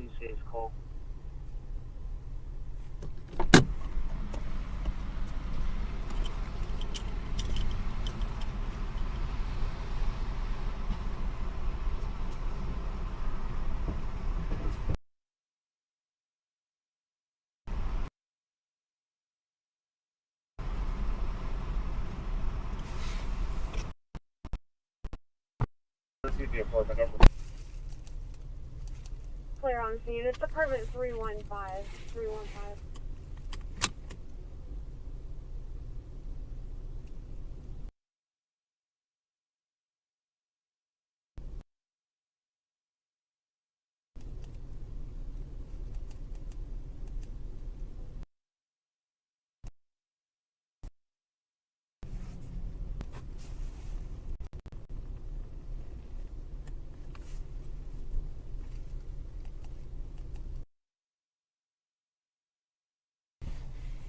Please say it's cold. Clear on scene. It's apartment 315. 315.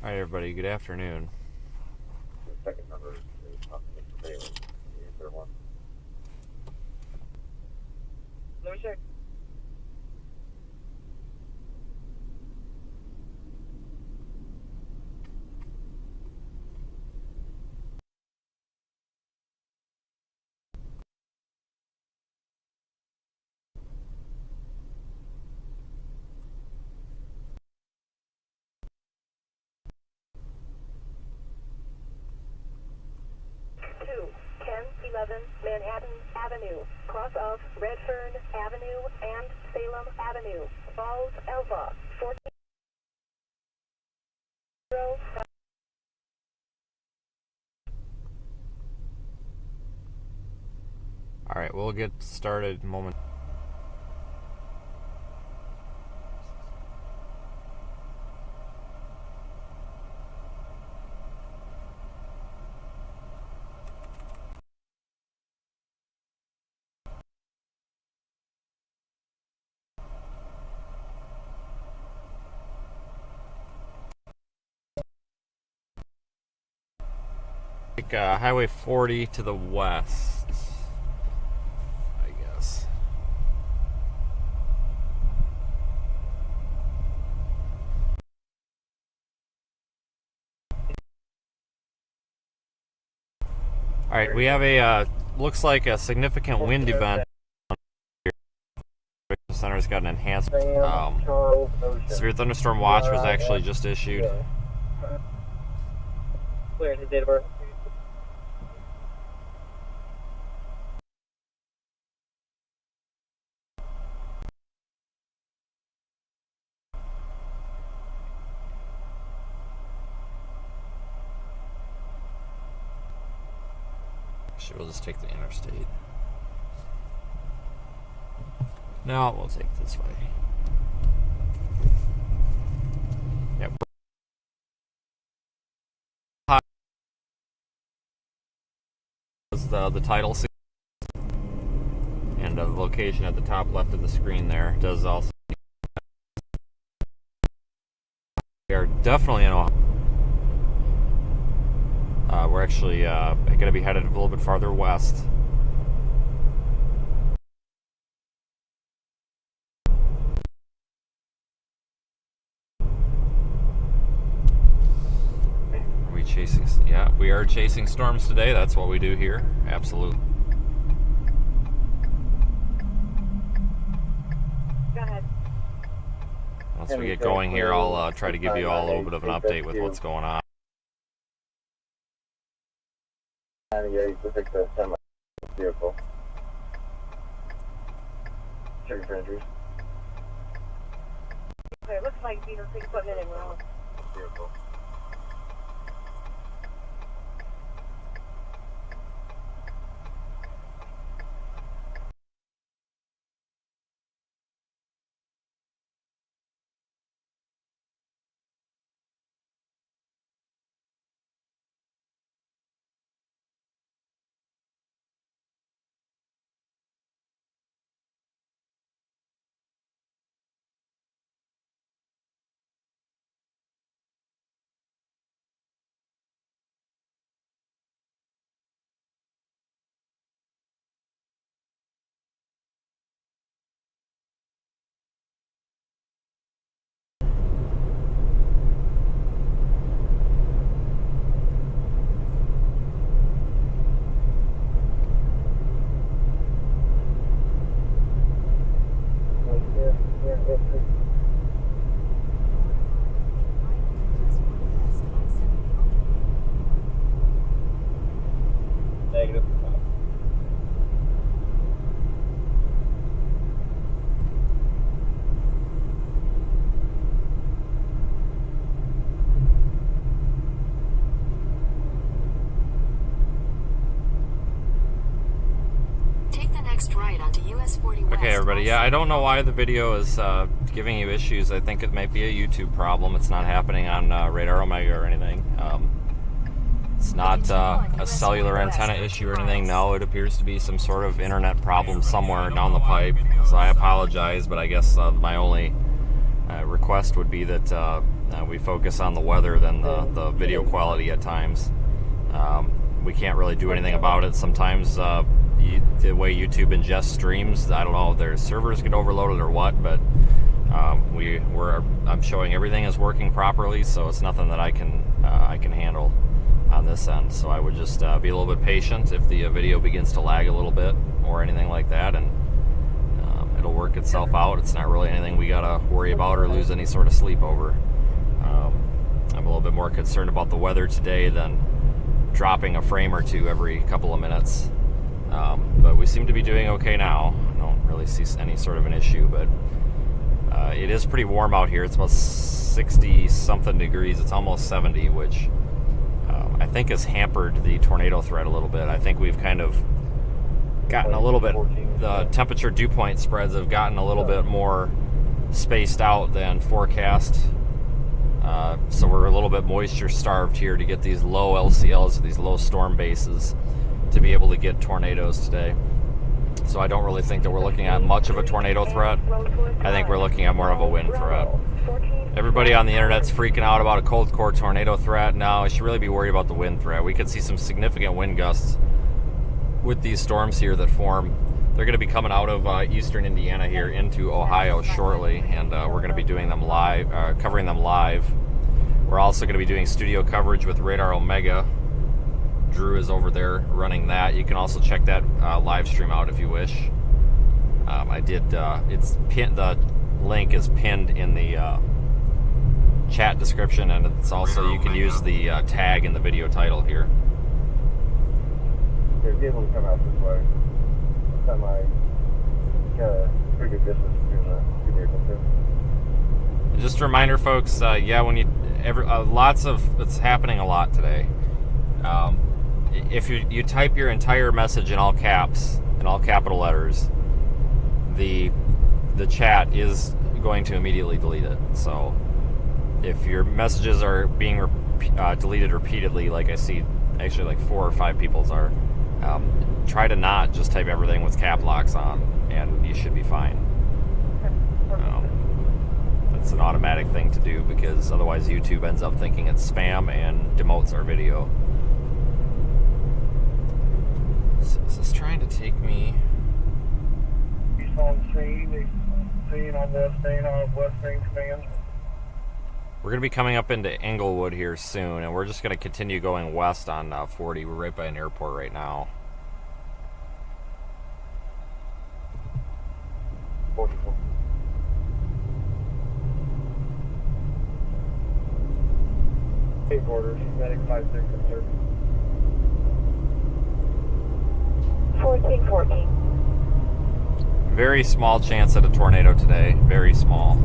Alright everybody, good afternoon. The second number is talking to Bailey. The third one. Let me check. Manhattan Avenue, cross of Redfern Avenue and Salem Avenue, Falls Alpha, 14. Alright, we'll get started moment. Highway 40 to the west, I guess. Alright, we have a, looks like a significant wind event. The center's got an enhanced, severe thunderstorm watch was actually just issued. Clear his date of birth. Actually, we'll just take the interstate. No, we'll take this way. Yep. The title and the location at the top left of the screen there does also. We are definitely in Ohio. We're actually going to be headed a little bit farther west. Are we chasing? Yeah, we are chasing storms today. That's what we do here. Absolutely. Go ahead. Once we get going here, I'll try to give you all a little bit of an update with what's going on. Yeah, you can pick the semi vehicle. Check your entries. Okay, looks like Beaver Creek equipment in route. Vehicle. next right onto US 40 West. Okay, everybody. Yeah, I don't know why the video is giving you issues. I think it might be a YouTube problem. It's not happening on Radar Omega or anything. It's not a cellular antenna issue or anything. No, it appears to be some sort of internet problem somewhere down the pipe. So I apologize, but I guess my only request would be that we focus on the weather than the video quality at times. We can't really do anything about it. Sometimes the way YouTube ingests streams, I don't know if their servers get overloaded or what, but I'm showing everything is working properly, so it's nothing that I can handle on this end. So I would just be a little bit patient if the video begins to lag a little bit or anything like that, and it'll work itself out. It's not really anything we gotta worry about or lose any sort of sleep over. I'm a little bit more concerned about the weather today than dropping a frame or two every couple of minutes. But we seem to be doing okay now. I don't really see any sort of an issue, but it is pretty warm out here. It's about 60 something degrees. It's almost 70, which I think has hampered the tornado threat a little bit. I think we've kind of gotten a little bit, the temperature dew point spreads have gotten a little bit more spaced out than forecast. So we're a little bit moisture starved here to get these low LCLs, these low storm bases, to be able to get tornadoes today. So I don't really think that we're looking at much of a tornado threat. I think we're looking at more of a wind threat. Everybody on the internet's freaking out about a cold core tornado threat. No, I should really be worried about the wind threat. We could see some significant wind gusts with these storms here that form. They're going to be coming out of eastern Indiana here into Ohio shortly, and we're going to be doing them live, covering them live. We're also going to be doing studio coverage with Radar Omega. Drew is over there running that. You can also check that live stream out if you wish. It's pinned. The link is pinned in the chat description, and it's also, you can use the tag in the video title here. You're able to come out this way. Pretty good distance between the two vehicles here. Just a reminder, folks. Yeah, when it's happening a lot today. If you type your entire message in all caps, in all capital letters, the chat is going to immediately delete it. So if your messages are being deleted repeatedly, like I see actually like 4 or 5 people's are, try to not just type everything with cap locks on, and you should be fine. That's an automatic thing to do, because otherwise YouTube ends up thinking it's spam and demotes our video. So is this trying to take me? He's on scene on West Main Command. We're going to be coming up into Englewood here soon, and we're just going to continue going west on 40. We're right by an airport right now. 44. Take orders, medic 5-6, sir. 1414. Very small chance at a tornado today. Very small.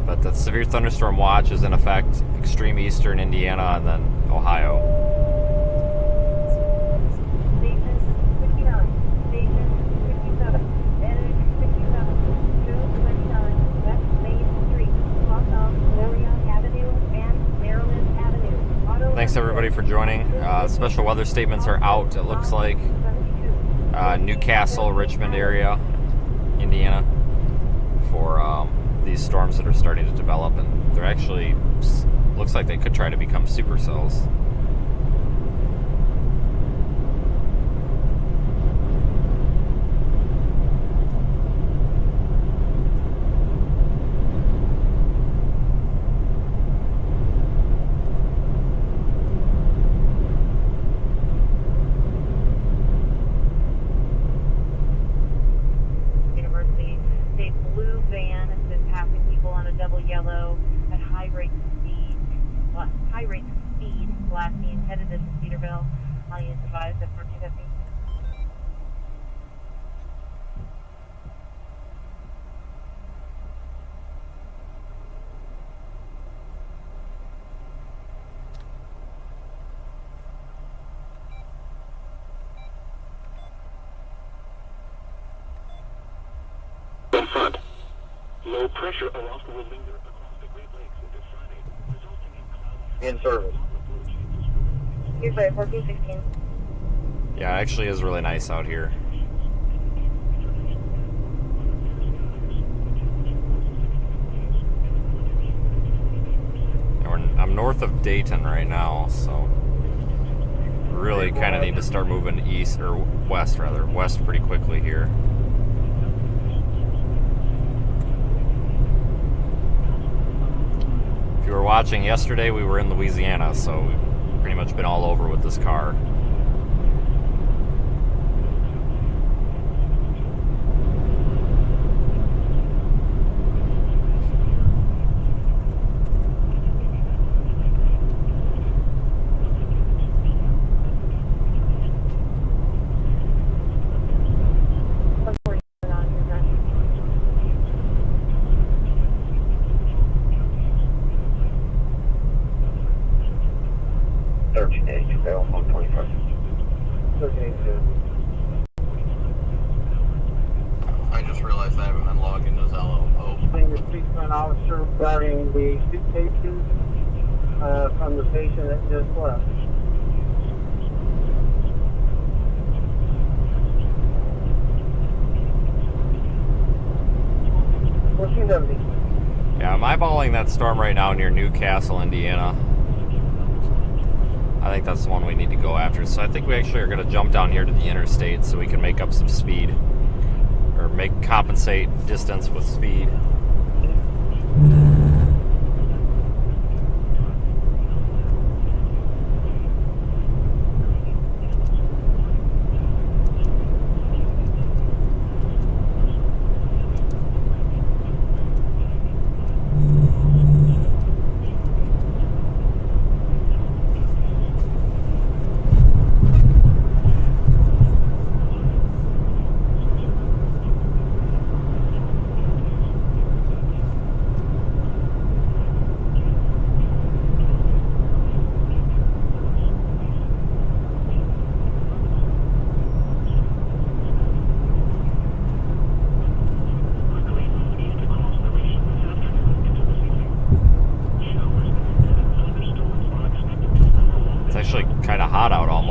But the severe thunderstorm watch is in effect, extreme eastern Indiana and then Ohio. Station 59. Station 57. Edit 57. 229 West Main Street. Cross off Lorion Avenue and Maryland Avenue. Auto Thanks everybody for joining. Special weather statements are out, it looks like. 72. Newcastle, Richmond area, Indiana, for these storms that are starting to develop, and they're actually, looks like they could try to become supercells. University. A blue van has been passing people on a double yellow at high rate speed, blasting headed into Cedarville. I is advised that for 250. Low pressure aloft will linger across the Great Lakes into Friday, resulting in clouds. In service. Here's right, 1416. Yeah, it actually is really nice out here. And I'm north of Dayton right now, so really kind of need to start moving east, or west rather, west pretty quickly here. If you were watching yesterday, we were in Louisiana, so we've pretty much been all over with this car. I just realized I haven't been logged into Zello. Your treatment officer regarding the suitcases from the patient that just left. Yeah, I'm eyeballing that storm right now near Newcastle, Indiana. I think that's the one we need to go after. So I think we actually are going to jump down here to the interstate so we can make up some speed. Or compensate distance with speed.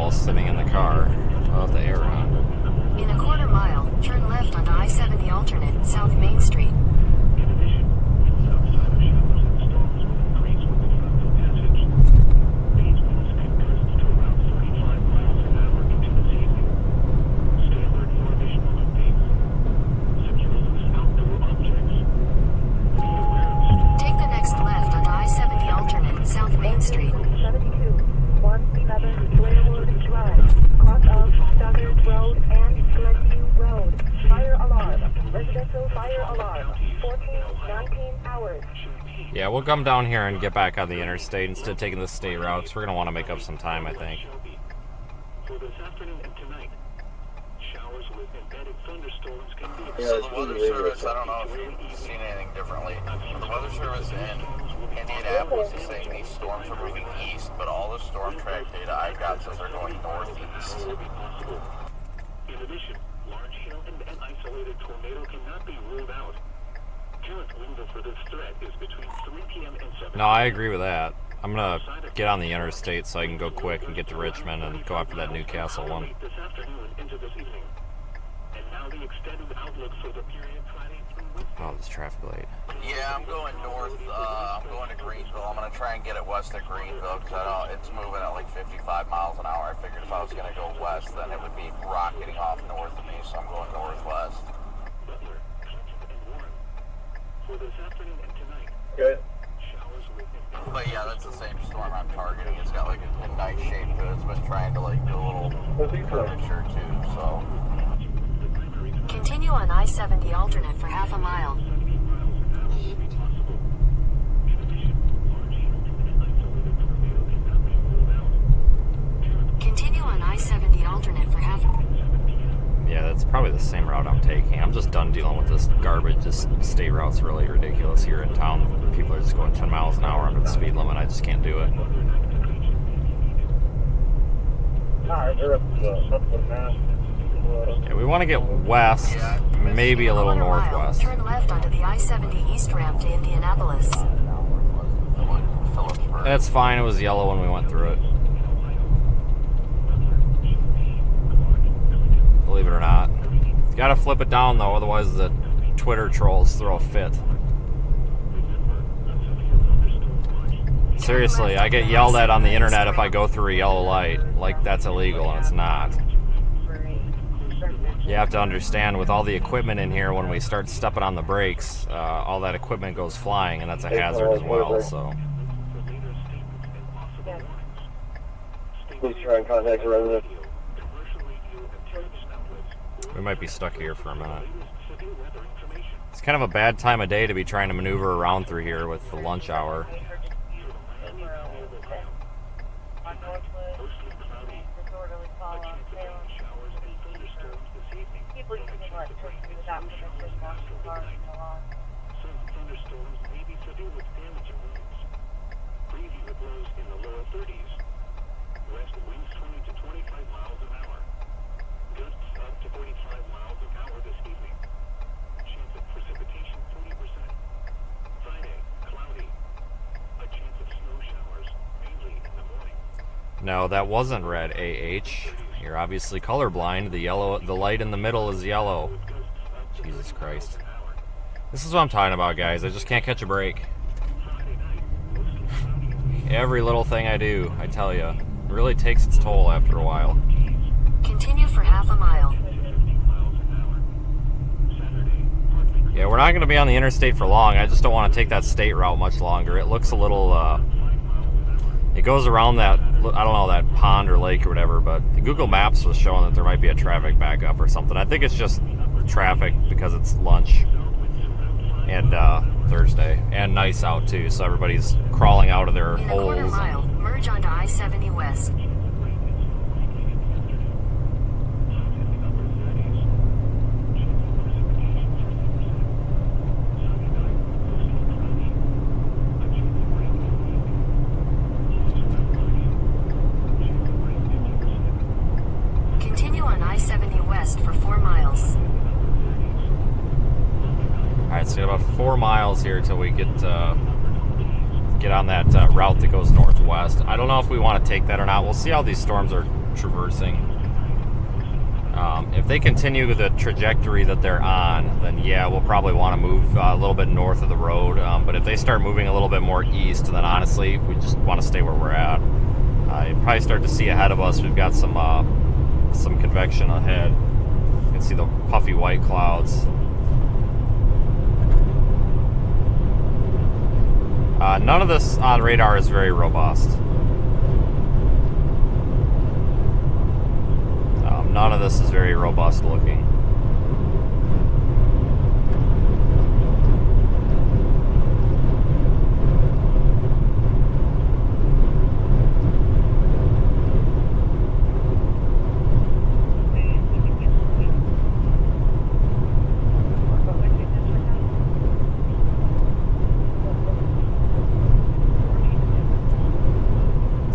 Sitting in the car. I'll have the air on. In a quarter mile, turn left onto I-70 alternate, South Main Street. Take the next left onto I-70 alternate, South Main Street. 111 Blairwood Drive, cross of Stoddard Road and Glenview Road. Fire alarm. Residential fire alarm. 1419 hours. Yeah, we'll come down here and get back on the interstate instead of taking the state routes. We're going to want to make up some time, I think. For this afternoon and tonight, showers with embedded thunderstorms can be. So the Weather Service, I don't know if you've seen anything differently. The Weather Service in Indianapolis is saying these storms are moving east, but all the storm track data I've got says they're going northeast. In addition, large hail and an isolated tornado cannot be ruled out. Current window for this threat is between 3 p.m. and 7. No, I agree with that. I'm going to get on the interstate so I can go quick and get to Richmond and go after that Newcastle one. This afternoon into this evening. And now the extended outlook for the period Friday through Wednesday. Oh, this traffic light. Yeah, I'm going north. I'm going to Greenville. I'm going to try and get it west of Greenville because I know it's moving at like 55 miles an hour. I figured if I was going to go west, then it would be rocketing off north of me, so I'm going northwest. Butler, Clinton, and Warren. For this afternoon and tonight. Good. Showers with But yeah, that's the same storm I'm targeting. It's got like a nice shape to it. It's been trying to like do a little curvature too, so. Continue on I-70 alternate for half a mile. Continue on I-70 alternate for half a mile. Yeah, that's probably the same route I'm taking. I'm just done dealing with this garbage. This state route's really ridiculous here in town. People are just going 10 miles an hour under the speed limit. I just can't do it. Alright, they're up to the Yeah, we want to get west, maybe a little Quarter mile, northwest. turn left onto the I-70 East ramp to Indianapolis. That's fine, it was yellow when we went through it. Believe it or not. You gotta flip it down though, otherwise the Twitter trolls throw a fit. Seriously, I get yelled at on the internet if I go through a yellow light. Like that's illegal, and it's not. You have to understand, with all the equipment in here, when we start stepping on the brakes, all that equipment goes flying, and that's a hazard as well, so. Please try and contact the resident. We might be stuck here for a minute. It's kind of a bad time of day to be trying to maneuver around through here with the lunch hour. Thunderstorms may be severe with damage and winds. Breezy with lows in the lower 30s. West winds 20 to 25 miles an hour. Gusts up to 45 miles an hour this evening. Chance of precipitation 40%. Friday, cloudy. A chance of snow showers, mainly in the morning. No, that wasn't red, AH. You're obviously colorblind. The light in the middle is yellow. Jesus Christ. This is what I'm talking about, guys. I just can't catch a break. Every little thing I do, I tell you, really takes its toll after a while. Continue for half a mile. Yeah, we're not going to be on the interstate for long. I just don't want to take that state route much longer. It looks a little, it goes around that, I don't know, that pond or lake or whatever, but Google Maps was showing that there might be a traffic backup or something. I think it's just traffic because it's lunch and Thursday, and nice out too, so everybody's crawling out of their In a quarter holes. mile, merge onto I-70 West. Continue on I-70 West for 4 miles. Alright, so we got about 4 miles here till we get on that route that goes northwest. I don't know if we want to take that or not. We'll see how these storms are traversing. If they continue the trajectory that they're on, then yeah, we'll probably want to move a little bit north of the road. But if they start moving a little bit more east, then honestly, we just want to stay where we're at. You probably start to see ahead of us, we've got some convection ahead. You can see the puffy white clouds. None of this on radar is very robust. None of this is very robust looking.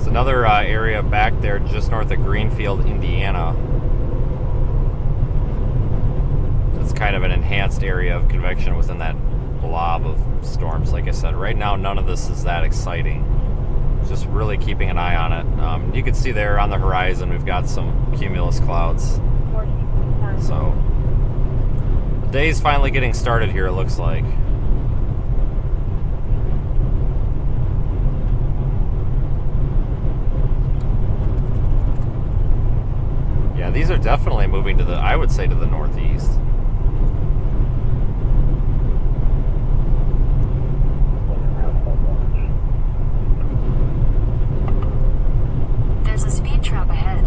Another area back there just north of Greenville, Indiana. It's kind of an enhanced area of convection within that blob of storms. Like I said, right now none of this is that exciting. Just really keeping an eye on it. You can see there on the horizon we've got some cumulus clouds. So the day's finally getting started here, it looks like. Yeah, these are definitely moving to the, I would say, to the northeast. There's a speed trap ahead.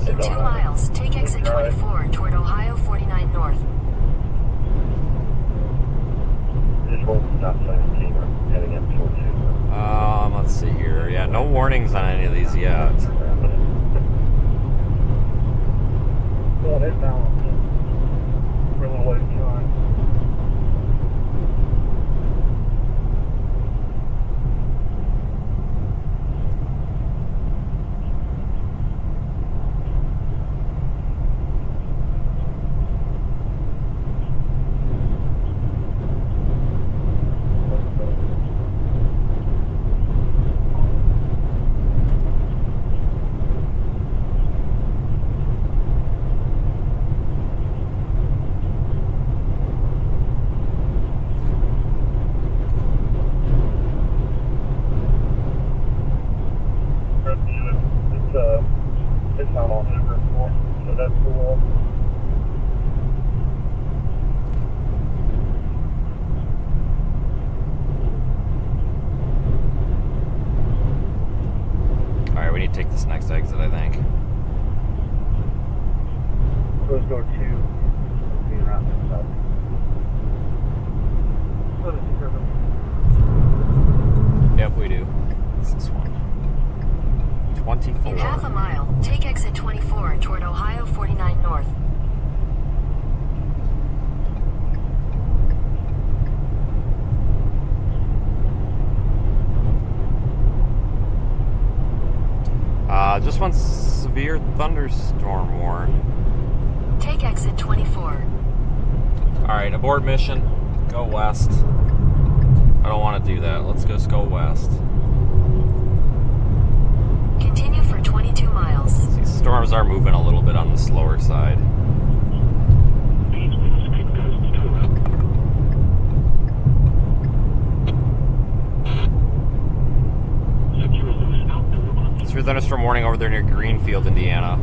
In 2 miles, take exit 24 toward Ohio 49 North. Just hold stop sign Taylor, heading up towards you. Let's see here. Yeah, no warnings on any of these yet. Yeah, they're balanced for a little ways of time. rescue. It's not on ever anymore, so that's cool. Alright, we need to take this next exit, I think. Close door 2. Be around this side. Yep, we do. It's this one. 24. In half a mile, take exit 24 toward Ohio 49 North. Just one severe thunderstorm warned. Take exit 24. Alright, abort mission. Go west. I don't want to do that. Let's just go west. Continue for 22 miles. These storms are moving a little bit on the slower side. Severe thunderstorm warning over there near Greenville, Indiana.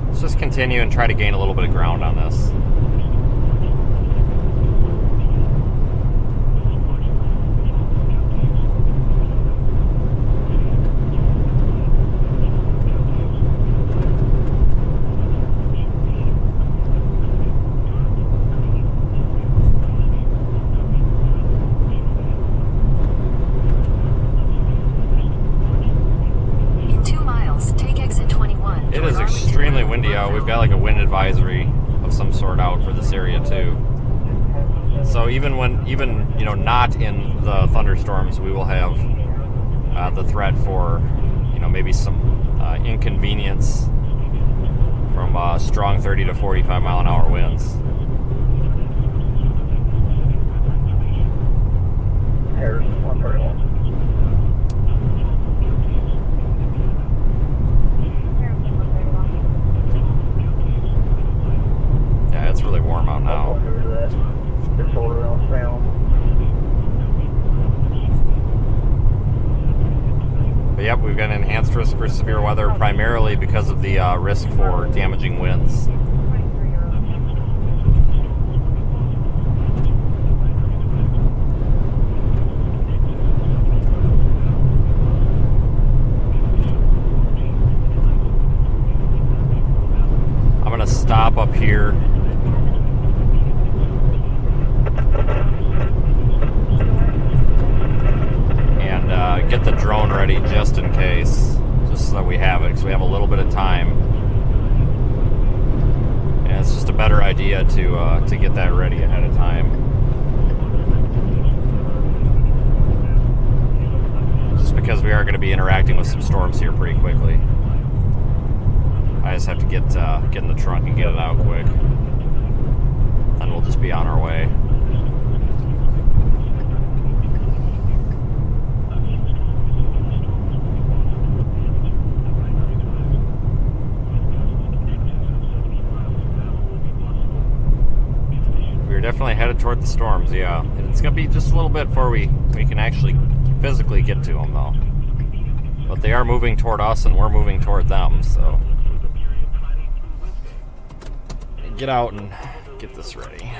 Let's just continue and try to gain a little bit of ground on this. We've got like a wind advisory of some sort out for this area too. So even you know, not in the thunderstorms, we will have the threat for, you know, maybe some inconvenience from strong 30 to 45 mile an hour winds. There's 131. It's really warm out now. But yep, we've got an enhanced risk for severe weather, primarily because of the risk for damaging winds. I'm going to stop up here. Get the drone ready just in case, just so that we have it, because we have a little bit of time, and it's just a better idea to get that ready ahead of time. Just because we are going to be interacting with some storms here pretty quickly. I just have to get in the trunk and get it out quick, and we'll just be on our way. Definitely headed toward the storms, yeah. It's going to be just a little bit before we can actually physically get to them, though. But they are moving toward us, and we're moving toward them, so... Get out and get this ready.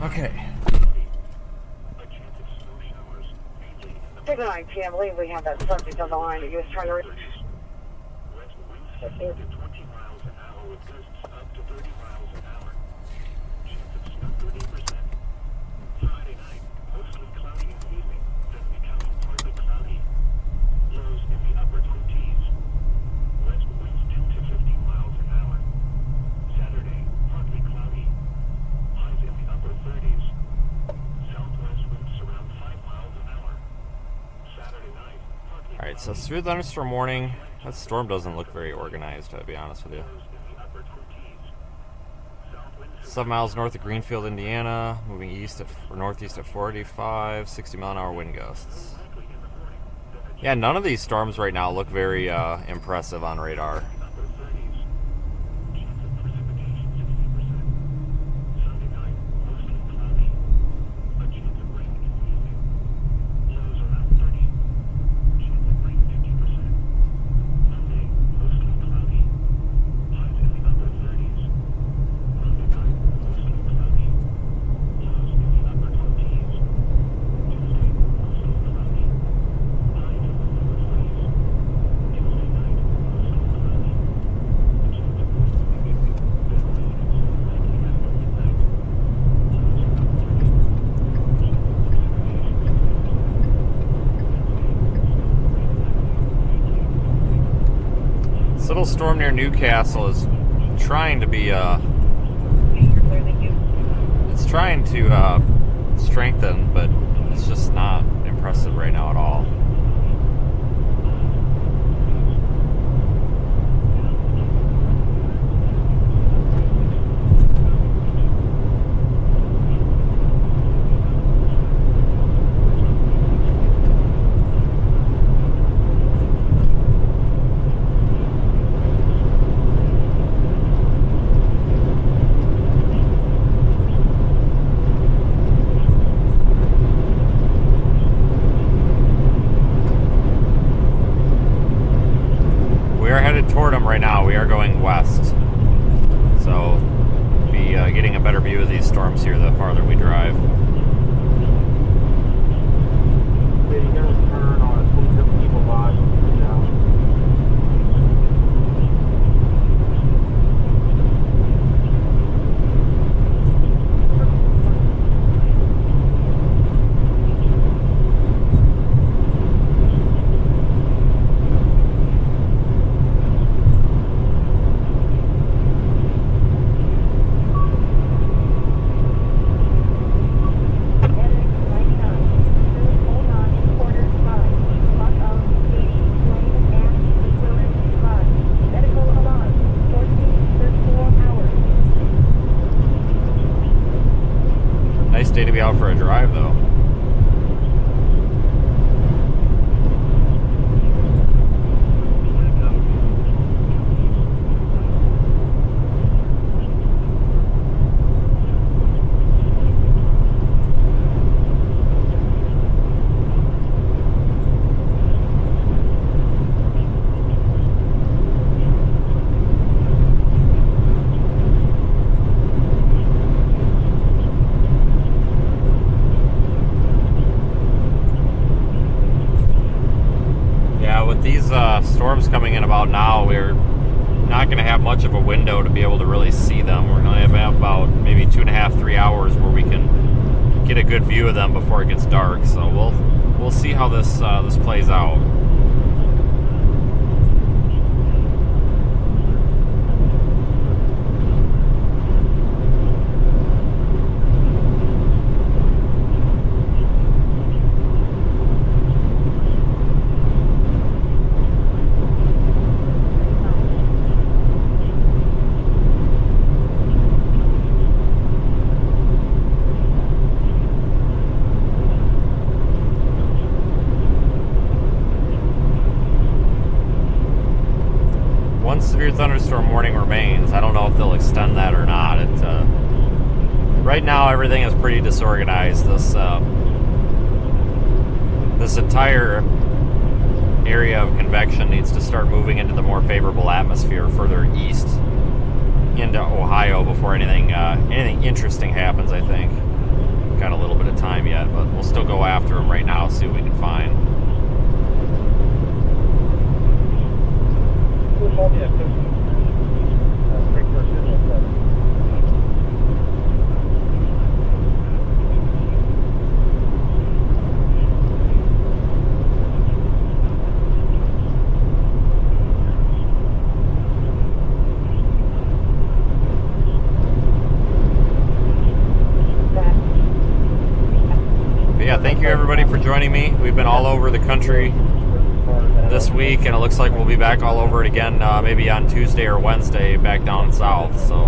Okay. I can't believe we had that subject on the line that you was trying to reach. Alright, so severe thunderstorm warning. That storm doesn't look very organized, to be honest with you. 7 miles north of Greenville, Indiana, moving east or northeast at 45, 60-mile-an-hour wind gusts. Yeah, none of these storms right now look very impressive on radar. This little storm near Newcastle is trying to be it's trying to strengthen, but it's just not impressive right now at all. Toward them right now. We are going west, so be getting a better view of these storms here the farther we drive. So you're going to turn on a 27 people watch now. Nice day to be out for a drive, though. These storms coming in about now, we're not going to have much of a window to be able to really see them. We're going to have about maybe 2.5, 3 hours where we can get a good view of them before it gets dark. So we'll see how this plays out. Severe thunderstorm warning remains. I don't know if they'll extend that or not. Right now, everything is pretty disorganized. This entire area of convection needs to start moving into the more favorable atmosphere further east into Ohio before anything interesting happens. I think got a little bit of time yet, but we'll still go after them right now. See what we can find. But yeah, thank you everybody for joining me. We've been all over the country this week, and it looks like we'll be back all over it again maybe on Tuesday or Wednesday back down south. So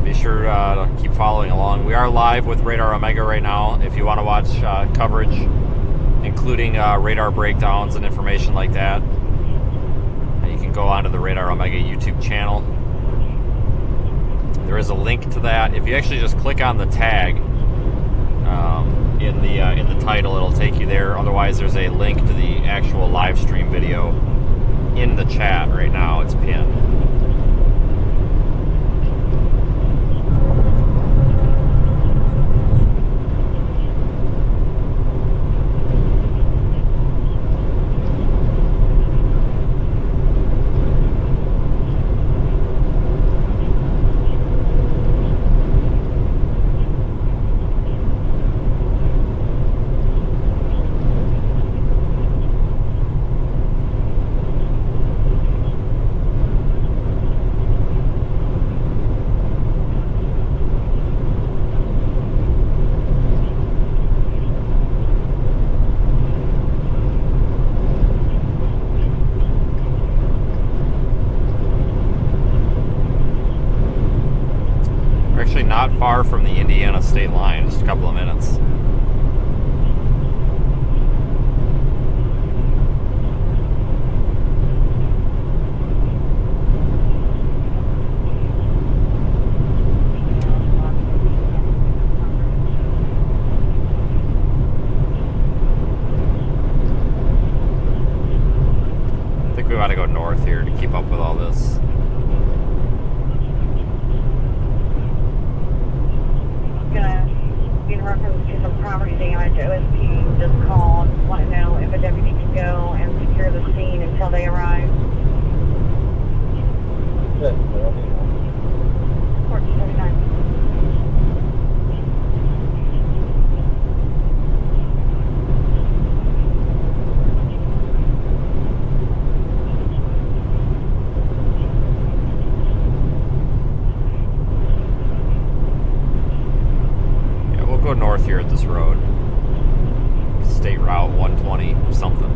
be sure to keep following along. We are live with Radar Omega right now. If you want to watch coverage, including radar breakdowns and information like that, you can go onto the Radar Omega YouTube channel. There is a link to that. If you actually just click on the tag in the title, it'll take you there. Otherwise, there's a link to the actual live stream video in the chat right now. It's pinned. Not far from the Indiana state line, just a couple of minutes. I think we ought to go north here to keep up with all this. In reference to some property damage, OSP just called, want to know if a deputy can go and secure the scene until they arrive. Good. 1439. Go north here at this road. State Route 120 something.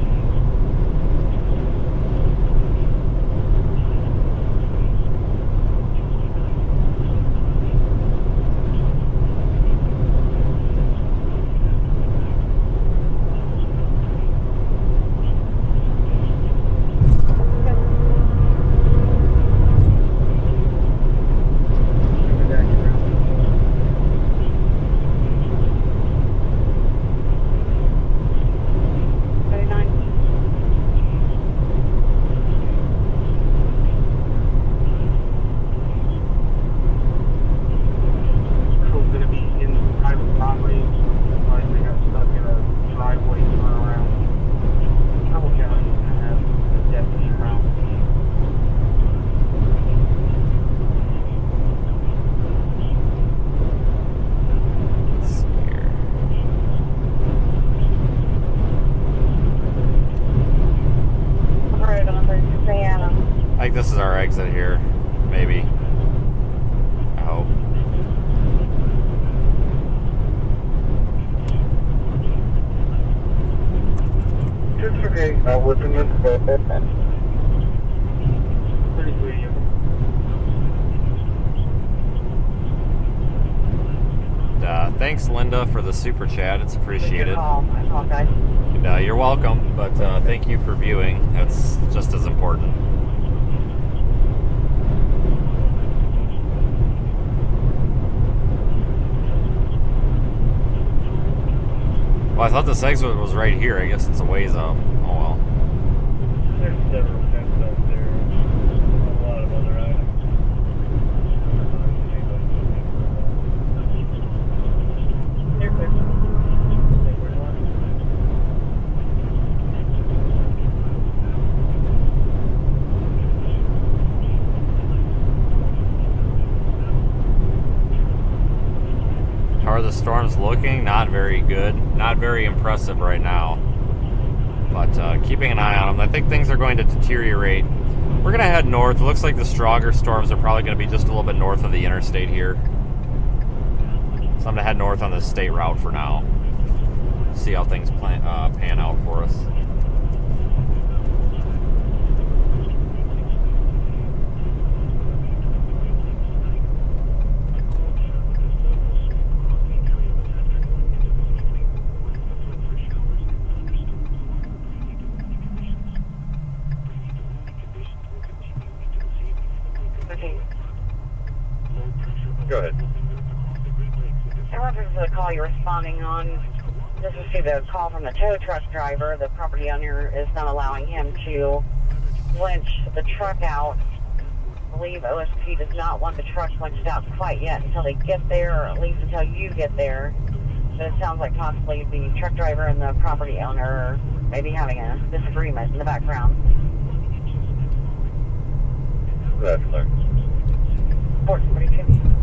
This is our exit here, maybe. I hope. It's okay. Whipping in. Pretty sweet. Thanks, Linda, for the super chat. It's appreciated. I apologize. You're welcome, but thank you for viewing. That's just as important. Well, I thought this exit was right here. I guess it's a ways up. Oh well. There's several tents up there. A lot of other items. Here, quick. How are the storms looking? Not very good. Not very impressive right now. But keeping an eye on them. I think things are going to deteriorate. We're going to head north. It looks like the stronger storms are probably going to be just a little bit north of the interstate here. So I'm going to head north on the state route for now. see how things pan out for us. Go ahead. In reference to the call you're responding on, this is to the call from the tow truck driver. The property owner is not allowing him to winch the truck out. I believe OSP does not want the truck winched out quite yet until they get there, or at least until you get there. So it sounds like possibly the truck driver and the property owner are maybe having a disagreement in the background. That's clear. 1442.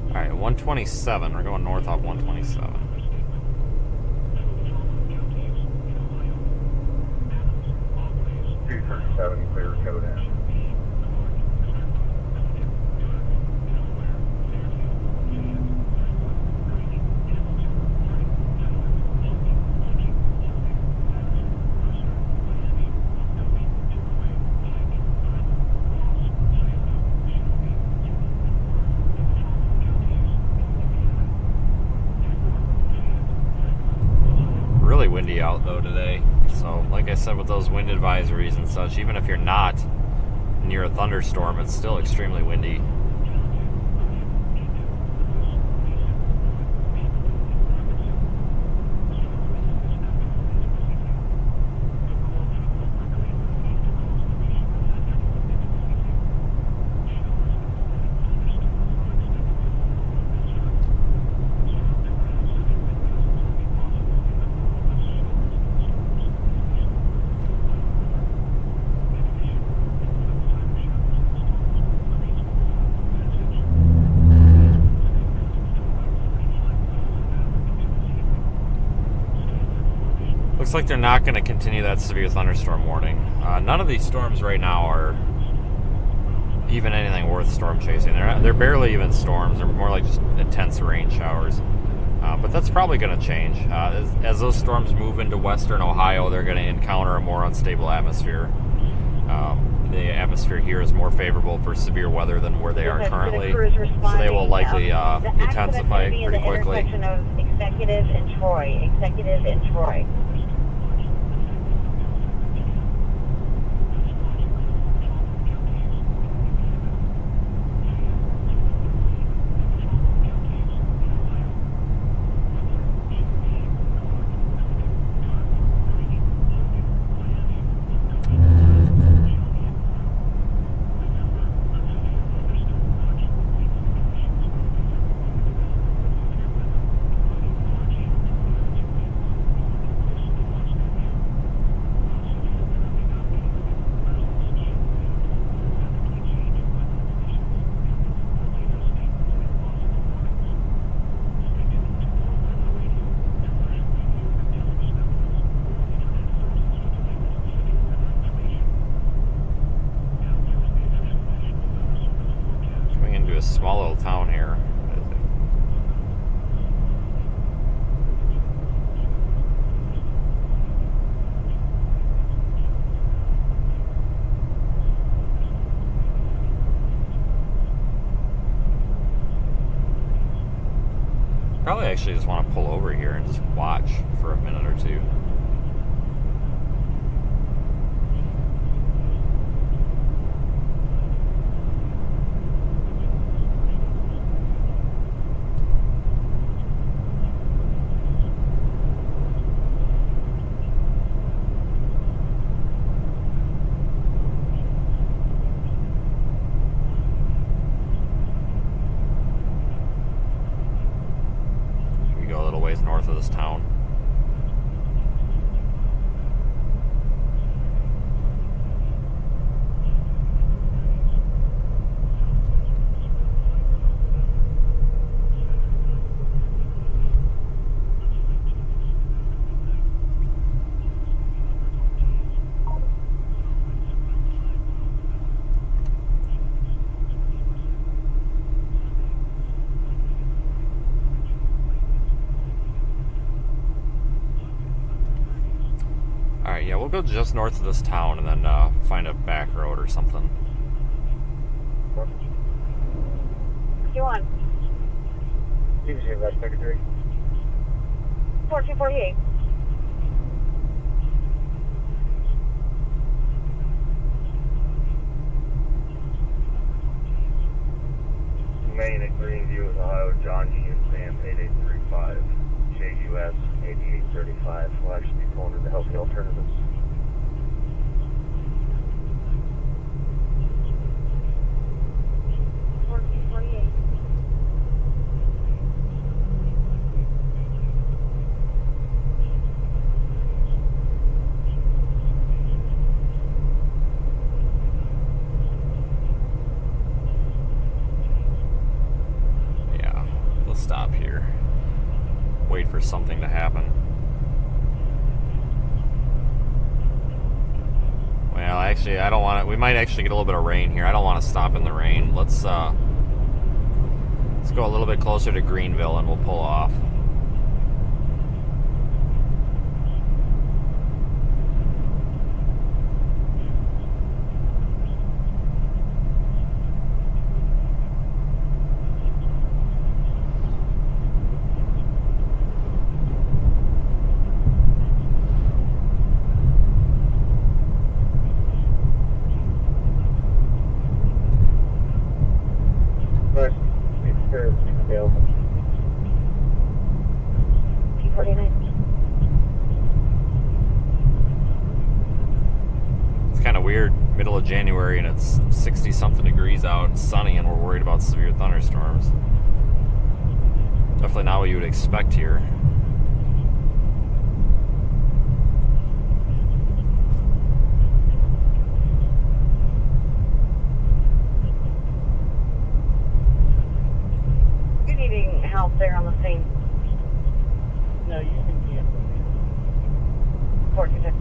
Alright, 127. We're going north off 127. Clear code in. Really windy out though today. So like I said, with those wind advisories and such, even if you're not near a thunderstorm, it's still extremely windy. Looks like they're not going to continue that severe thunderstorm warning. None of these storms right now are even anything worth storm chasing. They're barely even storms. They're more like just intense rain showers. But that's probably going to change. As those storms move into western Ohio, they're going to encounter a more unstable atmosphere. The atmosphere here is more favorable for severe weather than where they are currently. So they will likely intensify pretty quickly. The intersection of Executive and Troy. Executive and Troy. Probably actually just want to pull over here and just watch for a minute or two. North of this town. Yeah, we'll go just north of this town and then find a back road or something. 61. Usually about secretary. 1448. Main at Greenville, Ohio, John Union Sam 8835. JUS 8835 will actually be pulling into Healthy Alternatives. Yeah, let's stop here. Wait for something to happen. Well, actually, I don't want it. We might actually get a little bit of rain here. I don't want to stop in the rain. Let's go a little bit closer to Greenville and we'll pull off. Middle of January and it's 60 something degrees out and sunny and we're worried about severe thunderstorms. Definitely not what you would expect here. You needing help there on the scene? No, you can get from there. 46.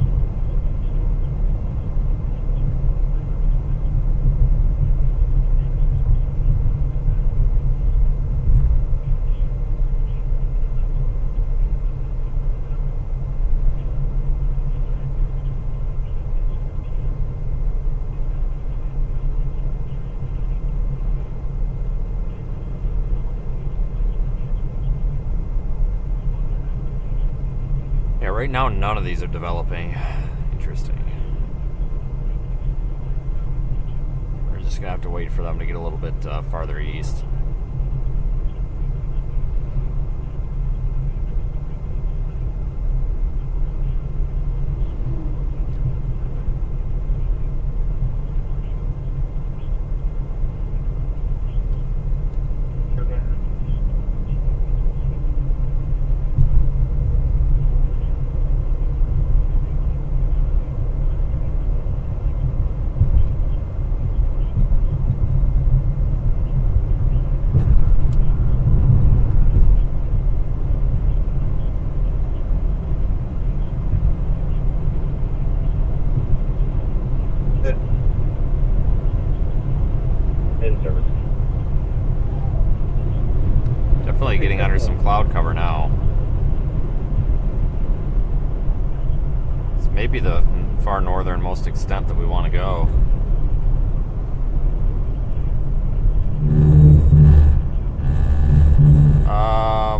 Right now, none of these are developing. Interesting. We're just gonna have to wait for them to get a little bit farther east. Getting under some cloud cover now. It's maybe the far northernmost extent that we want to go.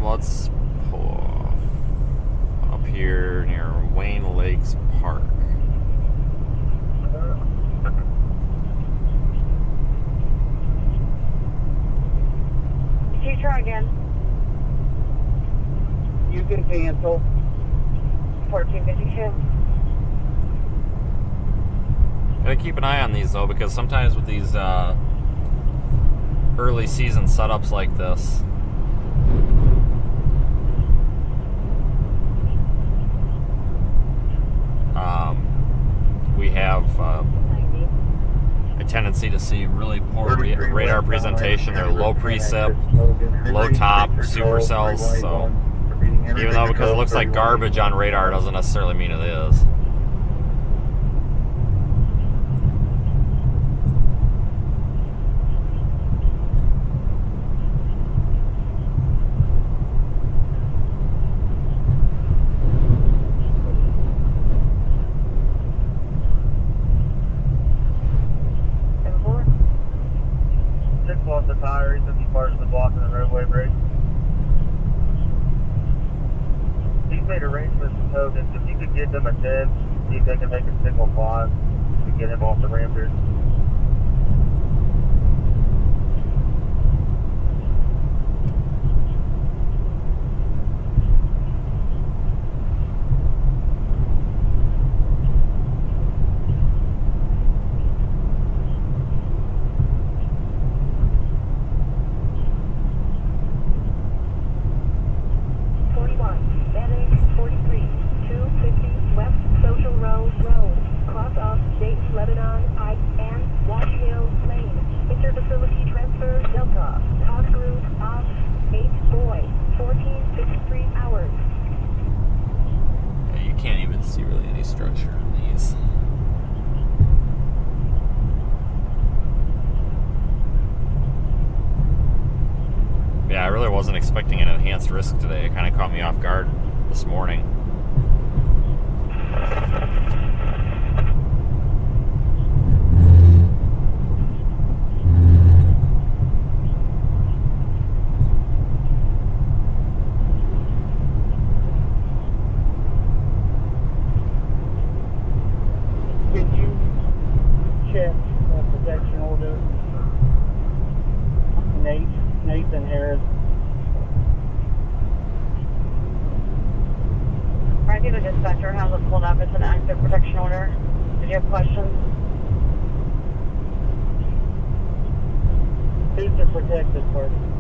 Let's pull off up here near Wayne Lakes Park. Can you try again? You can cancel. 1452. Gotta keep an eye on these though, because sometimes with these early season setups like this, we have a tendency to see really poor radar presentation. They're low precip, low top, supercells. So even though because it looks like garbage on radar doesn't necessarily mean it is. Off the tire, he's 50 parts of the block in the roadway brake. He's made arrangements with Hogan. If you could give them a 10, see if they can make a signal 5 to get him off the ramp here. Yeah, I really wasn't expecting an enhanced risk today. It kind of caught me off guard this morning. Could you check the protection order? Nathan Harris. Right, the dispatcher has it pulled up. It's an active protection order. Did you have questions? Who's the protected person?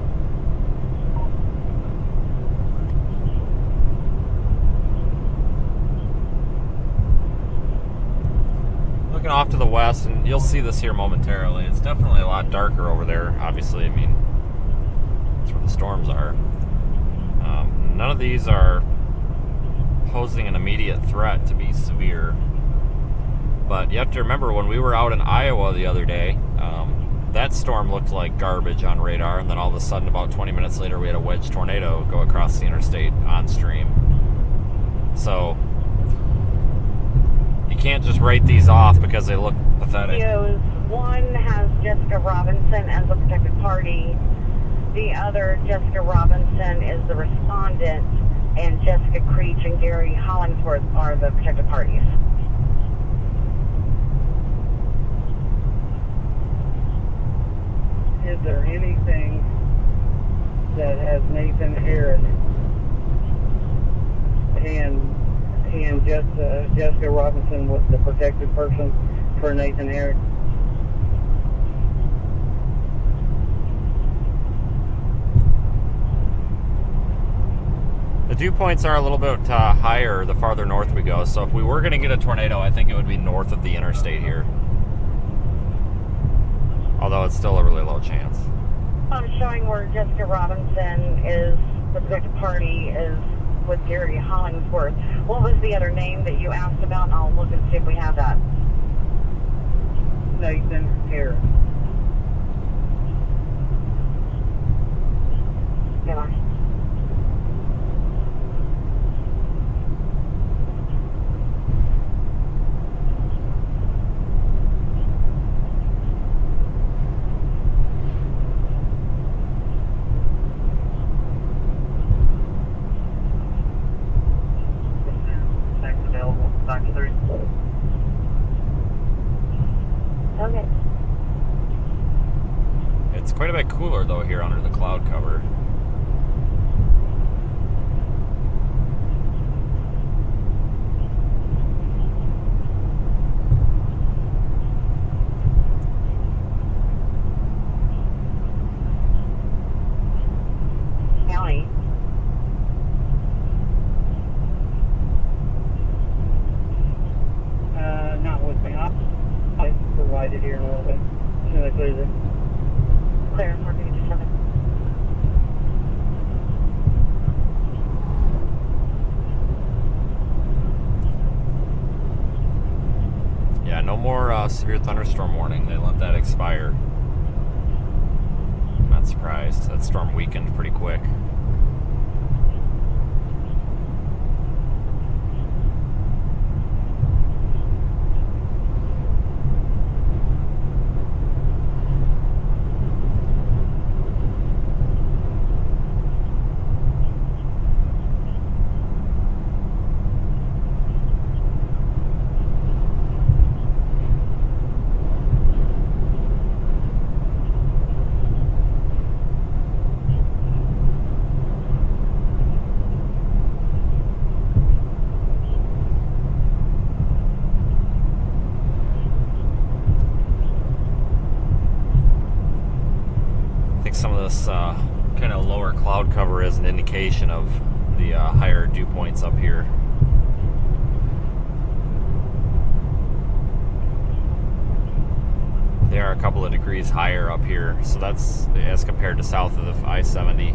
Looking off to the west, and you'll see this here momentarily. It's definitely a lot darker over there. Obviously, I mean, that's where the storms are. None of these are posing an immediate threat to be severe. But you have to remember, when we were out in Iowa the other day, that storm looked like garbage on radar, and then all of a sudden, about 20 minutes later, we had a wedge tornado go across the interstate on stream. So you can't just write these off because they look pathetic. One has Jessica Robinson as a protected party. The other, Jessica Robinson, is the respondent, and Jessica Creech and Gary Hollingsworth are the protected parties. Is there anything that has Nathan Harris and Jessica Robinson was the protected person for Nathan Harris? The dew points are a little bit higher the farther north we go, so if we were going to get a tornado, I think it would be north of the interstate here. Although it's still a really low chance. I'm showing where Jessica Robinson is the protected party is with Gary Hollingsworth. What was the other name that you asked about? I'll look and see if we have that. Nathan Harris. Yeah. Quite a bit cooler though here under the cloud cover. County. Not with me. I'll provide it here in a little bit. As soon as I clear it. Clear 457. Yeah, no more severe thunderstorm warning. They let that expire. Not surprised. That storm weakened pretty quick. Some of this kind of lower cloud cover is an indication of the higher dew points up here. They are a couple of degrees higher up here, so that's as compared to south of the I-70.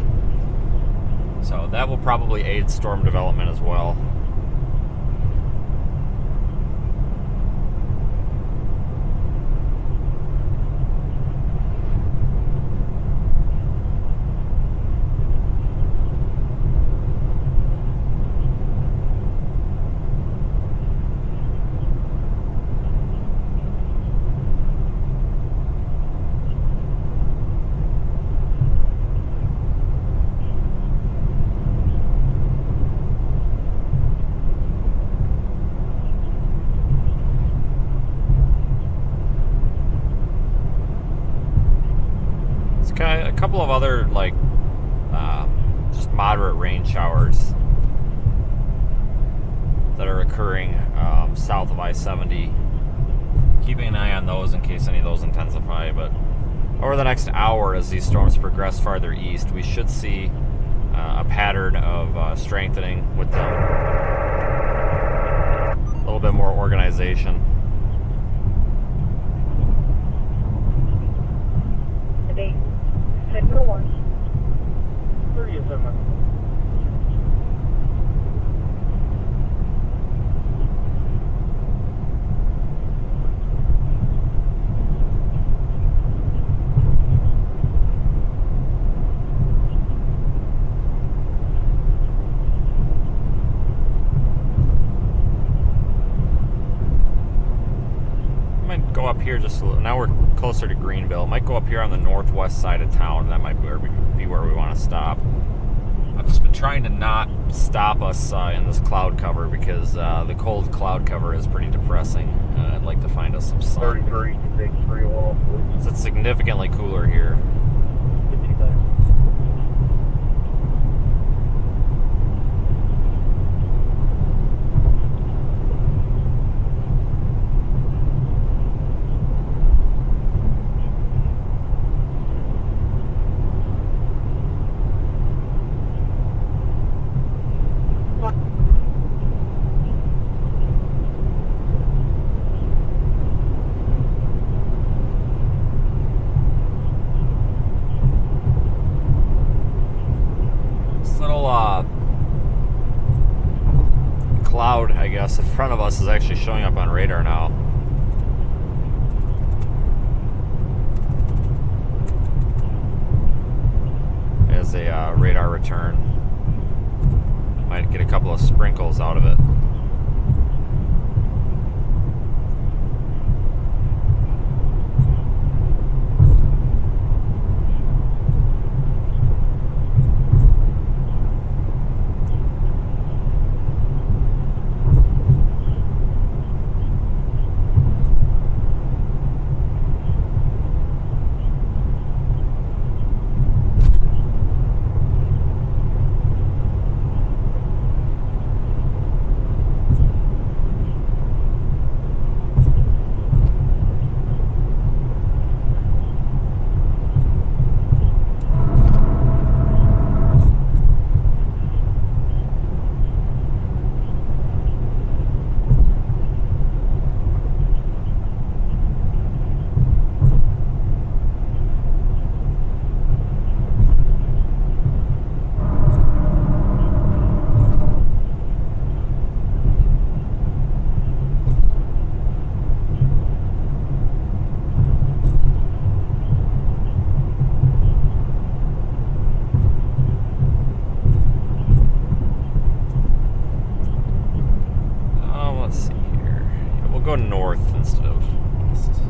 So that will probably aid storm development as well. A couple of other just moderate rain showers that are occurring south of I-70. Keeping an eye on those in case any of those intensify. But over the next hour, as these storms progress farther east, we should see a pattern of strengthening with a little bit more organization. Today. Signal 1. 30 of them. Might go up here just a little. Now we're closer to Greenville. Might go up here on the northwest side of town. That might be where we want to stop. I've just been trying to not stop us in this cloud cover because the cold cloud cover is pretty depressing. I'd like to find us some sun. 33, big 3 wall. So it's significantly cooler here. Cloud, I guess, in front of us is actually showing up on radar now. As a radar return. Might get a couple of sprinkles out of it. going north instead of west.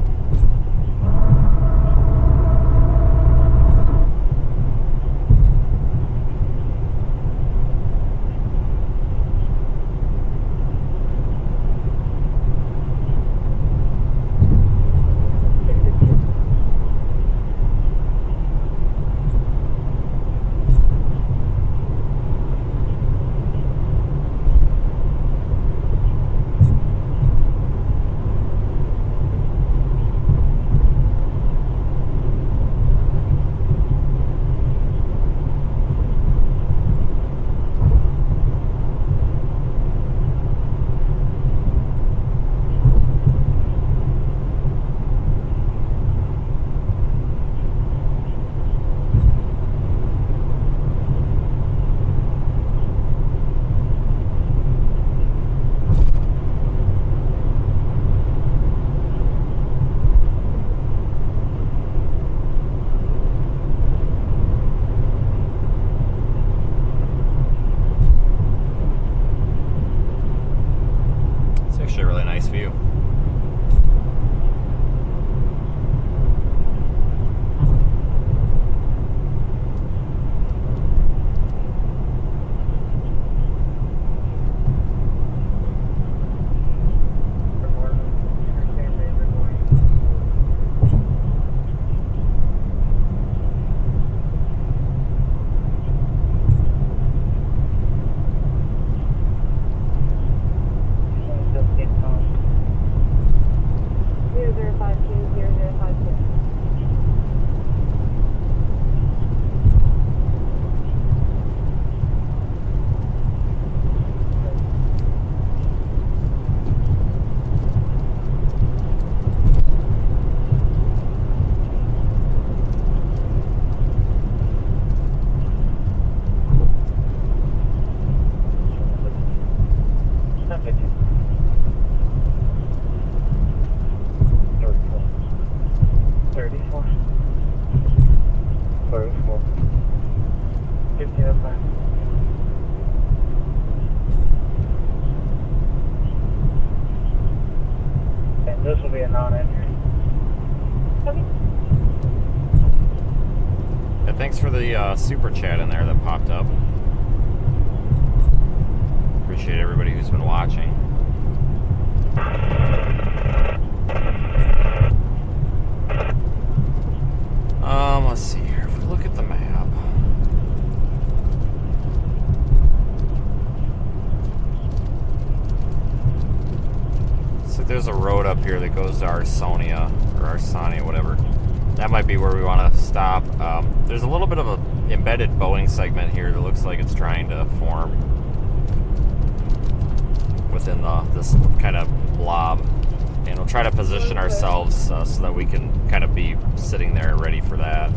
This will be a non-entry. Yeah, thanks for the super chat in there that popped up. Appreciate everybody who's been watching. Let's see here. If we look at the map, so there's a road up here that goes to Arsonia or Arsonia, whatever. That might be where we want to stop. There's a little bit of an embedded Boeing segment here that looks like it's trying to form within this kind of blob. And we'll try to position ourselves so that we can kind of be sitting there ready for that.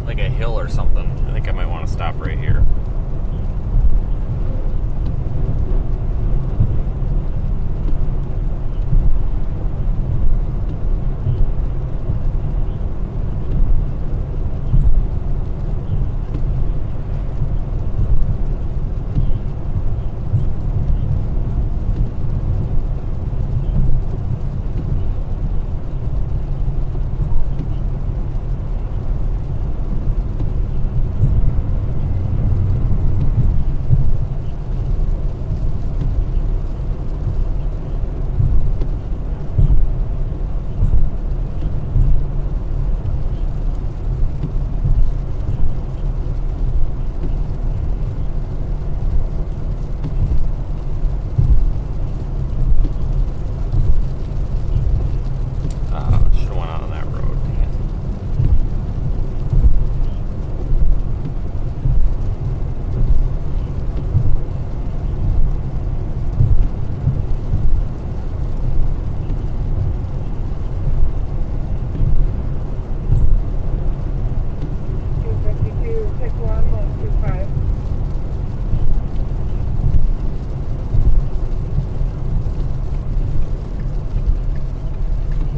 like a hill or something. I think I might want to stop right here.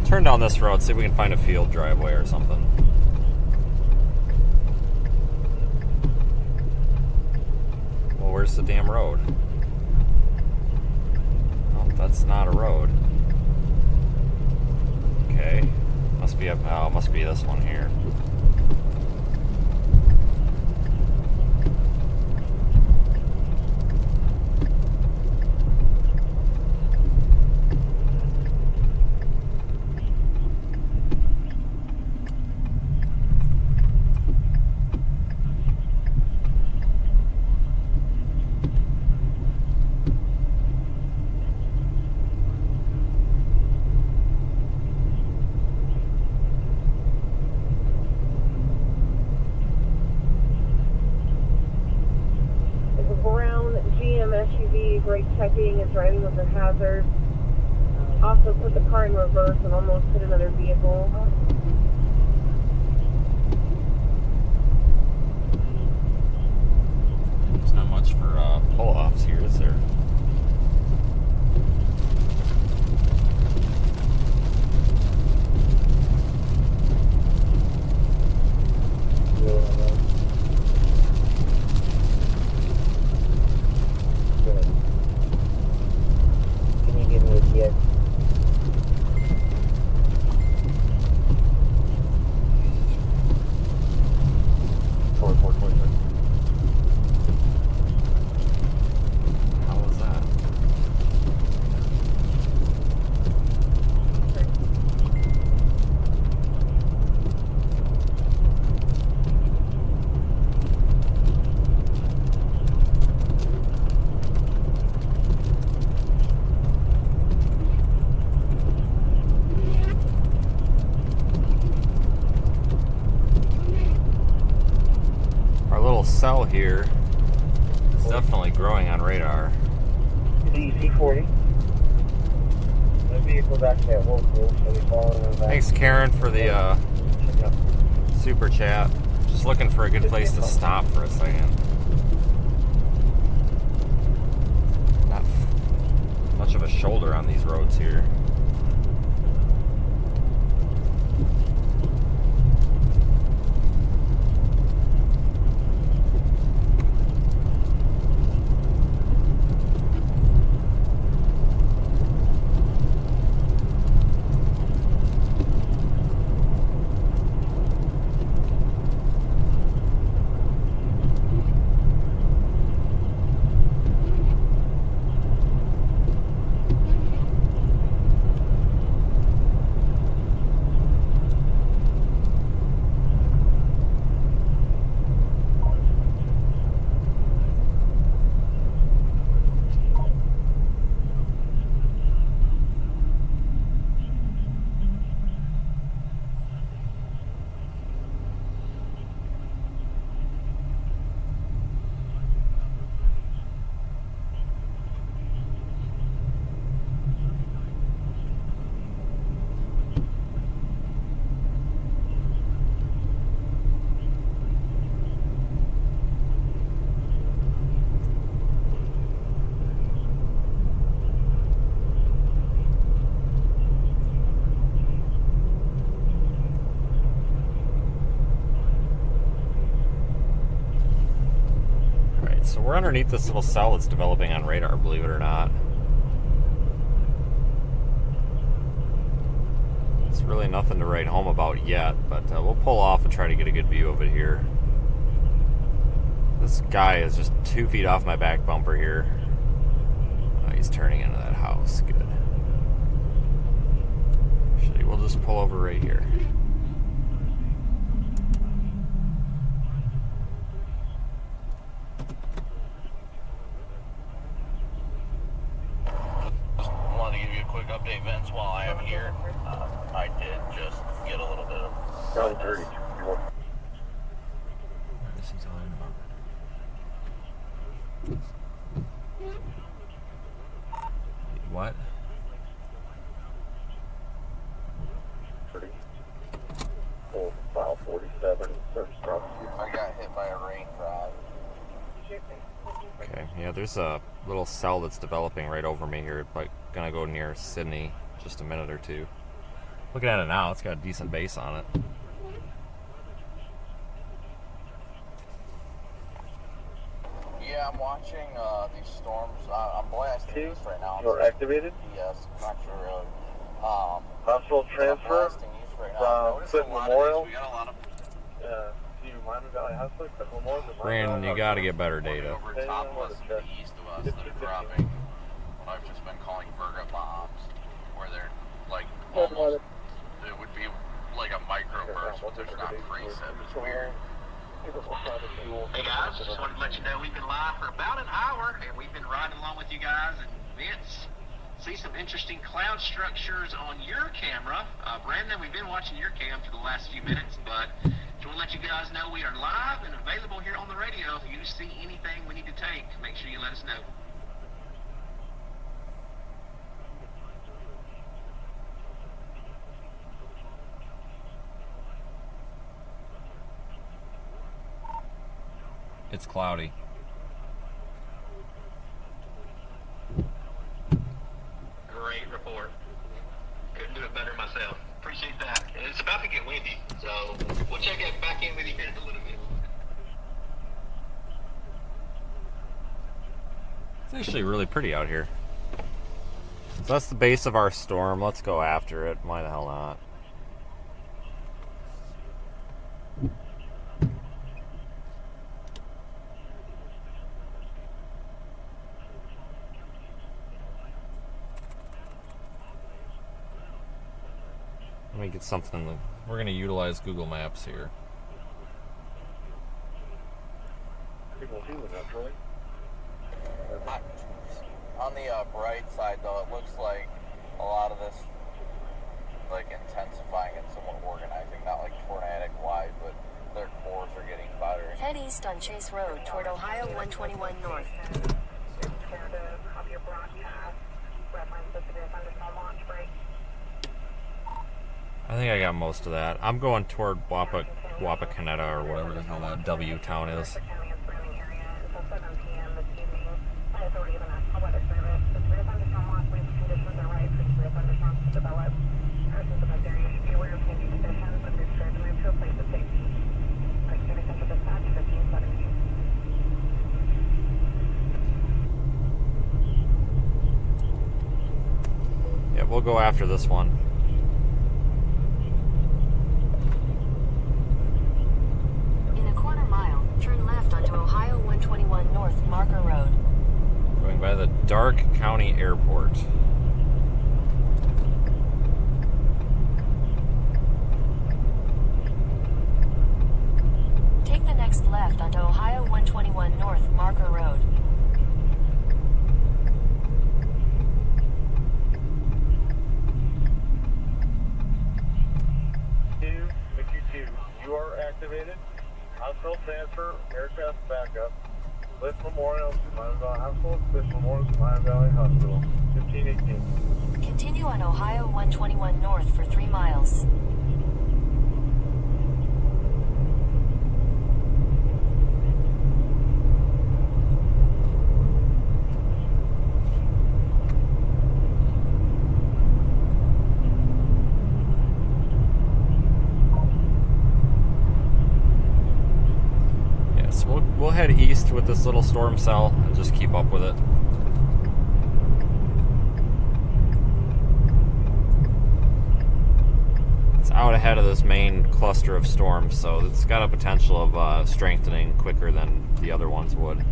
Turn down this road, see if we can find a field driveway or something. Well, where's the damn road? Oh, that's not a road. Okay. Must be up. Oh, must be this one here. Brake checking and driving with their hazards. Also put the car in reverse and almost hit another vehicle. There's not much for pull-offs here, is there? Cell here is definitely growing on radar. C40. The vehicle's actually at Waelti, so we following them back. Thanks, Karen, for the super chat. Just looking for a good place to stop for a second. Not much of a shoulder on these roads here. we're underneath this little cell that's developing on radar, believe it or not. It's really nothing to write home about yet, but we'll pull off and try to get a good view of it here. This guy is just 2 feet off my back bumper here. He's turning into that house. Good. Actually, we'll just pull over right here. Just wanted to give you a quick update, Vince, while I am here. I did just get a little bit of... Probably 30. This is all about. What? 30. Full file 47. Search property. I got hit by a rain drive. Okay, yeah, there's a little cell that's developing right over me here, but gonna go near Sidney just a minute or two. Looking at it now, it's got a decent base on it. Yeah, I'm watching these storms. I'm blasting these right now. You're activated? Yes, I'm not sure really. Hospital transfer blasting these right now. from Cliff Memorial. We got a lot of To Minor Valley Hospital, Cliff Memorial. Brandon, you gotta get better data. over top of us to the east of us. They're dropping what I've just been calling Virga bombs, where they're like almost, it would be like a microburst, but there's not precip. It's weird. Hey guys, just wanted to let you know we've been live for about an hour, and we've been riding along with you guys. And Vince, see some interesting cloud structures on your camera. Brandon, we've been watching your cam for the last few minutes, but just want to let you guys know we are live and available here on the radio. If you see anything we need to take, make sure you let us know. It's cloudy. Great report. Couldn't do it better myself. Appreciate that. And it's about to get windy, so we'll check it back in with you here in a little bit. It's actually really pretty out here. So that's the base of our storm. Let's go after it. Why the hell not? Let me get something. We're going to utilize Google Maps here. On the bright side, though, it looks like a lot of this, like, intensifying and somewhat organizing, not like tornadic wide, but their cores are getting better. Head east on Chase Road toward Ohio 121 North. I think I got most of that. I'm going toward Wapakoneta or whatever the hell that W town is. Yeah, we'll go after this one. Turn left onto Ohio 121 North, Marker Road. Going by the Dark County Airport. Take the next left onto Ohio 121 North, Marker Road. You are activated. Hospital transfer, aircraft backup. Cliff Memorial to Minor Valley Hospital. Cliff Memorial to Minor Valley Hospital. 1518. Continue on Ohio 121 North for 3 miles. we'll head east with this little storm cell and just keep up with it. It's out ahead of this main cluster of storms, so it's got a potential of strengthening quicker than the other ones would.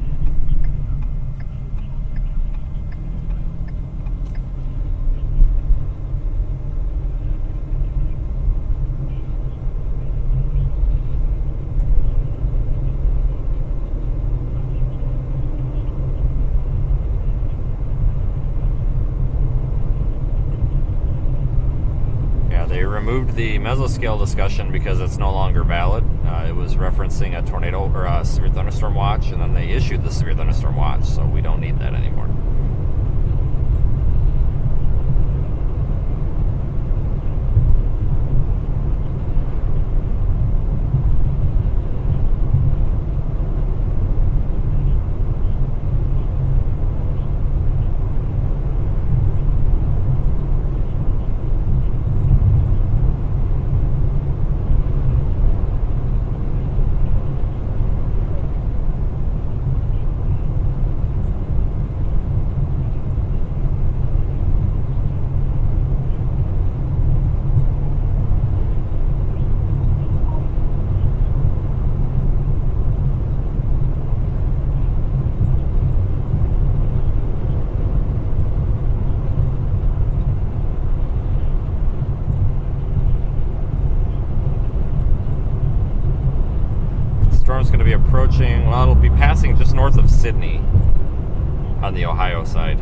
They removed the mesoscale discussion because it's no longer valid. It was referencing a tornado or a severe thunderstorm watch, and then they issued the severe thunderstorm watch, so we don't need that anymore. Storm's going to be approaching, well, it'll be passing just north of Sidney on the Ohio side.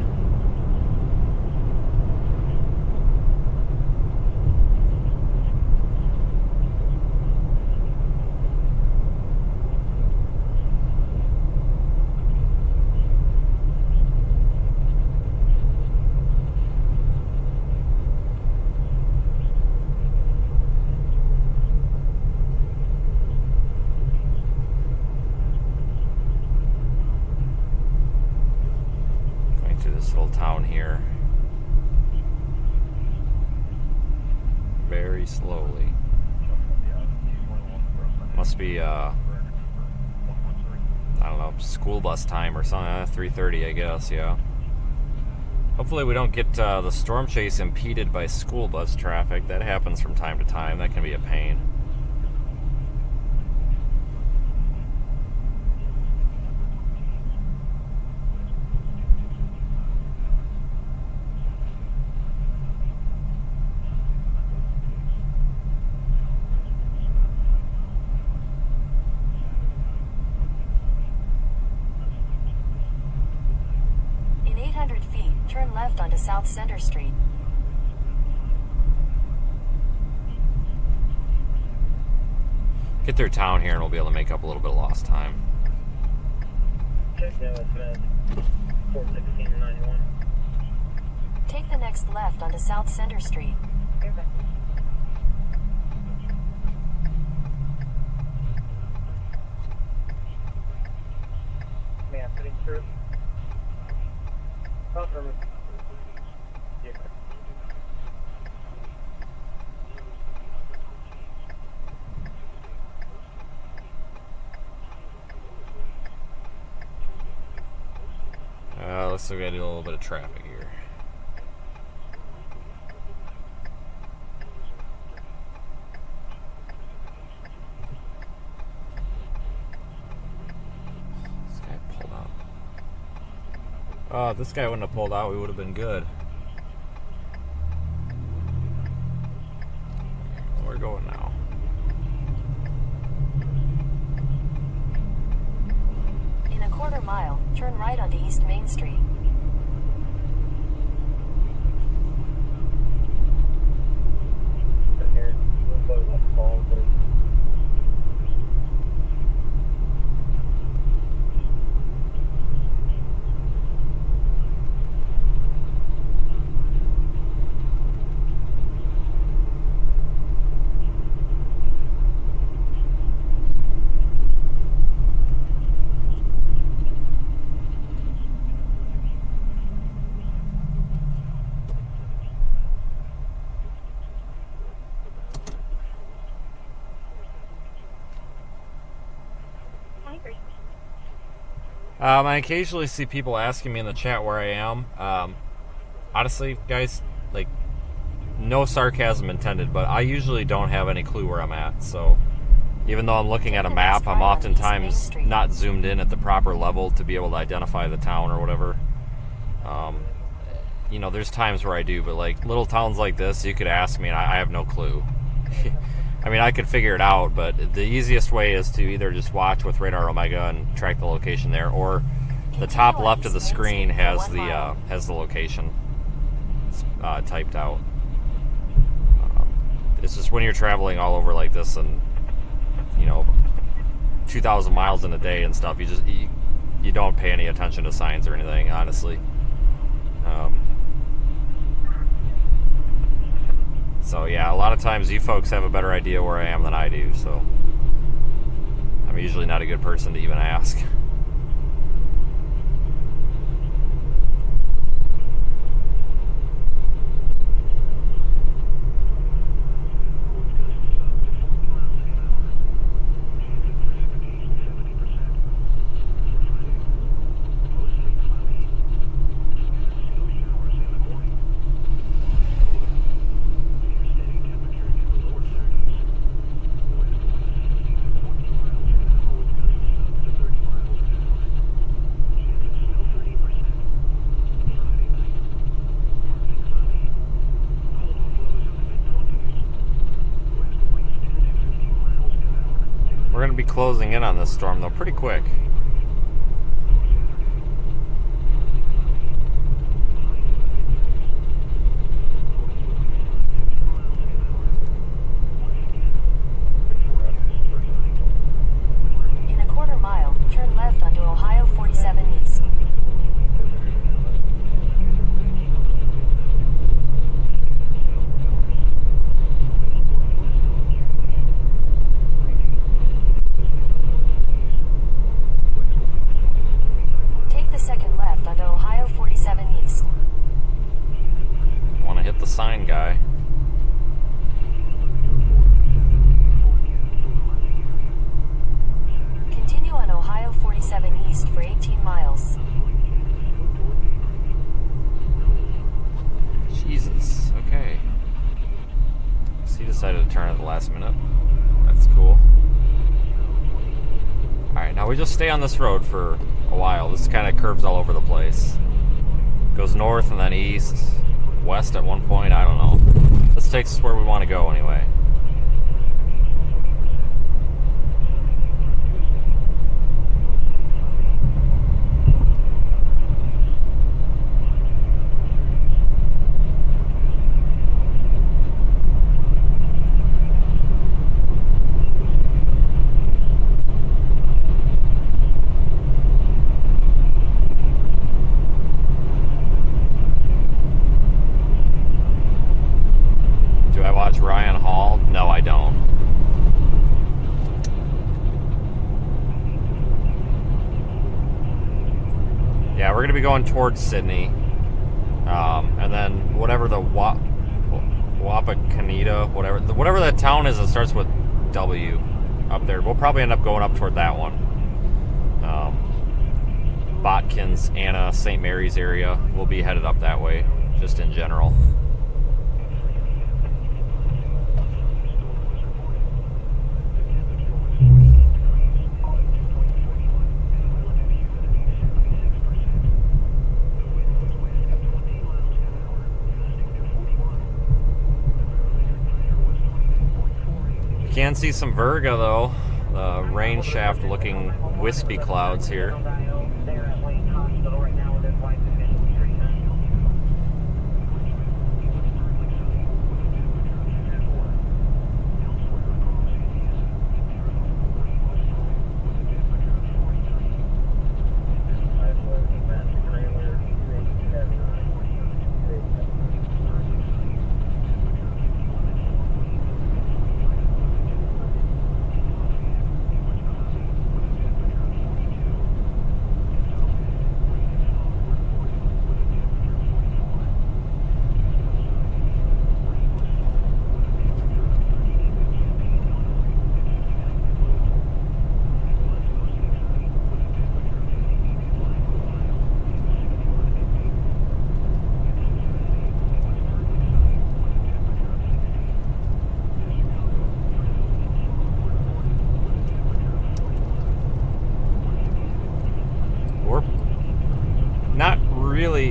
This little town here very slowly. Must be I don't know, school bus time or something. 3:30 I guess. Yeah, hopefully we don't get the storm chase impeded by school bus traffic. That happens from time to time. That can be a pain. Turn left onto South Center Street. Get through town here and we'll be able to make up a little bit of lost time. Check now, it's med 41691. Take the next left onto South Center Street. May I put it through? Confirm it. Yeah. Looks like we got a little bit of traffic here. This guy pulled out. Oh, if this guy wouldn't have pulled out, we would have been good. We're going now. In a quarter mile, turn right onto East Main Street. Here, we'll go up Falls, but I occasionally see people asking me in the chat where I am. Honestly, guys, like, no sarcasm intended, but I usually don't have any clue where I'm at. So even though I'm looking at a map, I'm oftentimes not zoomed in at the proper level to be able to identify the town or whatever. You know, there's times where I do, but like little towns like this, you could ask me and I have no clue. I mean, I could figure it out, but the easiest way is to either just watch with Radar Omega and track the location there, or the top left of the screen has the location typed out. It's just when you're traveling all over like this, and you know, 2,000 miles in a day and stuff, you don't pay any attention to signs or anything, honestly. So yeah, a lot of times you folks have a better idea where I am than I do, so I'm usually not a good person to even ask. We're going to be closing in on this storm, though, pretty quick. In a quarter mile, turn left onto Ohio 47 East. Second left onto Ohio 47 East. Want to hit the sign guy. Continue on Ohio 47 East for 18 miles. Jesus, okay. So he decided to turn at the last minute. That's cool. Alright, now we just stay on this road for a while. This kind of curves all over the place. Goes north and then east, west at one point, I don't know. This takes us where we want to go anyway. Ryan Hall? No, I don't. Yeah, we're going to be going towards Sidney. And then whatever the Wapakoneta, whatever that town is that starts with W up there, we'll probably end up going up toward that one. Botkins, Anna, St. Mary's area. We'll be headed up that way, just in general. Can see some Virga though, the rain shaft looking wispy clouds here.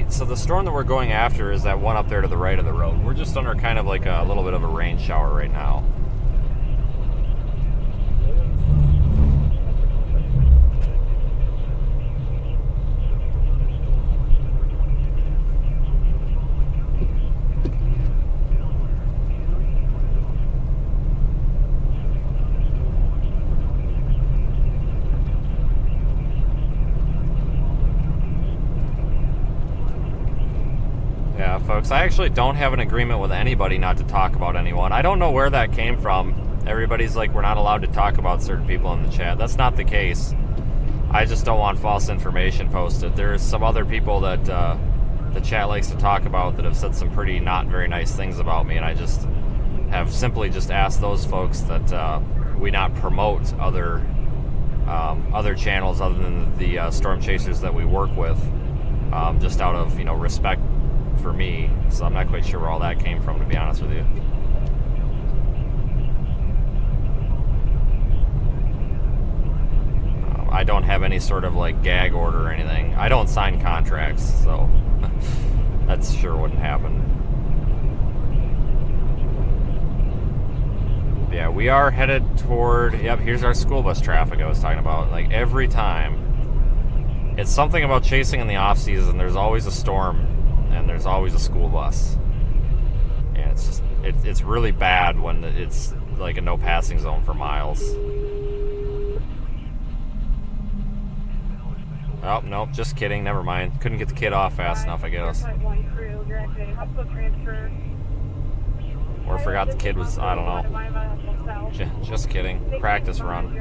So the storm that we're going after is that one up there to the right of the road. We're just under kind of like a little bit of a rain shower right now. Folks, I actually don't have an agreement with anybody not to talk about anyone. I don't know where that came from. Everybody's like, we're not allowed to talk about certain people in the chat. That's not the case. I just don't want false information posted. There's some other people that the chat likes to talk about that have said some pretty not very nice things about me, and I just have simply just asked those folks that we not promote other channels other than the storm chasers that we work with, just out of, you know, respect for me. So I'm not quite sure where all that came from, to be honest with you. I don't have any sort of like gag order or anything. I don't sign contracts, so that sure wouldn't happen. Yeah, we are headed toward, yep, here's our school bus traffic I was talking about. Like every time, it's something about chasing in the off season. There's always a storm and there's always a school bus, and it's just it's really bad when it's like a no passing zone for miles. Oh nope, just kidding, never mind. Couldn't get the kid off fast enough, I guess, or forgot the kid was, I don't know. Just kidding. Practice run.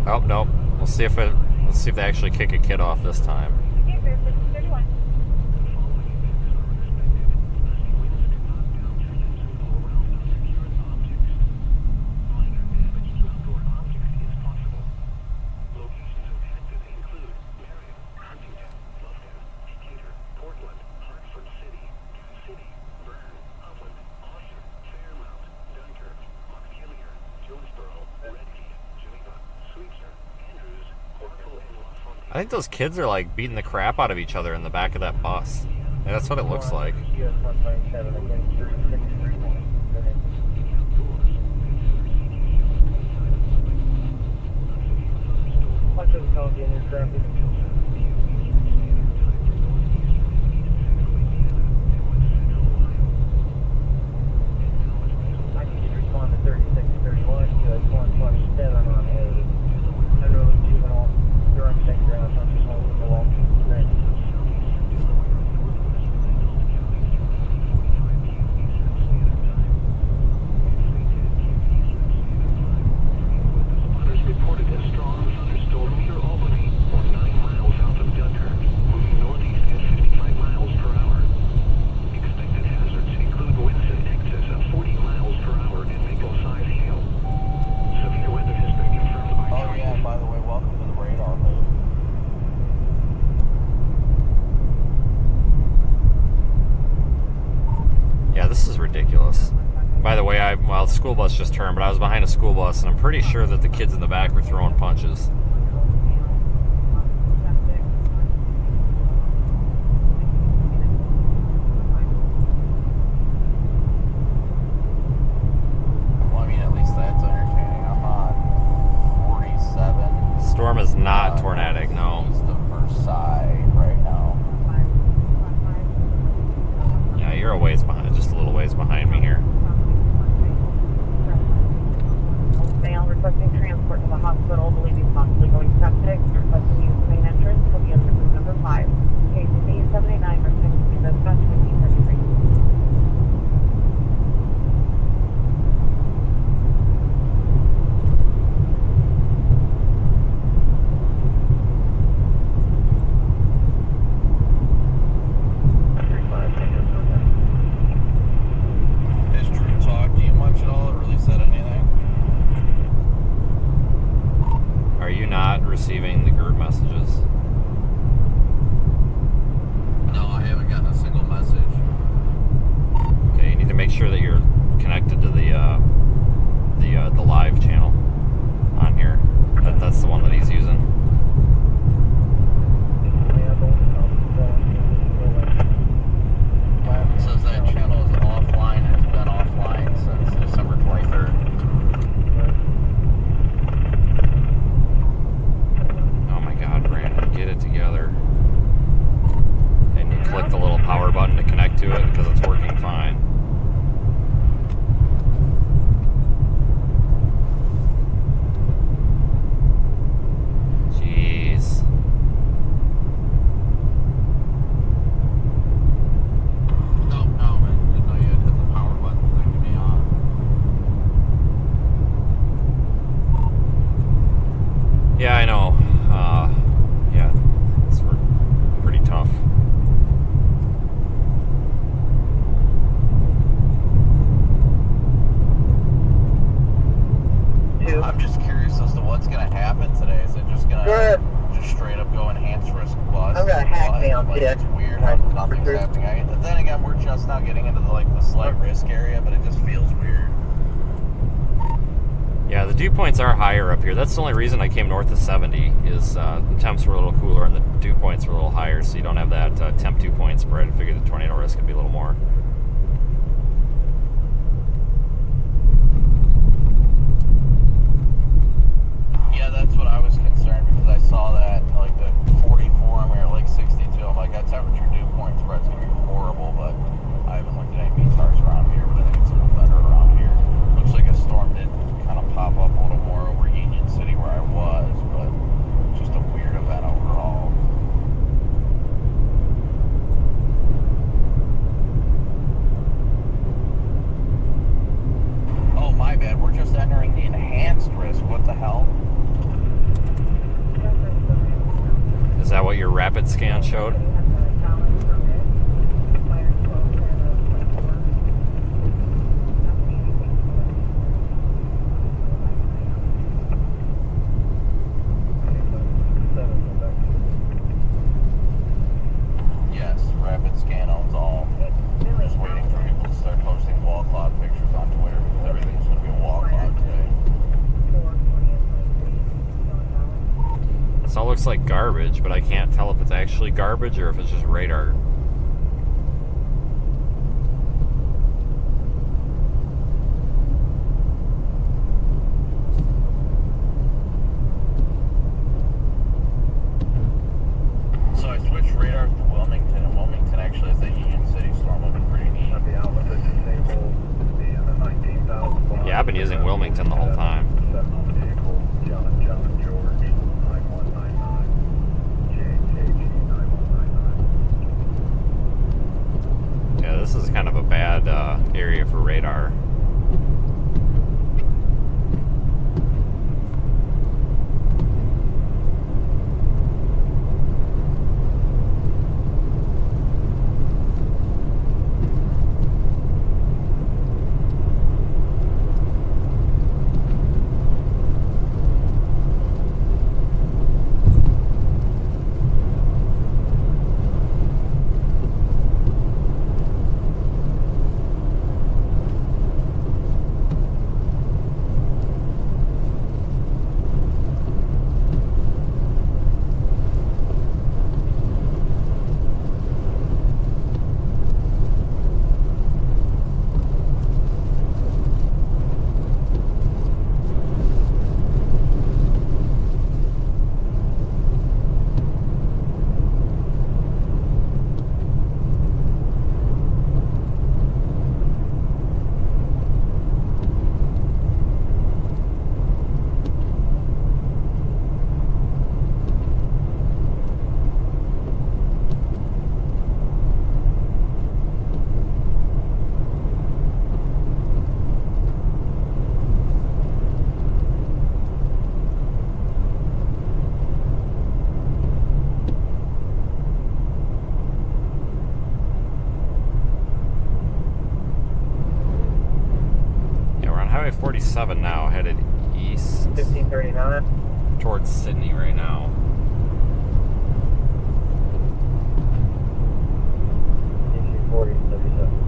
Oh nope. Let's see if they actually kick a kid off this time. I think those kids are like beating the crap out of each other in the back of that bus. Yeah, that's what it looks like. Well, the school bus just turned, but I was behind a school bus, and I'm pretty sure that the kids in the back were throwing punches. Well, I mean, at least that's entertaining. I'm on 47. Storm is not tornadic, no. East of Versailles right now. Yeah, you're a ways behind, just a little ways behind me here. Requesting transport to the hospital. Believe he's possibly It's weird how nothing's happening. Then again, we're just now getting into the slight risk area, but it just feels weird. Yeah, the dew points are higher up here. That's the only reason I came north of 70 is the temps were a little cooler and the dew points were a little higher, so you don't have that temp dew point spread. I figured the tornado risk would be a little more. Yeah, that's what I was concerned because I saw that the 44 and we were at 62. I'm like, that temperature dew point spread's gonna be horrible, but I haven't looked at any METARs around here, but I think it's a little better around here. Looks like a storm did kind of pop up a little more over Union City where I was, but just a weird event overall. Oh, my bad. We're just entering the enhanced risk. What the hell? Is that what your rapid scan showed? Yes, rapid scan owns all. Just waiting for people to start posting wall cloud pictures on Twitter because everything's going to be a wall cloud today. This all looks like garbage, but I can't tell if it's actually garbage or if it's just radar. So I switched radars to Wilmington, and Wilmington actually has a Union City storm looking pretty neat. Yeah, I've been using Wilmington the whole time. Yeah, this is kind of a bad area for radar. Highway 47 now, headed east 1539 towards Sidney right now. issue 4037.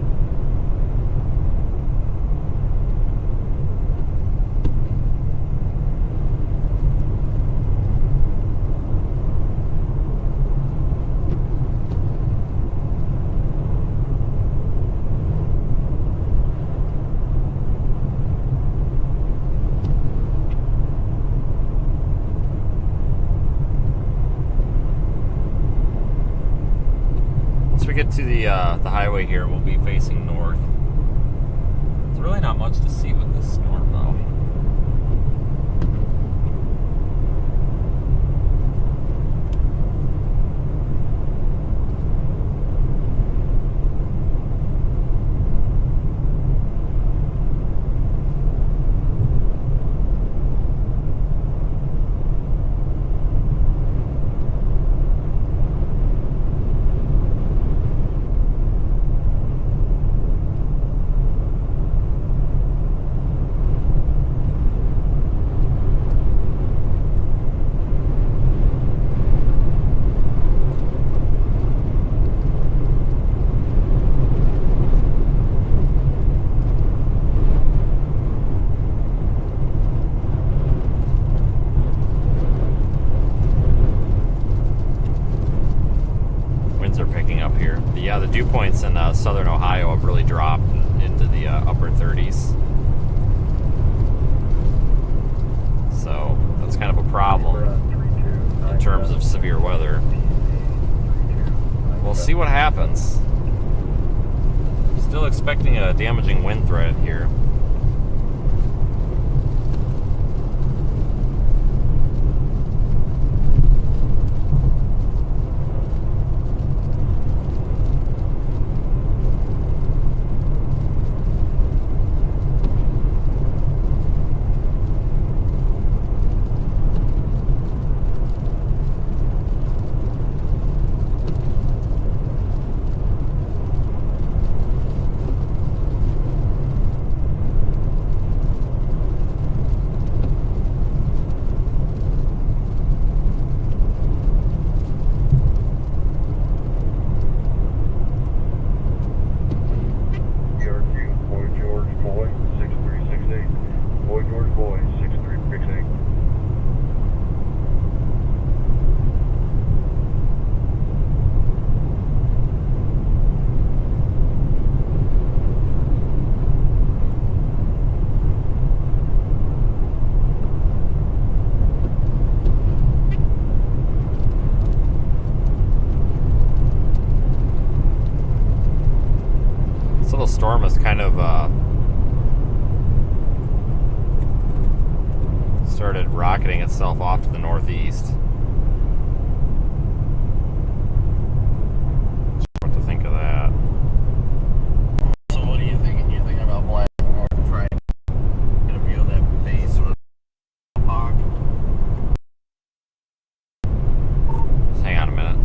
Get to the highway here, we'll be facing north. There's really not much to see with this storm though. here. But yeah, the dew points in southern Ohio have really dropped into the upper 30s. So that's kind of a problem in terms of severe weather. We'll see what happens. Still expecting a damaging wind threat here. Storm has kind of started rocketing itself off to the northeast. What to think of that? So what are you thinking? You're thinking about blasting north and trying to get a view of that base with the hawk? Just hang on a minute.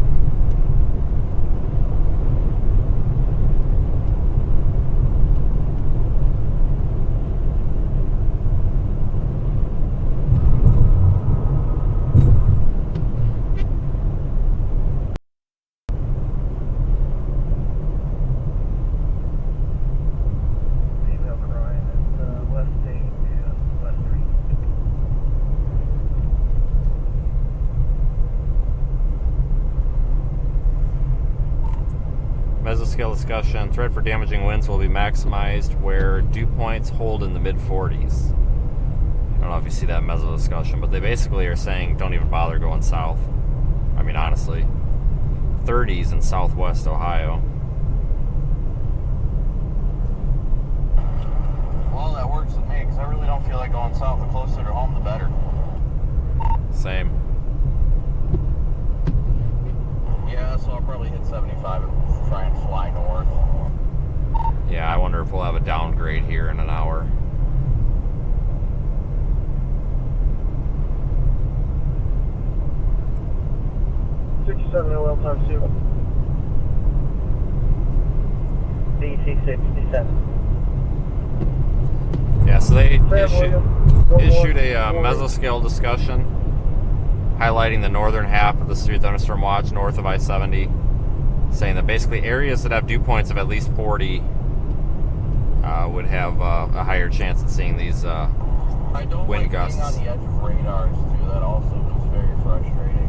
Mesoscale discussion. Threat for damaging winds will be maximized where dew points hold in the mid-40s. I don't know if you see that meso discussion, but they basically are saying don't even bother going south. I mean, honestly. 30s in southwest Ohio. Well, that works with me because I really don't feel like going south. The closer to home, the better. Same. Yeah, so I'll probably hit 75 and try and fly north. Yeah, I wonder if we'll have a downgrade here in an hour. OL times 2. DC 67. Yeah, so they issued a mesoscale discussion highlighting the northern half of the severe thunderstorm watch north of I-70, saying that basically areas that have dew points of at least 40 would have a higher chance of seeing these wind gusts. I don't like being on the edge of radars too. That also is very frustrating.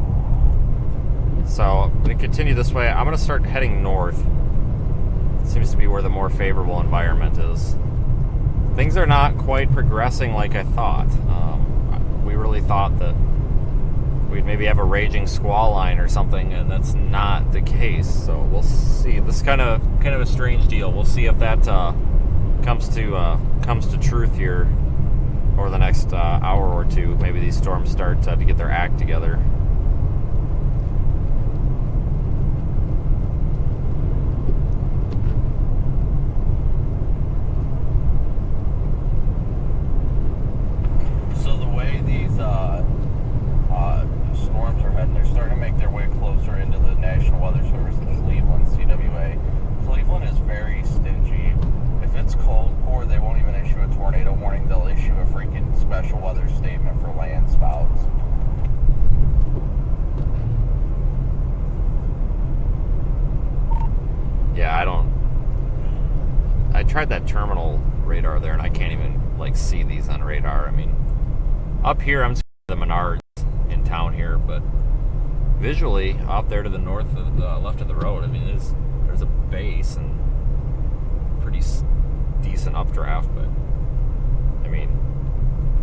So I'm going to continue this way. I'm going to start heading north. It seems to be where the more favorable environment is. Things are not quite progressing like I thought. We really thought that we'd maybe have a raging squall line or something, and that's not the case. So we'll see. This is kind of a strange deal. We'll see if that comes to truth here over the next hour or two. Maybe these storms start to get their act together. So the way these storms are heading, they're starting to make their way closer into the National Weather Service in Cleveland, CWA. Cleveland is very stingy. If it's cold core, they won't even issue a tornado warning. They'll issue a freaking special weather statement for land spouts. Yeah, I tried that terminal radar there, and I can't even see these on radar. I mean, up here I'm seeing the Menards in town here, but visually off there to the north of the left of the road, I mean, there's a base and pretty decent updraft, but I mean,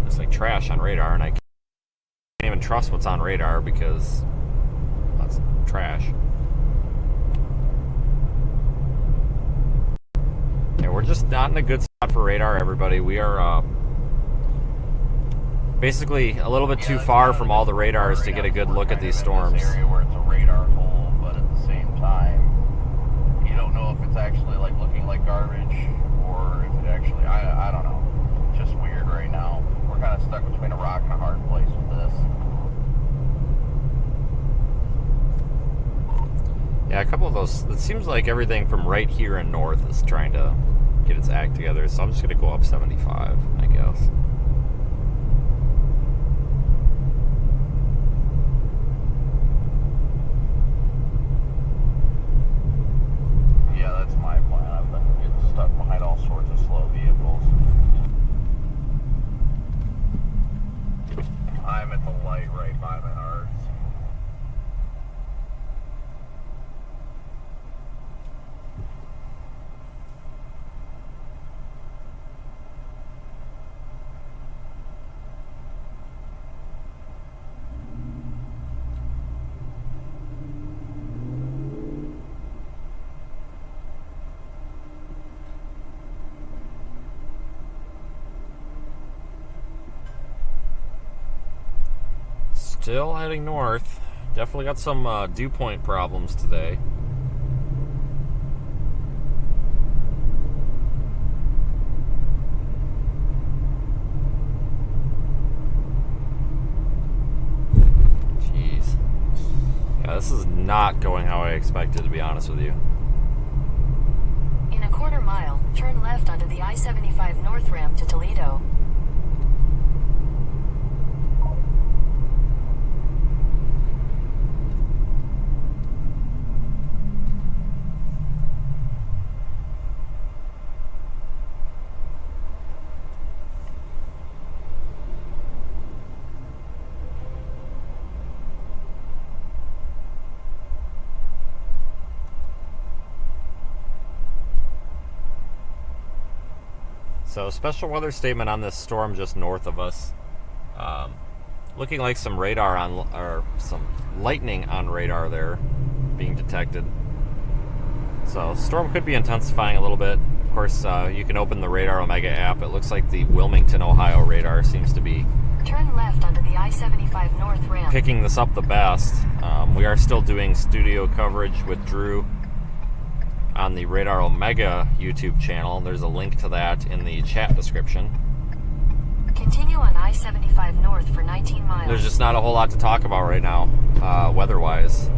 it's like trash on radar, and I can't even trust what's on radar because that's trash. Yeah, we're just not in a good spot for radar, everybody. We are basically a little bit too far from all the radars to get a good look at these storms. Area where it's a radar hole, but at the same time, you don't know if it's actually like looking like garbage or if it actually, I don't know. It's just weird right now. We're kind of stuck between a rock and a hard place with this. Yeah, a couple of those, it seems like everything from right here and north is trying to get its act together, so I'm just going to go up 75, I guess. Yeah, that's my plan. I've been getting stuck behind all sorts of slow vehicles. I'm at the light right by my heart. Still heading north. Definitely got some dew point problems today. Jeez. Yeah, this is not going how I expected, to be honest with you. In a quarter mile, turn left onto the I-75 north ramp to Toledo. So, special weather statement on this storm just north of us. Looking like some radar on, or some lightning on radar there being detected. So, storm could be intensifying a little bit. Of course, you can open the Radar Omega app. It looks like the Wilmington, Ohio radar seems to be turn left onto the I-75 north ramp, picking this up the best. We are still doing studio coverage with Drew on the Radar Omega YouTube channel. There's a link to that in the chat description. Continue on I-75 north for 19 miles. There's just not a whole lot to talk about right now, weather-wise.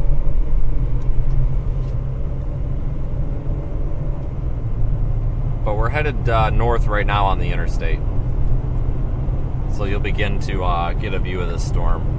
But we're headed north right now on the interstate. So you'll begin to get a view of this storm.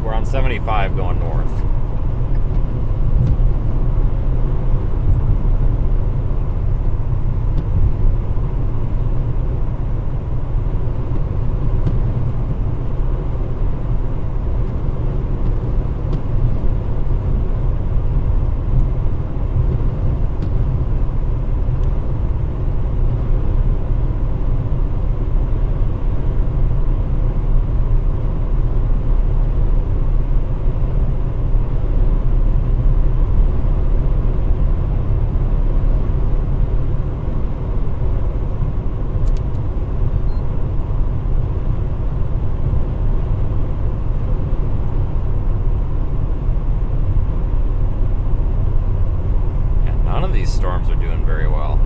We're on 75 going north. of these storms are doing very well.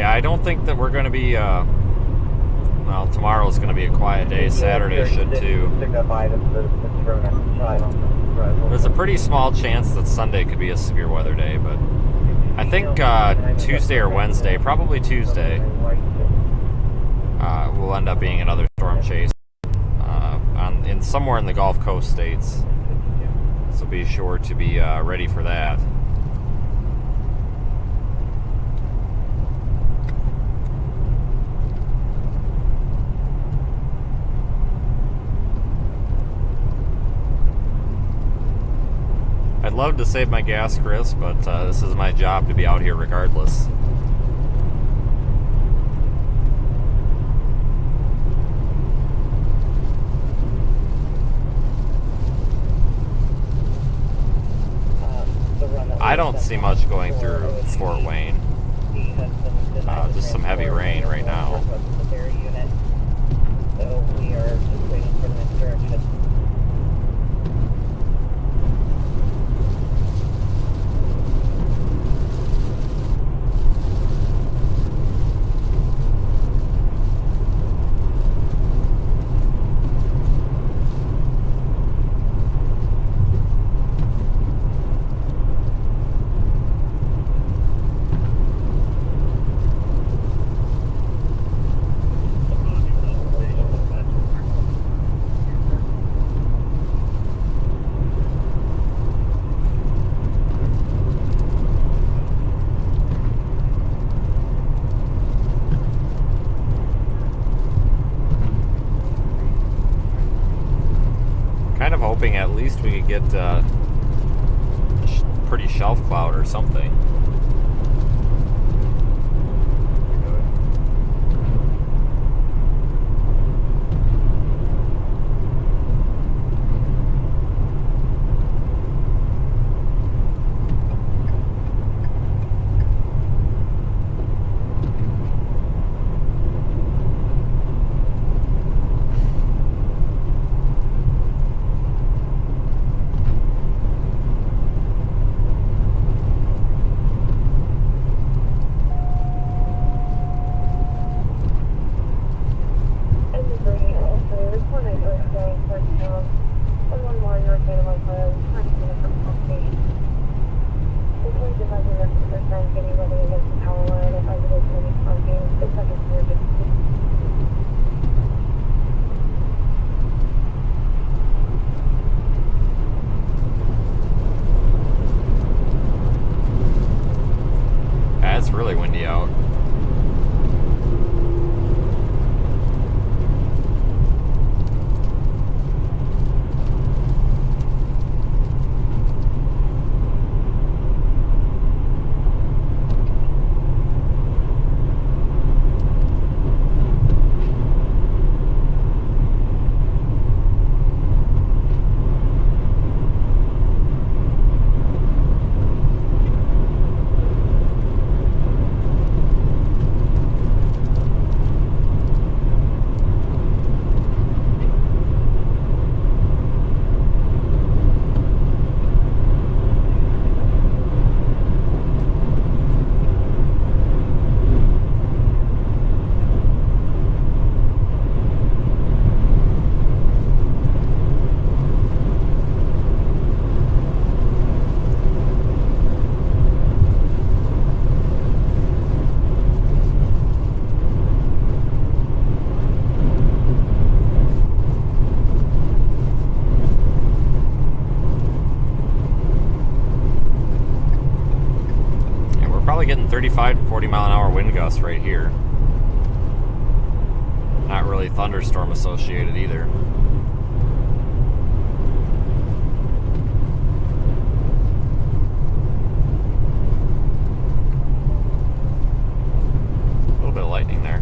I don't think that we're going to be, well, tomorrow's going to be a quiet day. Saturday should too. There's a pretty small chance that Sunday could be a severe weather day, but I think Tuesday or Wednesday, probably Tuesday, will end up being another storm chase in somewhere in the Gulf Coast states. So be sure to be ready for that. I'd love to save my gas, Chris, but this is my job to be out here regardless. I don't see much going through Fort Wayne. Just some heavy rain right now. So we are just waiting for the next direction. Hoping at least we could get a pretty shelf cloud or something. It's really windy out. probably getting 35 to 40 mile an hour wind gusts right here. Not really thunderstorm associated either. A little bit of lightning there.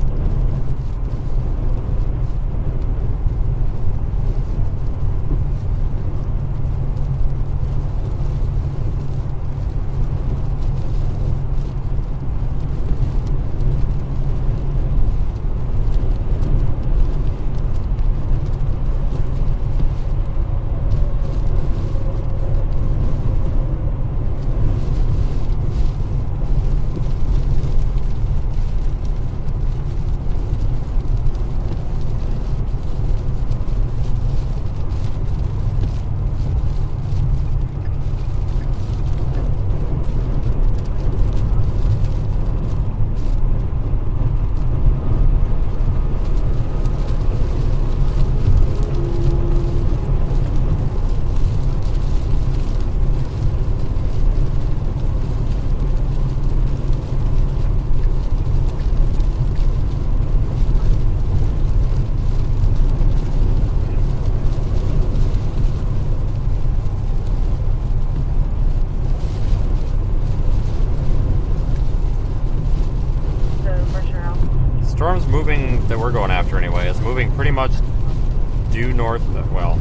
Storm's moving, that we're going after anyway, is moving pretty much due north, well,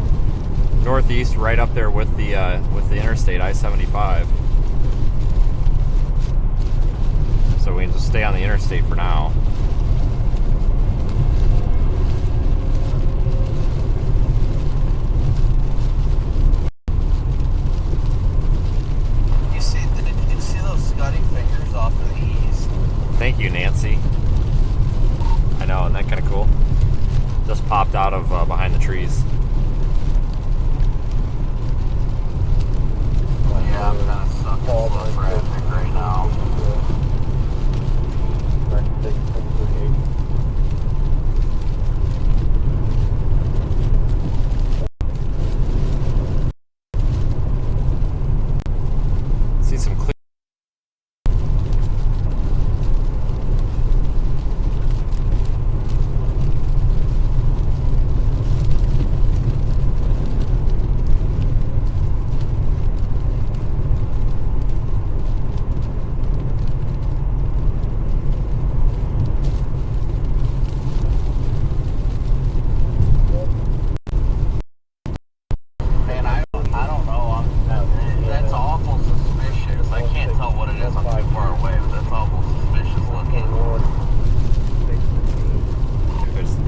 northeast, right up there with the interstate I-75. So we can just stay on the interstate for now. Did you see those Scotty fingers off to the east? Thank you, Nancy. I know, isn't that kind of cool? Just popped out of behind the trees. Well, yeah, I'm kind of stuck in slow traffic right now. See some clear.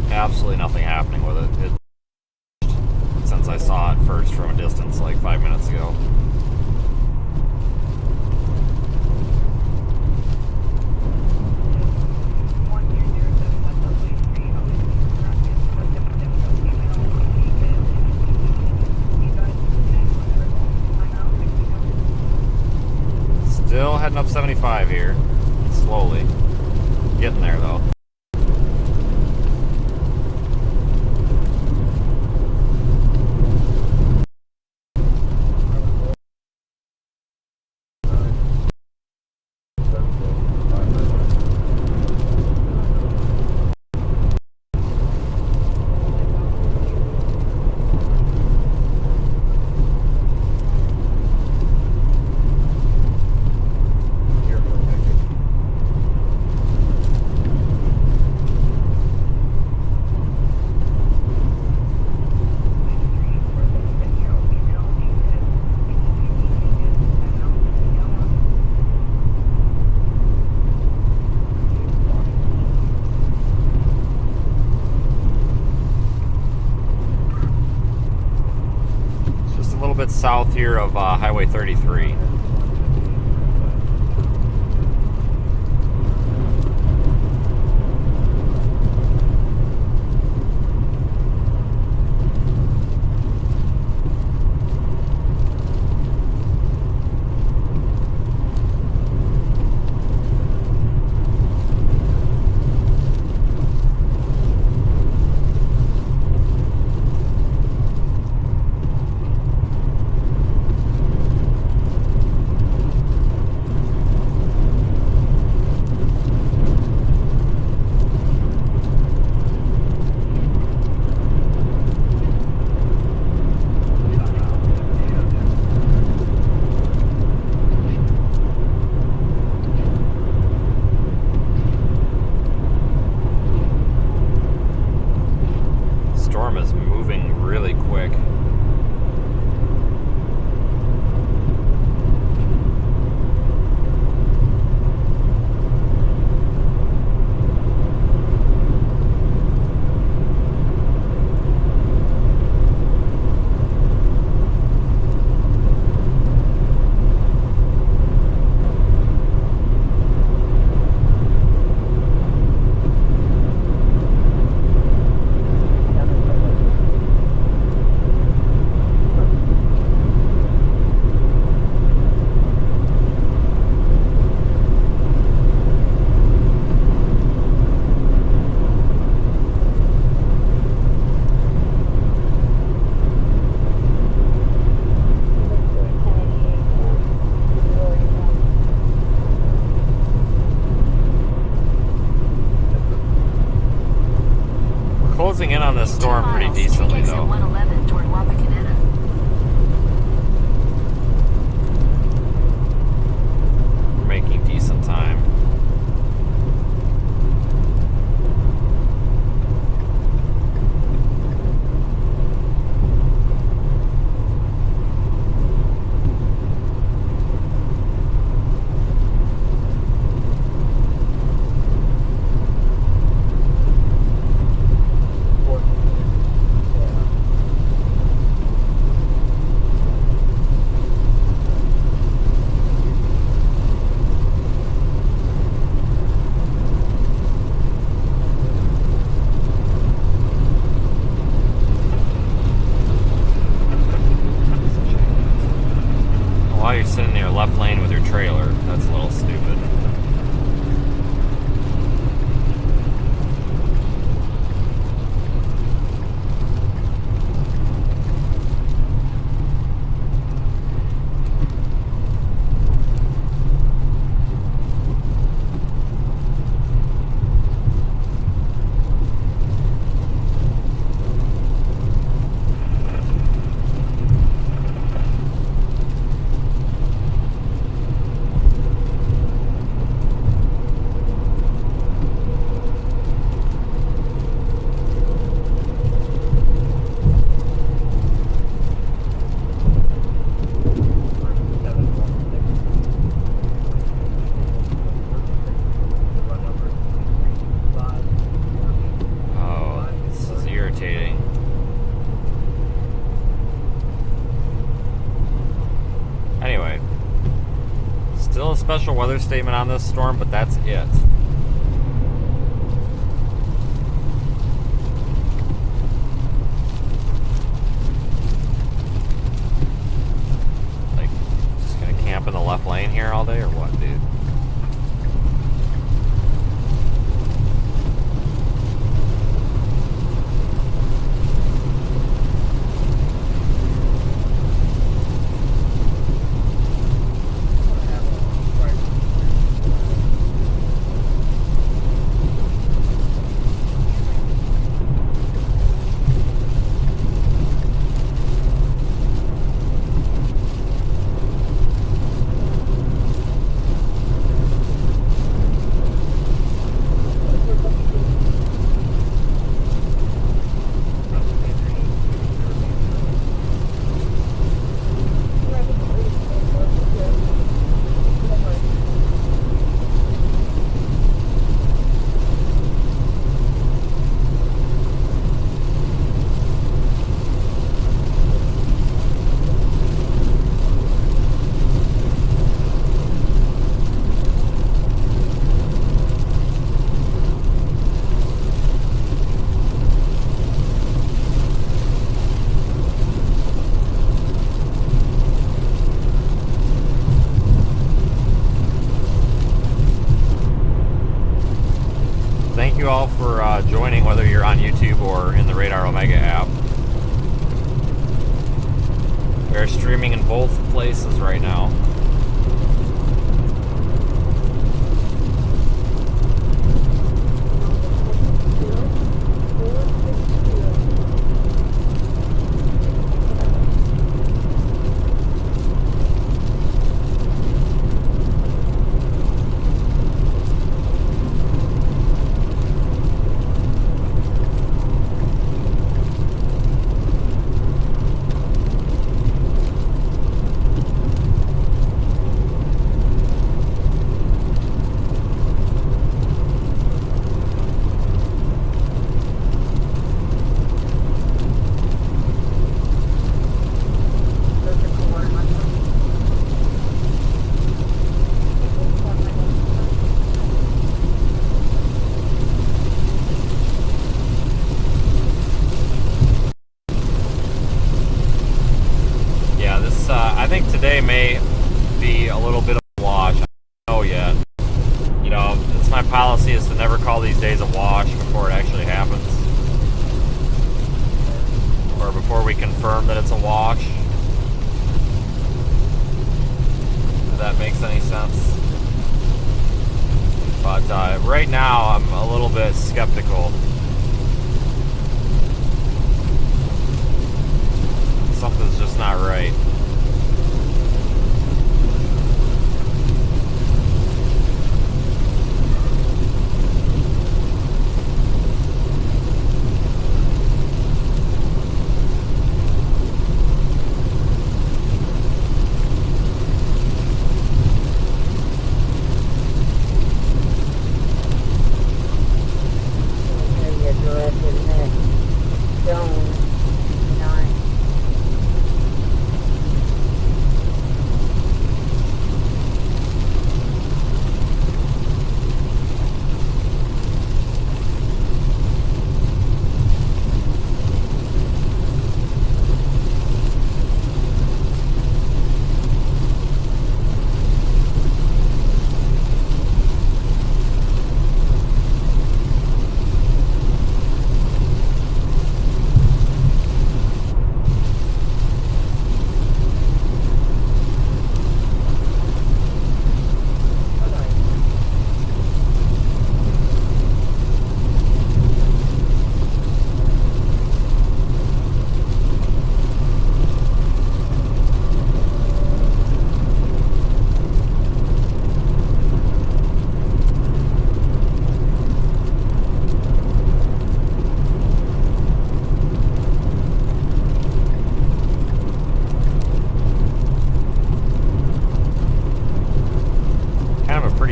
Absolutely nothing happening with it. Since I saw it first from a distance like 5 minutes ago. Still heading up 75 here, slowly. Getting there though. South here of Highway 33. closing in on this storm pretty decently, though. 111 toward Wapakoneta. We're making decent time. While you're sitting in your left lane with your trailer, that's a little stupid. Anyway, still a special weather statement on this storm, but that's it. Like, just gonna camp in the left lane here all day or what, dude? Thank you all for joining, whether you're on YouTube or in the Radar Omega app. We're streaming in both places right now. I think today may be a little bit of a wash. I don't know yet. You know, it's my policy is to never call these days a wash before it actually happens. Or before we confirm that it's a wash. If that makes any sense. But right now I'm a little bit skeptical. Something's just not right.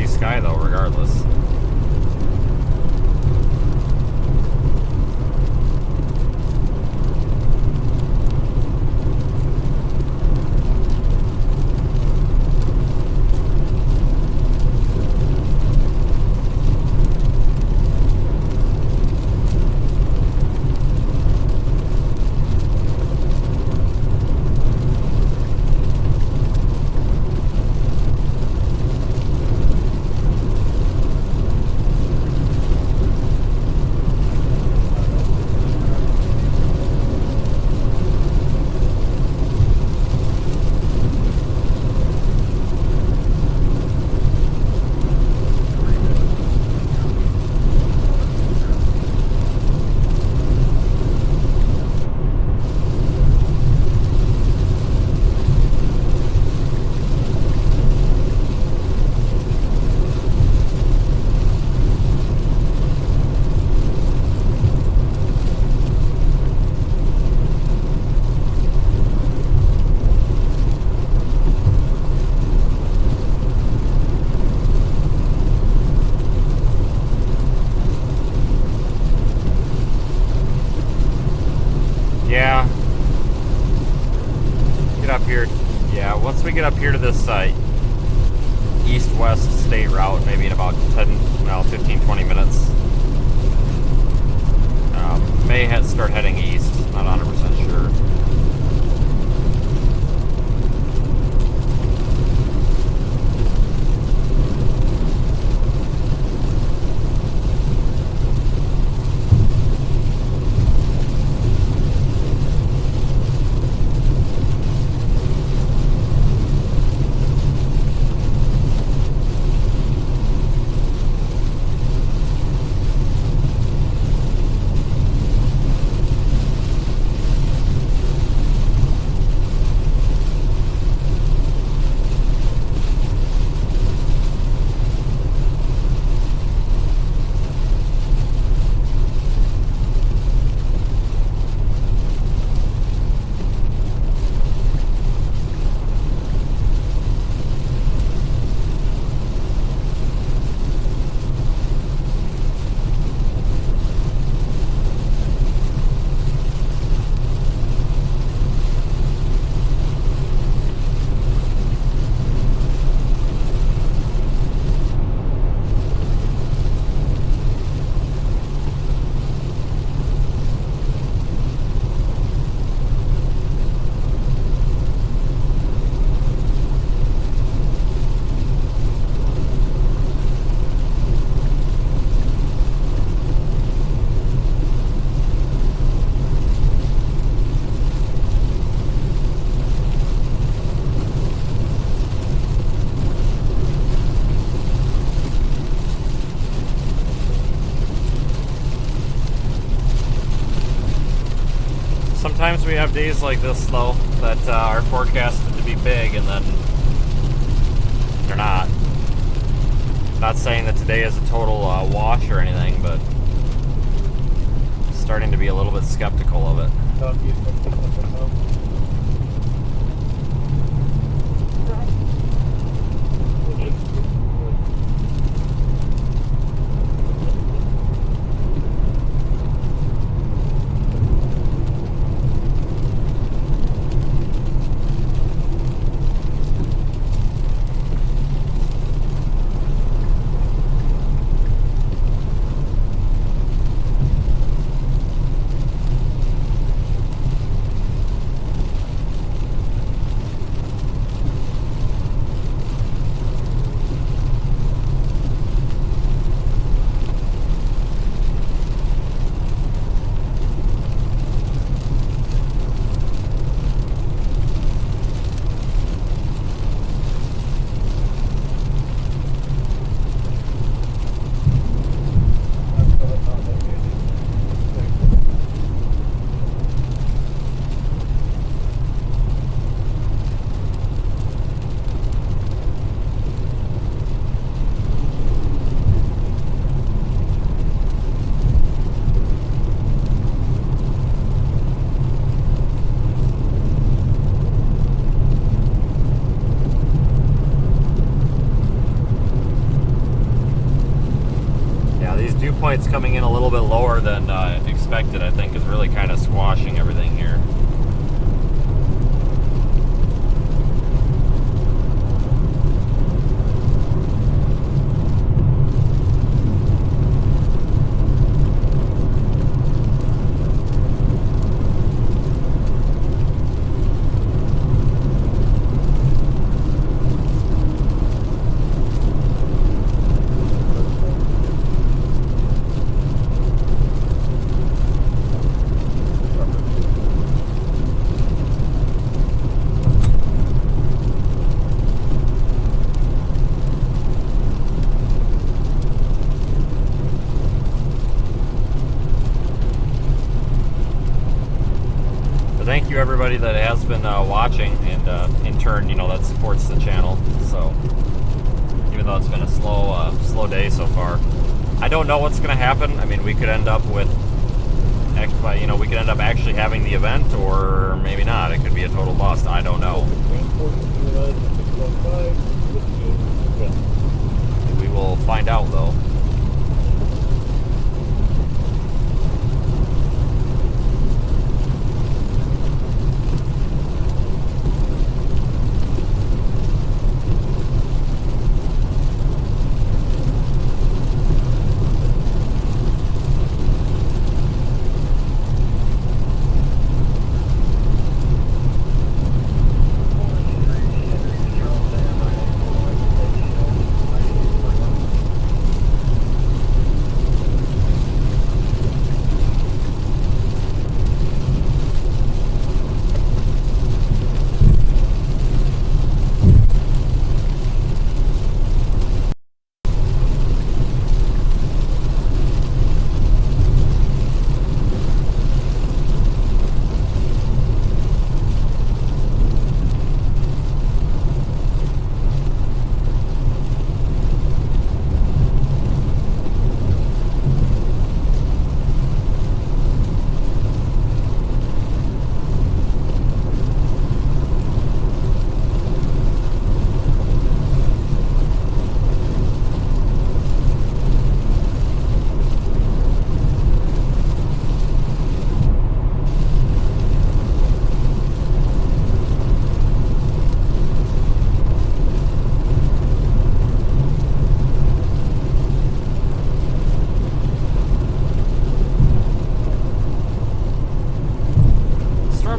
Sky though, regardless. Yeah. Get up here. Yeah, once we get up here to this east-west state route, maybe in about 15, 20 minutes, may start heading east. Not 100% sure. have days like this, though, that are forecasted to be big, and then they're not. Not saying that today is a total wash or anything, but starting to be a little bit skeptical of it. Points coming in a little bit lower than expected, I think, is really kind of squashing everything here. Thank you everybody that has been watching, and in turn, you know, that supports the channel. So even though it's been a slow day so far, I don't know what's going to happen. I mean, we could end up with, you know, we could end up actually having the event, or maybe not. It could be a total bust. I don't know. We will find out though.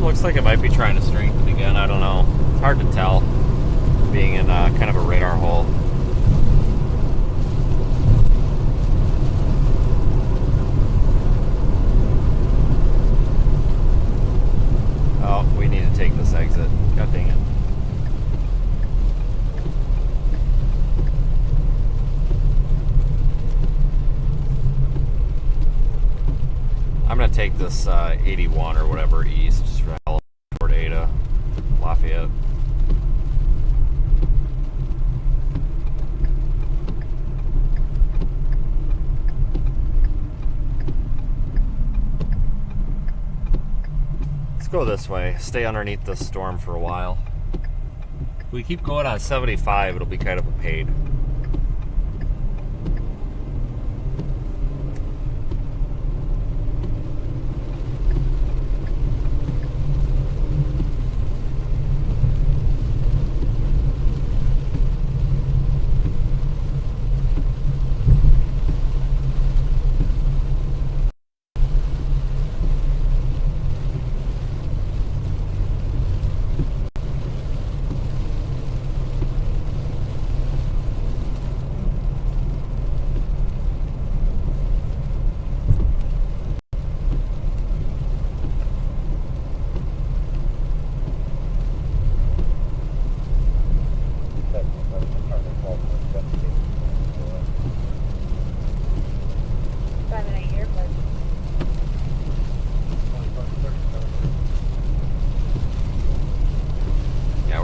Looks like it might be trying to strengthen again. I don't know. It's hard to tell, being in kind of a radar hole. Oh, we need to take this exit. God dang it. I'm gonna take this 81 or whatever east, just for hell. go this way. Stay underneath the storm for a while. If we keep going on 75, it'll be kind of a pain.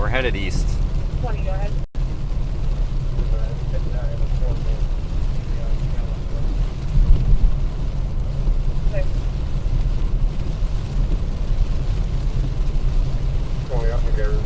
Headed east. 20, go ahead. Okay. Going up there.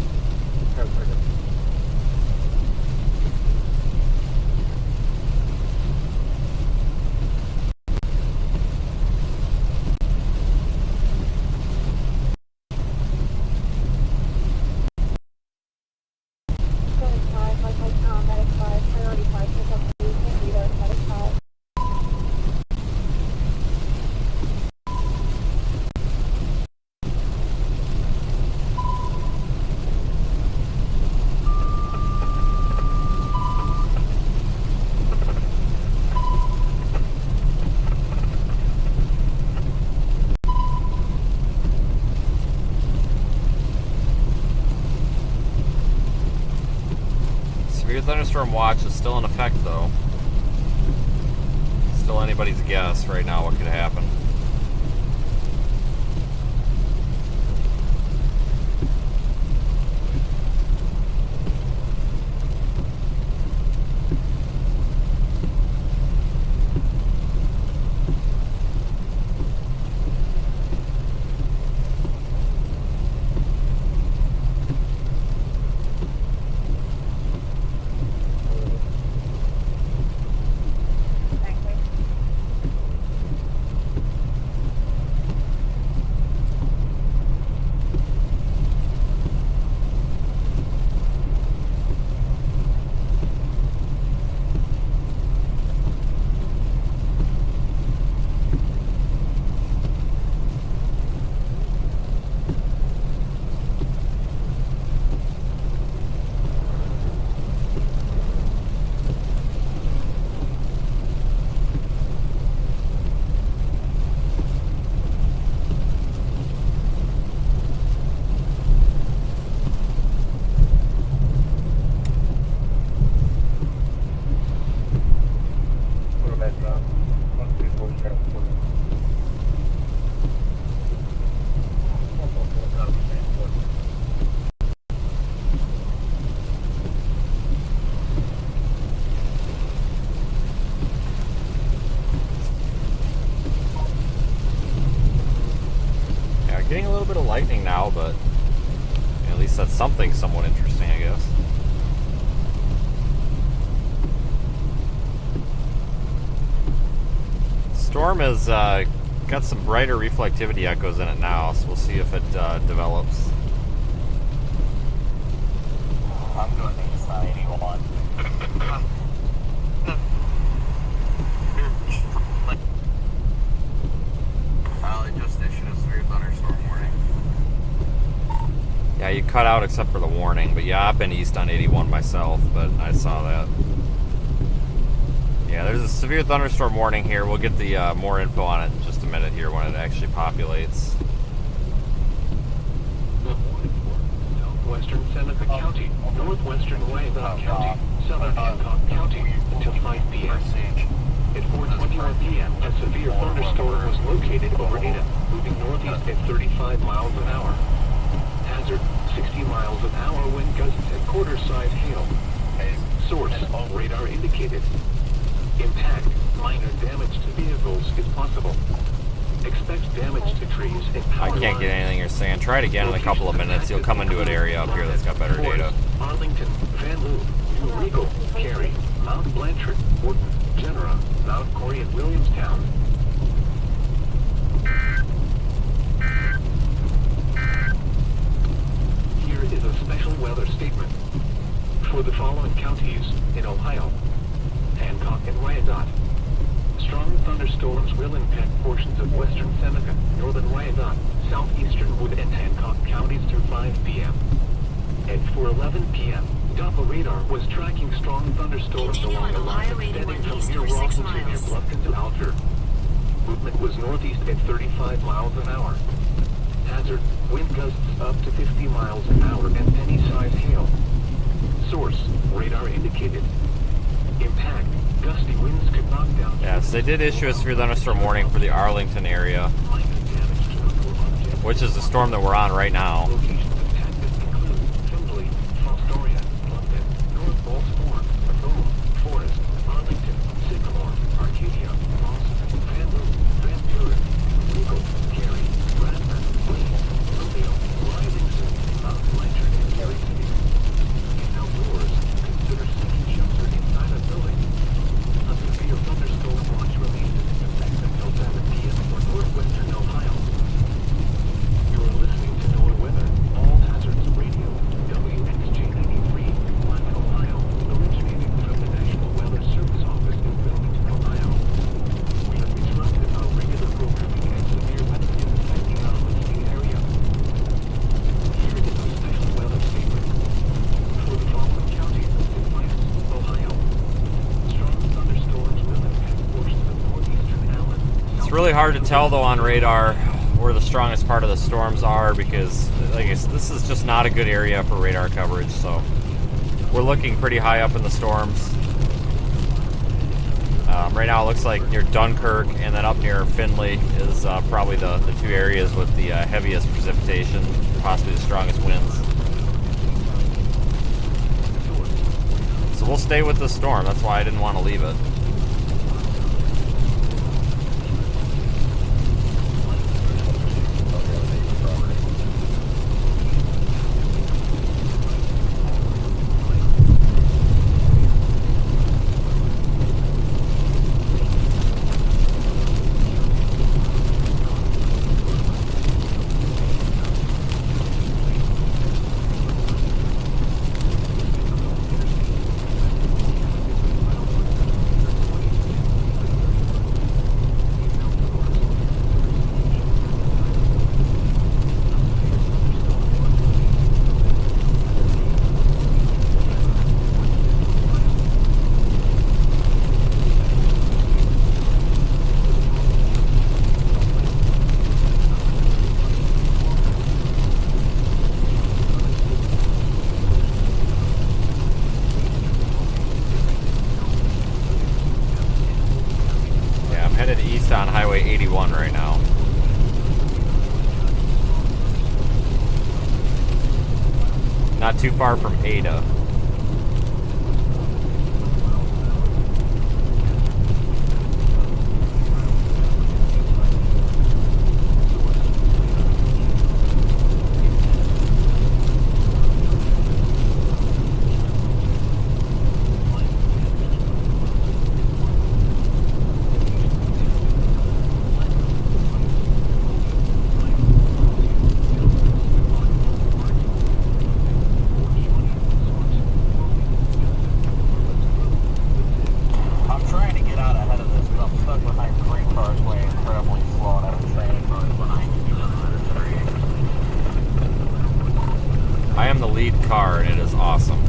Thunderstorm watch is still in effect, though. Still anybody's guess right now what could happen. Getting a little bit of lightning now, but at least that's something somewhat interesting, I guess. Storm has got some brighter reflectivity echoes in it now, so we'll see if it develops. I'm doing things on 81. They just issued a severe thunderstorm warning. Yeah, you cut out except for the warning, but yeah, I've been east on 81 myself, but I saw that. Yeah, there's a severe thunderstorm warning here. We'll get the more info on it in just a minute here when it actually populates. Southwestern Seneca County, northwestern Waelti County, southern Hancock County until 5 p.m. At 4:21 p.m., a severe thunderstorm was located over Ada, moving northeast at 35 miles an hour. Hazard, 60 miles an hour wind gusts at quarter-size hail. Source, radar indicated. Impact, minor damage to vehicles is possible. Expect damage to trees and power I can't get anything you're saying. Try it again in a couple of minutes. You'll come into an area up here that's got better data. Arlington, Van Loo, New Regal, Cary, Mount Blanchard, Wharton, Genera, Mount Corey, and Williamstown. Here is a special weather statement for the following counties in Ohio: Hancock and Wyandotte. Strong thunderstorms will impact portions of western Seneca, northern Wyandotte, southeastern Wood and Hancock counties through 5 p.m. And for 11 p.m., Doppler radar was tracking strong thunderstorms along a line extending from near Rawson to near Bluffton to Alger. Movement was northeast at 35 miles an hour. Hazard, wind gusts up to 50 miles an hour and penny-sized hail. Source, radar indicated. Impact, gusty winds could knock down... Yes, they did issue a severe thunderstorm warning for the Arlington area, which is the storm that we're on right now. Locations impacted include Findlay, Fostoria, London, North Baltimore, Macomb, Forest, Arlington, Sycamore, Arcadia, Boston, Van Loo, Van Buren, Regal, Cary, Bradford, Wayne, Toledo, Livingston, Mount Blanchard, and Cary City. In outdoors, consider seeking shelter inside a building. A severe thunderstorm watch remains in effect until 7 p.m. for northwestern Ohio. You're listening to NOAA Weather, All Hazards Radio, WXJ-93, London, Ohio, originating from the National Weather Service Office in Wilmington, Ohio. We have disrupted our regular programming and severe weather is affecting our listening area. Here is a special weather statement for the following counties in Plymouth, Ohio. Strong thunderstorms will impact portions of northeastern Allen. It's really hard to tell, though, on radar where the strongest part of the storms are, because like I said, this is just not a good area for radar coverage. So we're looking pretty high up in the storms. Right now it looks like near Dunkirk and then up near Findlay is probably the two areas with the heaviest precipitation, possibly the strongest winds. So we'll stay with the storm. That's why I didn't want to leave it. On Highway 81 right now. Not too far from Ada. Car, and it is awesome.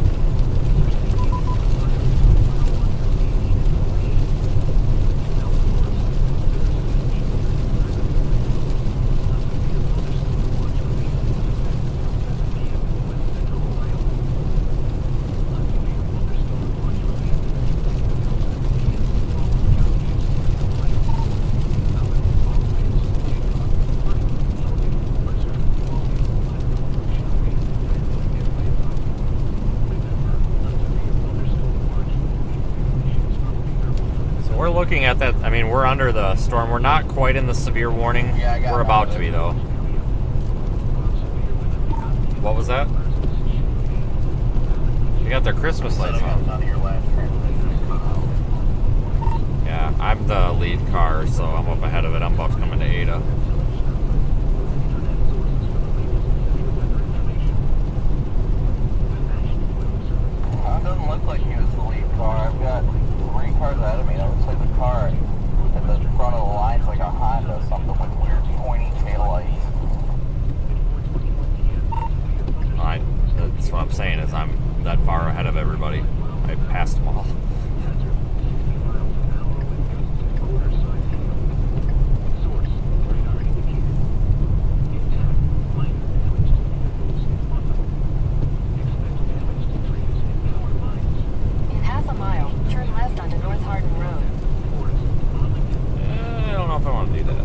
looking at that, I mean, we're under the storm. We're not quite in the severe warning. Yeah, we're about to be, though. What was that? You got their Christmas lights on. Yeah, I'm the lead car, so I'm up ahead of it. I'm about to come into Ada. It doesn't look like he was the lead car. I've got 3 cars ahead of me. That looks like the car at the front of the line's like a Honda, something with weird pointy taillights. That's what I'm saying, is I'm that far ahead of everybody. I passed them all. In half a mile, turn left onto North Hardin Road. I don't know if I want to do that.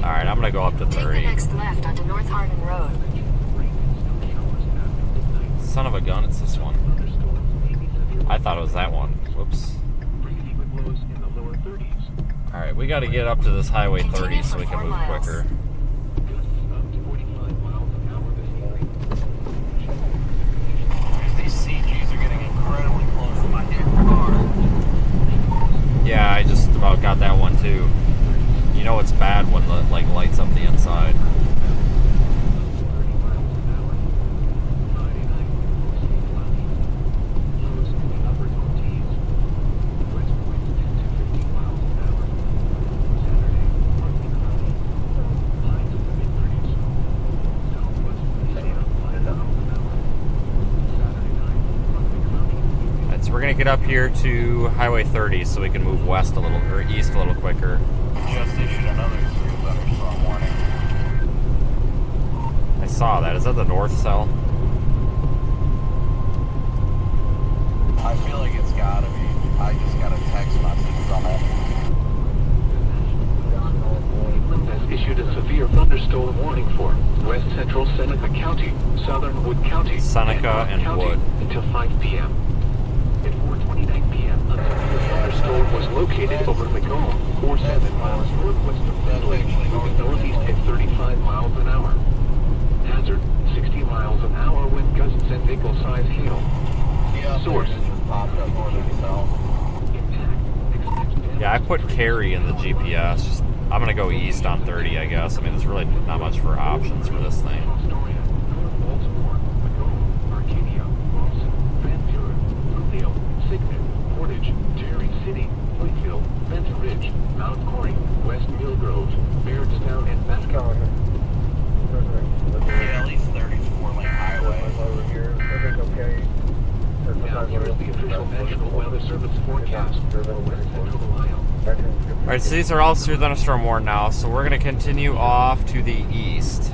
Alright, I'm gonna go up to 30. Take the next left onto North Hardin Road. Son of a gun, it's this one. I thought it was that one. Whoops. Alright, we gotta get up to this Highway 30 so we can move quicker. These CGs are getting incredibly close to my car. Yeah, I just about got that one too. You know it's bad when the like lights up the inside. Alright, so we're gonna get up here to Highway 30 so we can move west a little, or east a little quicker. Just issued another thunderstorm warning. I saw that. Is that the north cell? I feel like it's gotta be. I just got a text message from it. Has issued a severe thunderstorm warning for West Central Seneca County, Southern Wood County, Seneca and County Wood. until 5 p.m. At 4:29 p.m., a severe thunderstorm was located over Macomb, 47 miles northwest of Findlay, moving northeast at 35 miles an hour. Hazard, 60 miles an hour wind gusts and nickel-sized hail. Source. Yeah, I put Cary in the GPS. Just, I'm gonna go east on 30, I guess. I mean, there's really not much for options for this thing. Yeah, at least 34-lane highway. Over here, everything's okay. Now here is the official National Weather Service forecast for West Central Ohio. Alright, so these are all through thunderstorm warn now, so we're gonna continue off to the east.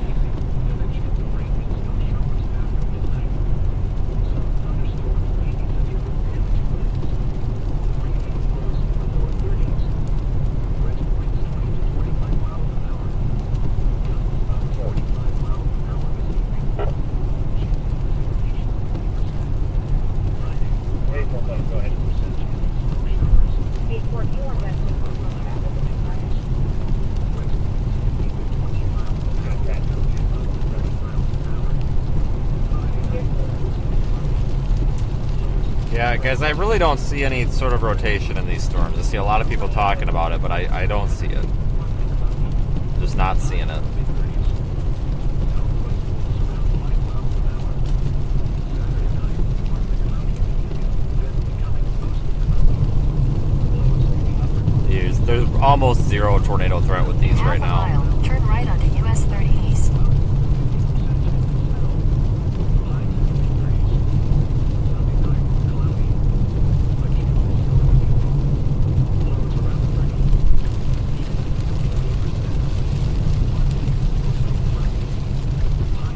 Yeah, guys, I really don't see any sort of rotation in these storms. I see a lot of people talking about it, but I don't see it. Just not seeing it. There's almost zero tornado threat with these right now. Mile, turn right onto US 30 East.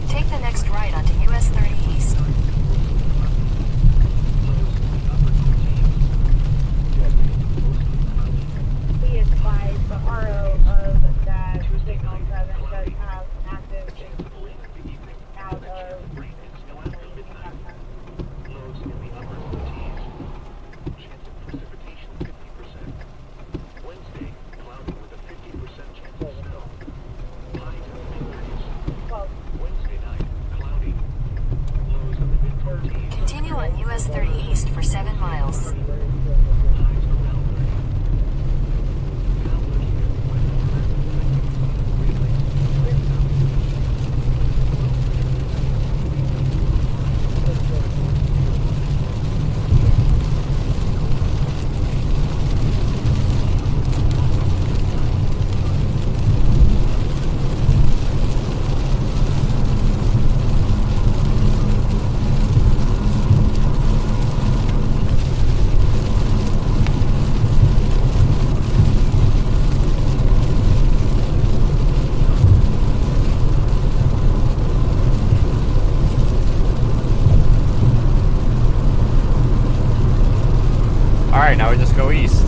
Take the next right onto US 30 East. Be advised, the RO of Alright, now we just go east.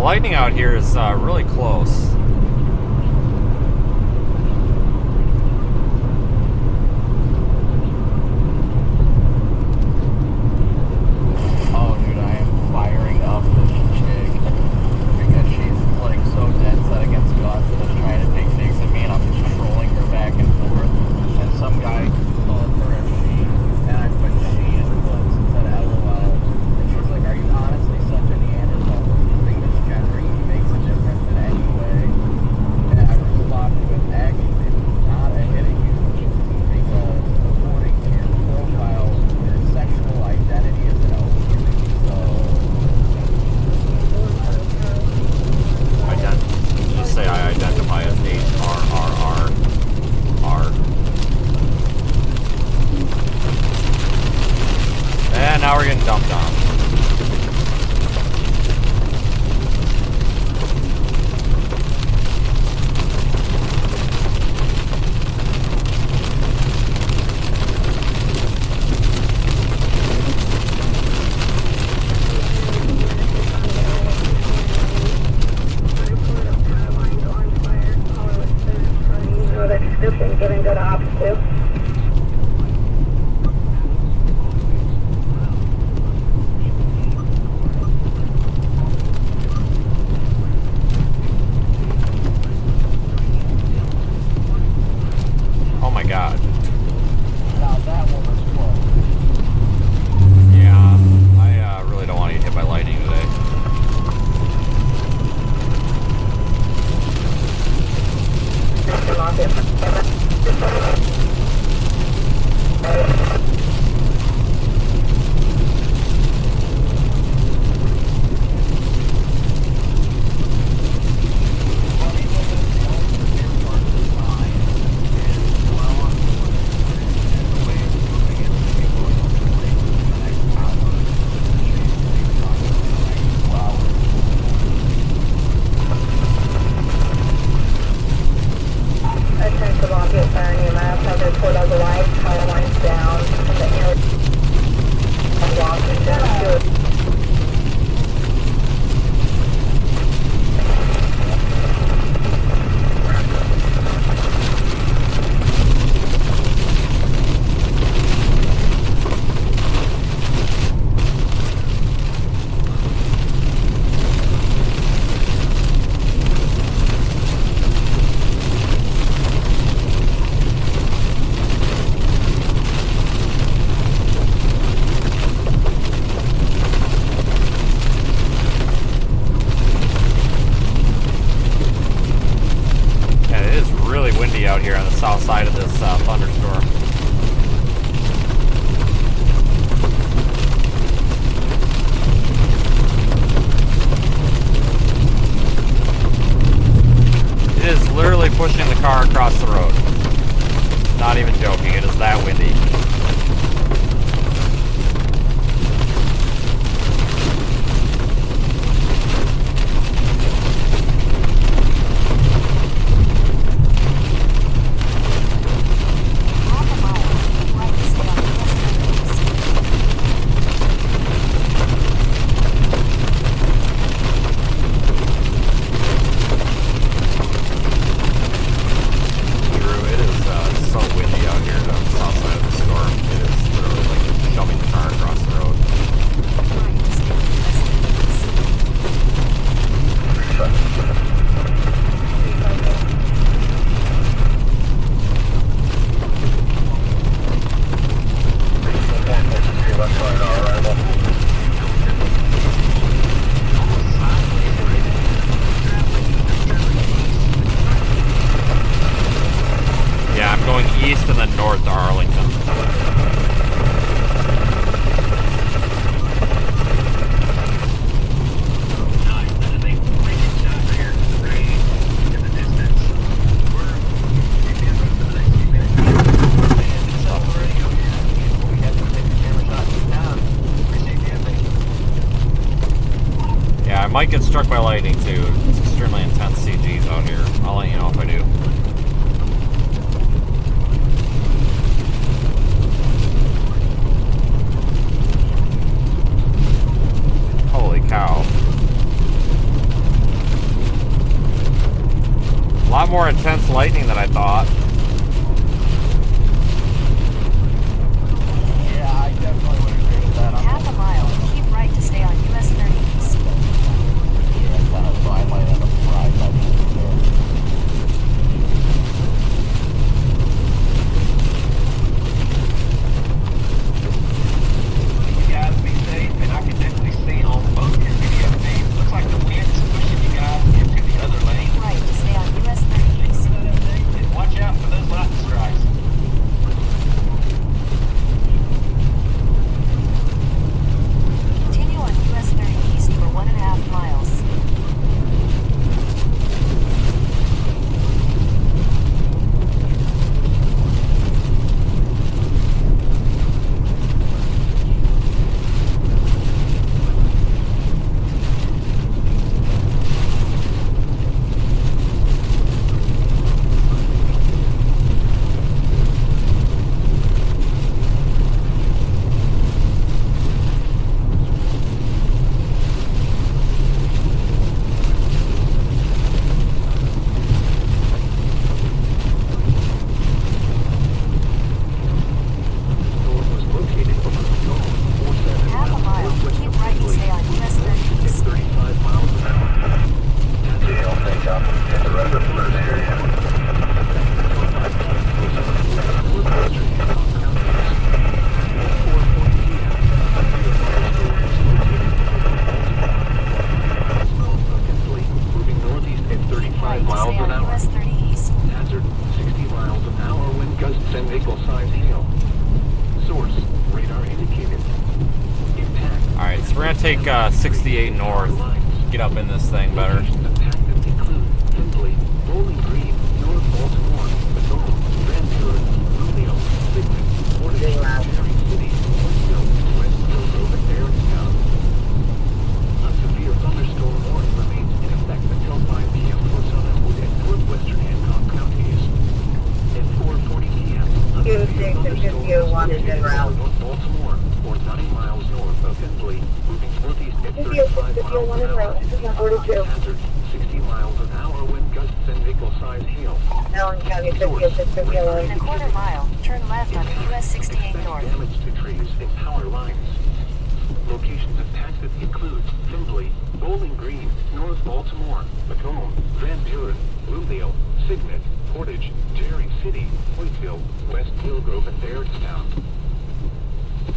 Lightning out here is really close. Oh, dude, I am firing up this chick because she's like so dead set against guns and is trying to take digs at me, and I'm just trolling her back and forth. And some guy called her a she, and I put she in quotes and said LOL. And she's like, "Are you honestly such a Neanderthal? Do you think this gendering makes a difference in any way?" And I responded with, "Actually, it's not a hitting you because according to your profile, your sexual identity is an open." Just say I identify as HRRR. And now we're getting dumped on. Giving good ops too. Oh my god. Now that one was close. Yeah, I really don't want to get hit by lightning today. Out here on the south side of this thunderstorm. It is literally pushing the car across the road. Not even joking, it is that windy. So windy out here on the south side of the storm. I might get struck by lightning too. It's extremely intense CGs out here. I'll let you know if I do. Holy cow. A lot more intense lightning than I thought. Yeah, I definitely would agree with that. Half a mile. Keep right to stay on US 30 East. Yeah, kind of, so I might end up right by the end there. You guys be safe, and I can definitely see on both your video feeds. Looks like the wind is pushing you guys into the other lane. Right to stay on US 30 East. Watch out for those lightning strikes. Continue on US 30 East for 1.5 miles. Half a mile. Keep right to stay on US 30 East. 35 miles an hour. Jail takeoff in the Rutherford area. Moving northeast at 35 Right to miles stay an on hour. US 30 East. Hazard 60 miles an hour, wind gusts and equal-sized hail. Source, radar indicated. Impact. Alright, so we're gonna take 68 north. Get up in this thing better. Locations impacted include Findlay, Bowling Green, North Baltimore, Macomb, Greenville, Greenville, Sidney, Portage, Cherry City, Waelti, West Grove, and Newcastle. A severe thunderstorm warning remains in effect until 5 p.m. for Southern and northwestern Hancock counties. At 4:40 p.m., a severe thunderstorm is located over North Baltimore, or 90 miles north of Findlay, moving northeast at 35 miles an hour. Hazard 60 miles an hour, wind gusts and equal-sized hail. Allen County, Source, 50 radar In a quarter mile, turn left onto US 68 North. damage to trees and power lines. Locations impacted include Findlay, Bowling Green, North Baltimore, Macomb, Van Buren, Bloomfield, Signet, Portage, Cherry City, Whiteville, West Hillgrove, and Bairdstown.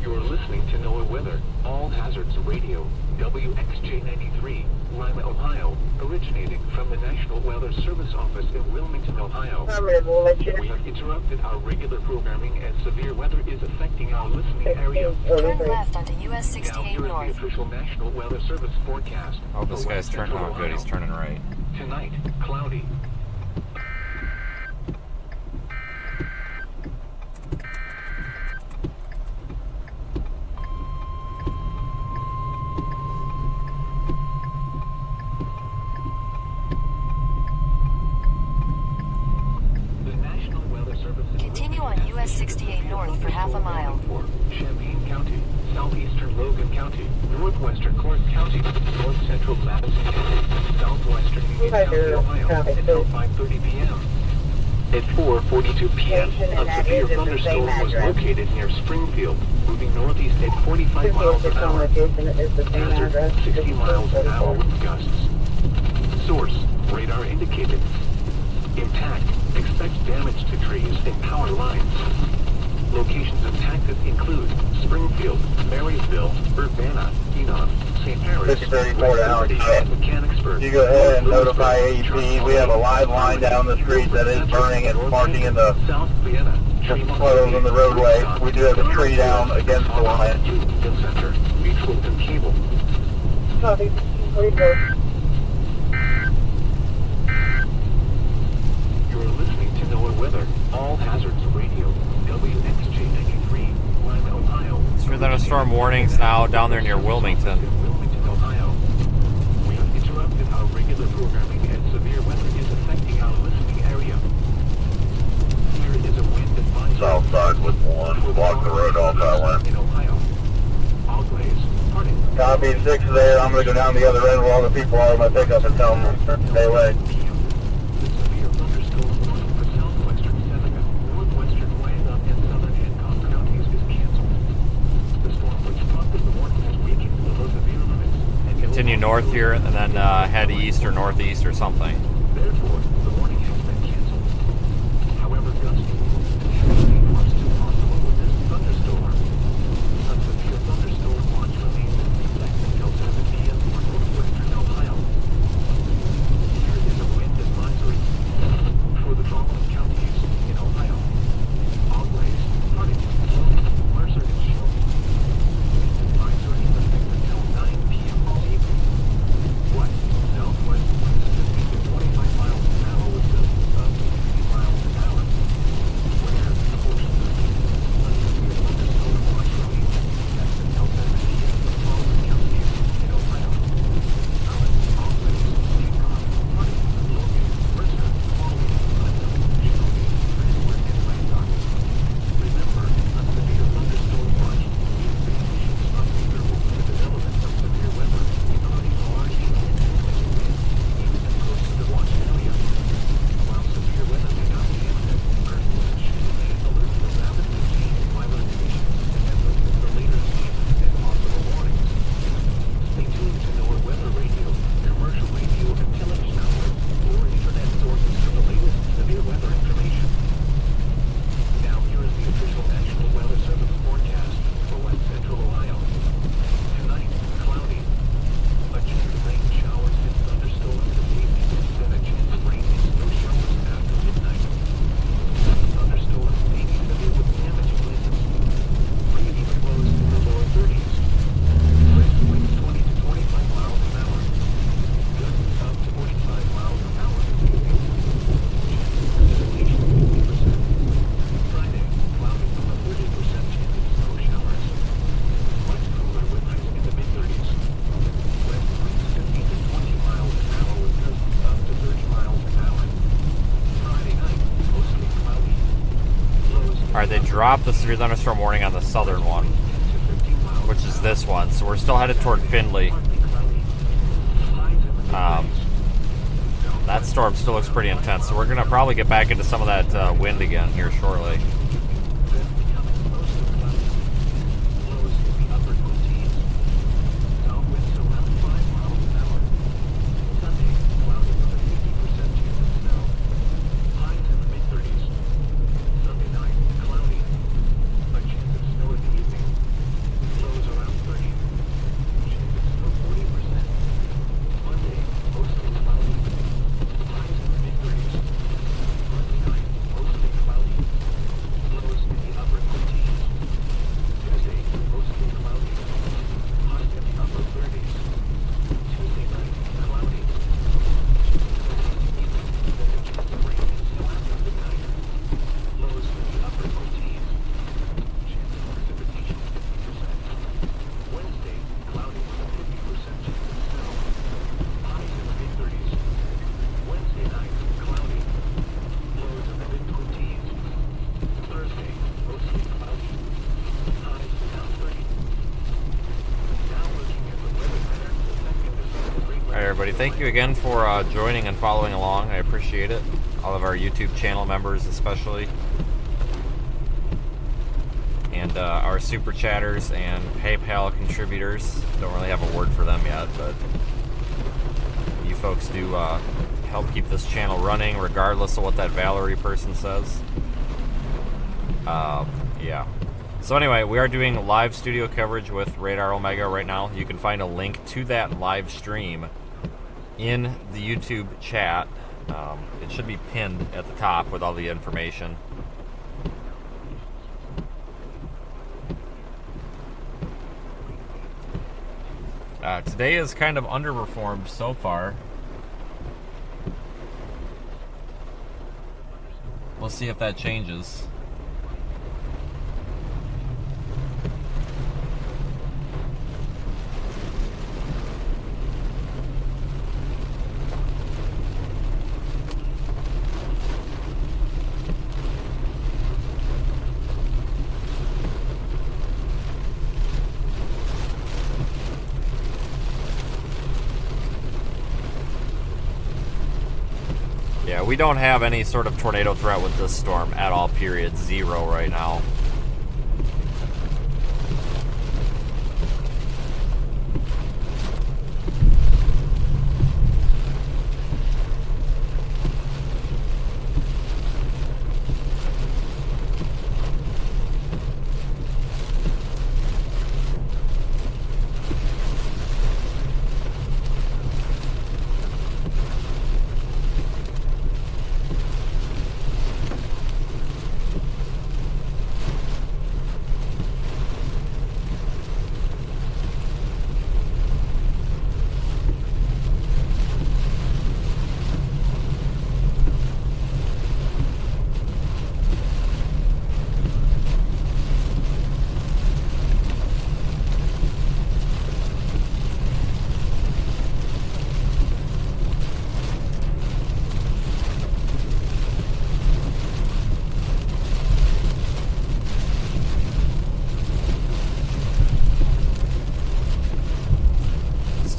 You're listening to NOAA Weather, All Hazards Radio, WXJ93, Lima, Ohio, originating from the National Weather Service Office in Wilmington, Ohio. Affirmative, we'll let you We have interrupted our regular programming as severe weather is affecting our listening area. Turn left onto US Now 68 here is the North. official National Weather Service forecast. Oh, this for guy's West turning. Central Oh, good, he's Ohio. turning right. Tonight, cloudy. The National Weather Service is Continue on US 68 North for half a mile. for Champaign County, southeastern Logan County, northwestern Clark County, north central Madison County, southwestern Union County, Ohio, until 5:30 p.m. At 4:42 p.m., a severe thunderstorm was located near Springfield, moving northeast at 45 miles an hour. Hazard 60 miles an hour with gusts. Source, radar indicated. Impact, expect damage to trees and power lines. Locations impacted include Springfield, Marysville, Urbana, Enoch, St. Mary's, 634 to Alex. Mechanicsburg. You go ahead and notify AEP. We have a live line down the street that is burning and parking in the South Vienna, puddles in the roadway. We do have a tree down against the line. Center, mutual and cable. Copy, 44. You're listening to NOAA Weather, All Hazards Radio, WXJ93, Lima, Ohio. Severe thunderstorm warnings now down there near Wilmington. Wilmington, Ohio. We have Regular programming and severe weather is affecting our listening area. Here is a wind advisory. South side with 1. Block the road off that way. In Ohio. All glaze. Parting. Copy 6 there. I'm going to go down the other end where all the people are in my pickup and tell them to stay away. The severe thunderstorm warning for southwestern Seneca, northwestern Waelti, and southern Hancock counties is canceled. The storm, which prompted the warning, has weakened below severe limits. Continue north here and then head east or northeast or something. Therefore, the warning has been canceled. However, gusts and heavy rain are still possible with this thunderstorm. A severe thunderstorm watch remains in effect until 7 p.m. for northwestern Ohio. Here is a wind advisory for the following counties in Ohio. All glaze, Harding, Mercer, and Shelby. Wind advisory in effect until 9 p.m. this evening. West, southwest winds 15 to 25 miles an hour with gusts up to 50 miles an hour. Where portions of the severe thunderstorm watch remains in effect until 7 p.m. for the following counties in Ohio. Allen, all glaze, Hancock, Harding, Logan, Mercer, Findlay, Shelby, Greenville, and Landock. Remember, a severe thunderstorm watch means the conditions are favorable for the development of severe weather, including large and intense winds, even as close to the watch area. While severe weather may not be imminent, earthquakes should remain alert for rapidly changing weather conditions and listen for later seasons and possible warnings. Stay tuned to NOAA Weather Radio, commercial radio and television outlets, or internet sources for the latest severe weather information. Now here is the official National Weather Service forecast for West Central Ohio. Tonight, cloudy. A chance of rain showers and thunderstorms this evening, then a chance of rain and snow showers after midnight. Thunderstorms may be severe with damaging winds. Preview flows in the lower 30s. West winds 20 to 25 miles an hour. Gusts up to 45 miles an hour this evening. Chance of precipitation 50%. Friday, cloudy with a 30% chance of snow showers. Much cooler with highs in the mid-30s. West winds 15 to 20 miles an hour with gusts up to 30 miles an hour. Friday night, mostly cloudy. Lows in Alright, they dropped the severe thunderstorm warning on the southern one, 10 to 15 miles which is this one. So we're still headed toward Findlay. partly cloudy. Highs in the mid-30s. That storm still looks pretty intense, so we're going to probably get back into some of that wind again here shortly. Then becoming mostly cloudy. Lows in the upper 20s. South winds around 5 miles an hour. Sunday, cloudy with a 50% chance of snow. Highs in the mid-30s. Sunday night, cloudy. A chance of snow in the evening. Lows around 30. Chance of snow 40%. Monday, mostly cloudy. Highs in the mid-30s. Monday night, mostly cloudy. Lows in the upper 20s. Tuesday, mostly cloudy. Highs in the upper 30s. Tuesday night, cloudy. Evening, then a chance of rain and snow after midnight. Lows in the upper 20s. Chance of precipitation 50%. Wednesday, cloudy with a 50% chance of snow. Highs in the mid-30s. Wednesday night, cloudy. Lows in the mid-20s. Thursday, mostly cloudy. Highs around 30. Now looking at the weather patterns affecting the Central Great Alright, everybody, thank you again for joining and following along. I appreciate it. All of our YouTube channel members especially. And our super chatters and PayPal contributors. Don't really have a word for them yet, but you folks do help keep this channel running regardless of what that Valerie person says. Yeah. So anyway, we are doing live studio coverage with Radar Omega right now. You can find a link to that live stream in the YouTube chat. It should be pinned at the top with all the information. Today is kind of underperformed so far. We'll see if that changes. we don't have any sort of tornado threat with this storm at all, period. Zero right now.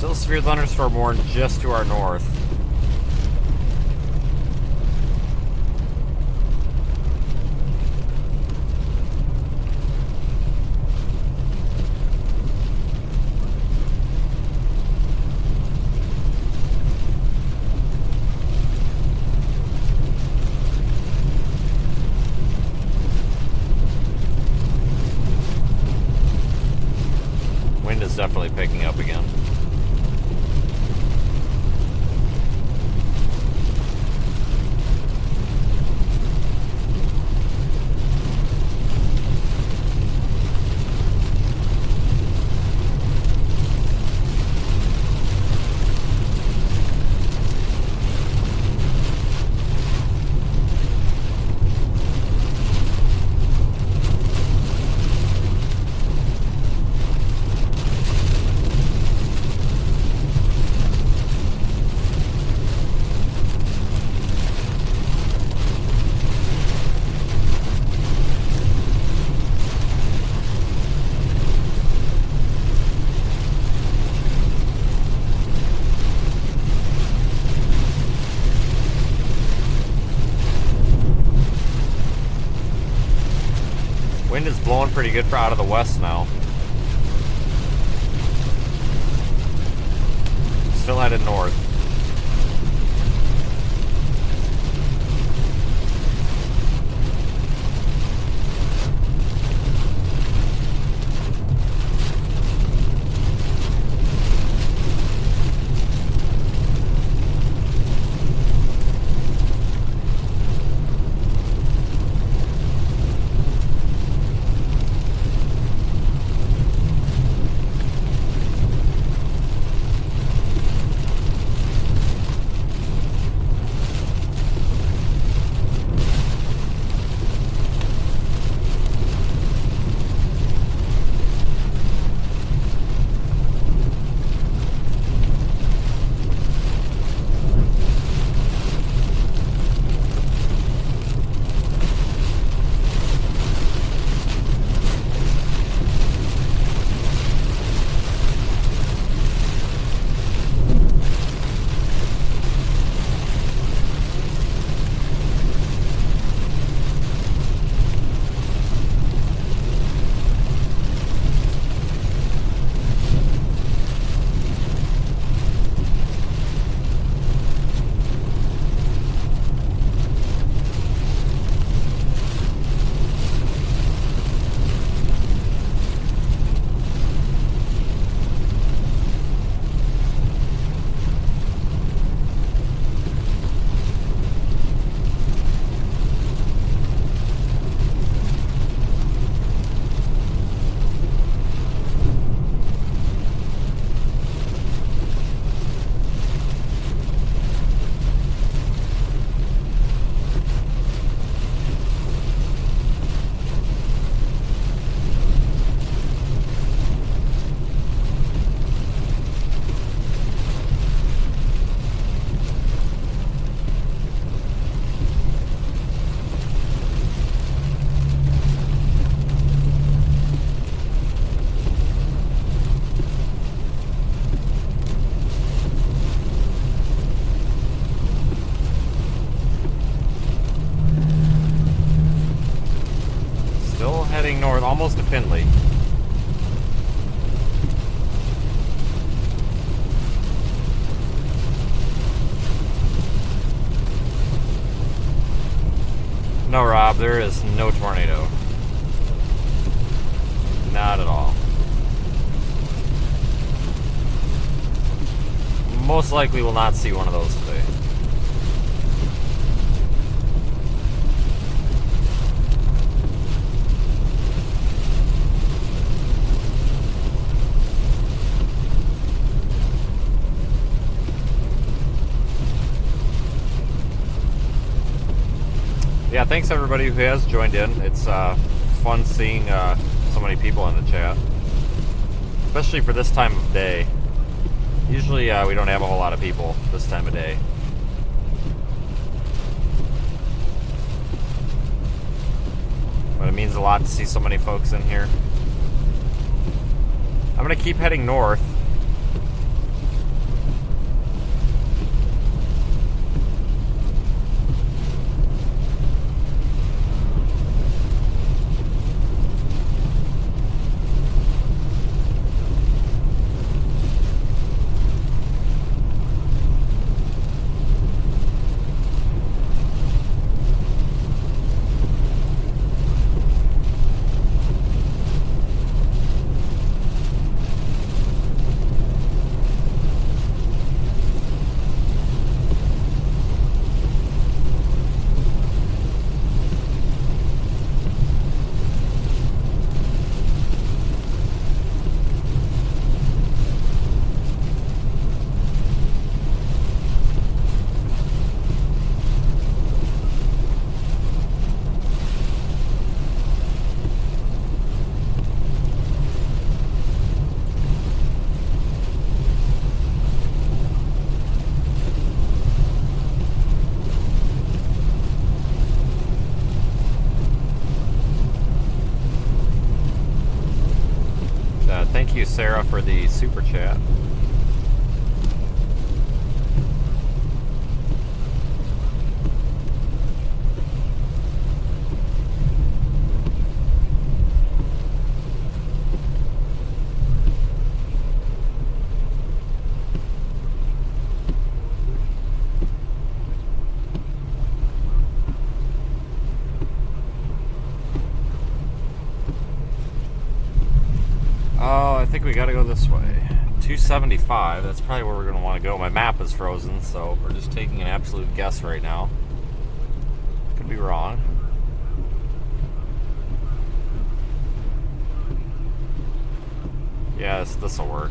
Still severe thunderstorm warned just to our north. Wind is definitely picking up again. Wind is blowing pretty good for out of the west now. Still headed north. No, Rob, there is no tornado. Not at all. Most likely will not see one of those today. Yeah, thanks everybody who has joined in. It's fun seeing so many people in the chat, especially for this time of day. Usually we don't have a whole lot of people this time of day. But it means a lot to see so many folks in here. I'm going to keep heading north. Thank you, Sarah, for the super chat. I think we gotta go this way. 275, that's probably where we're gonna want to go. My map is frozen, so we're just taking an absolute guess right now. Could be wrong. Yes, this'll work.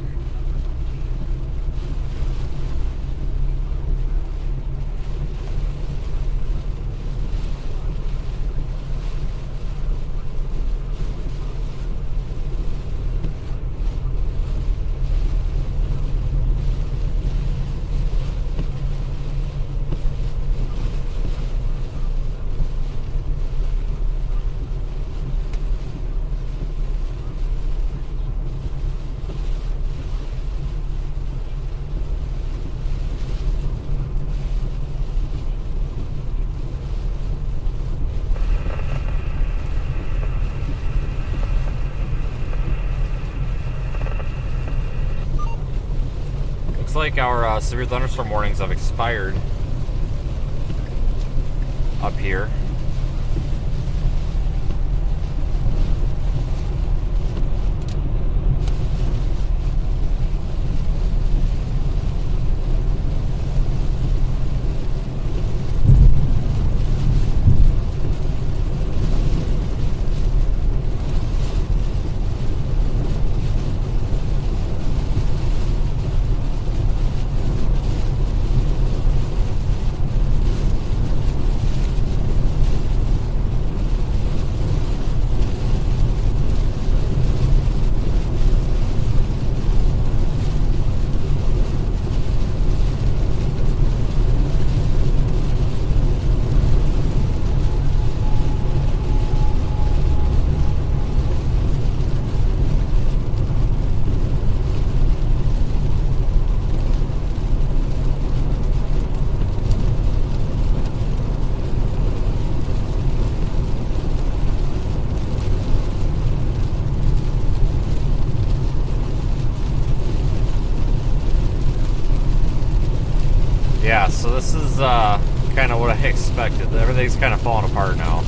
Looks like our severe thunderstorm warnings have expired up here. Yeah, so this is kind of what I expected. Everything's kind of falling apart now.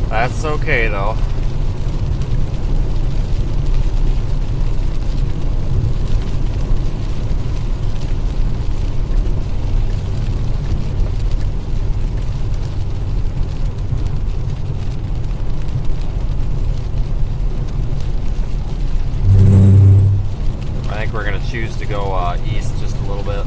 That's okay though. I think we're going to choose to go east just a little bit.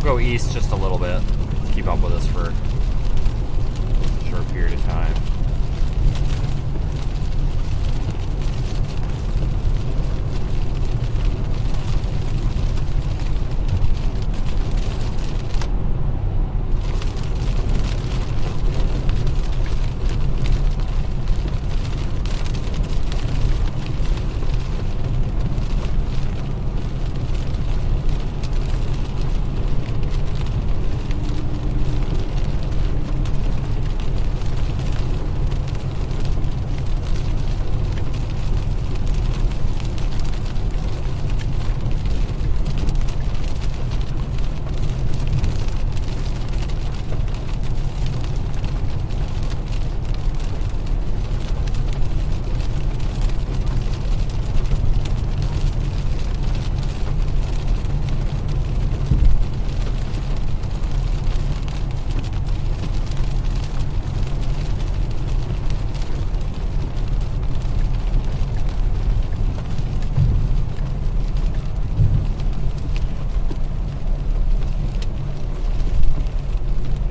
Go east just a little bit to keep up with us for a short period of time.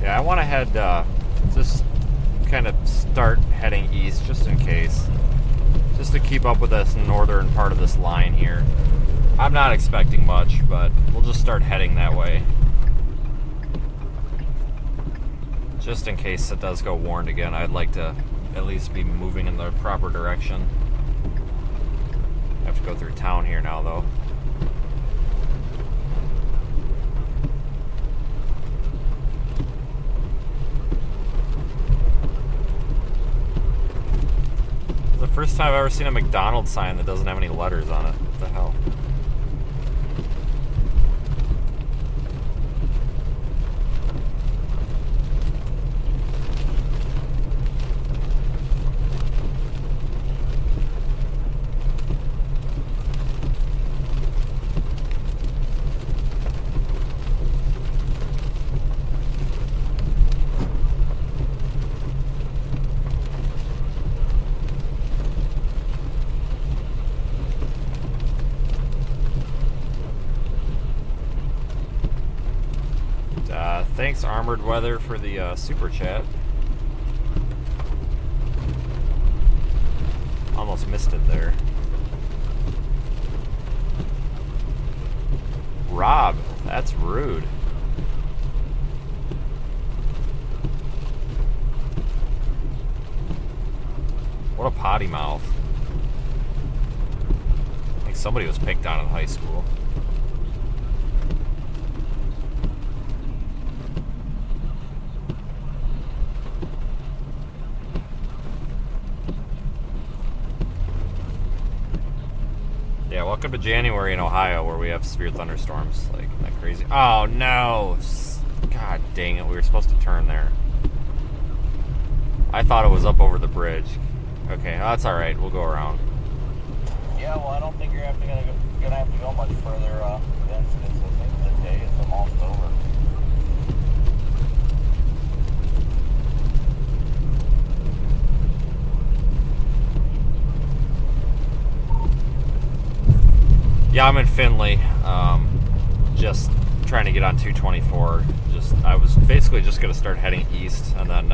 I want to head, just kind of start heading east just in case. Just to keep up with this northern part of this line here. I'm not expecting much, but we'll just start heading that way. Just in case it does go warned again, I'd like to at least be moving in the proper direction. I have to go through town here now, though. First time I've ever seen a McDonald's sign that doesn't have any letters on it. What the hell? Thanks, Armored Weather, for the super chat. Almost missed it there. Rob, that's rude. What a potty mouth. I think somebody was picked on in high school. Yeah, welcome to January in Ohio where we have severe thunderstorms. Like, isn't that crazy? Oh, no! God dang it, we were supposed to turn there. I thought it was up over the bridge. Okay, that's alright, we'll go around. Yeah, well, I don't think you're gonna have to go much further than I think the day is almost over. Yeah, I'm in Findlay. Just trying to get on 224. I was basically just going to start heading east, and then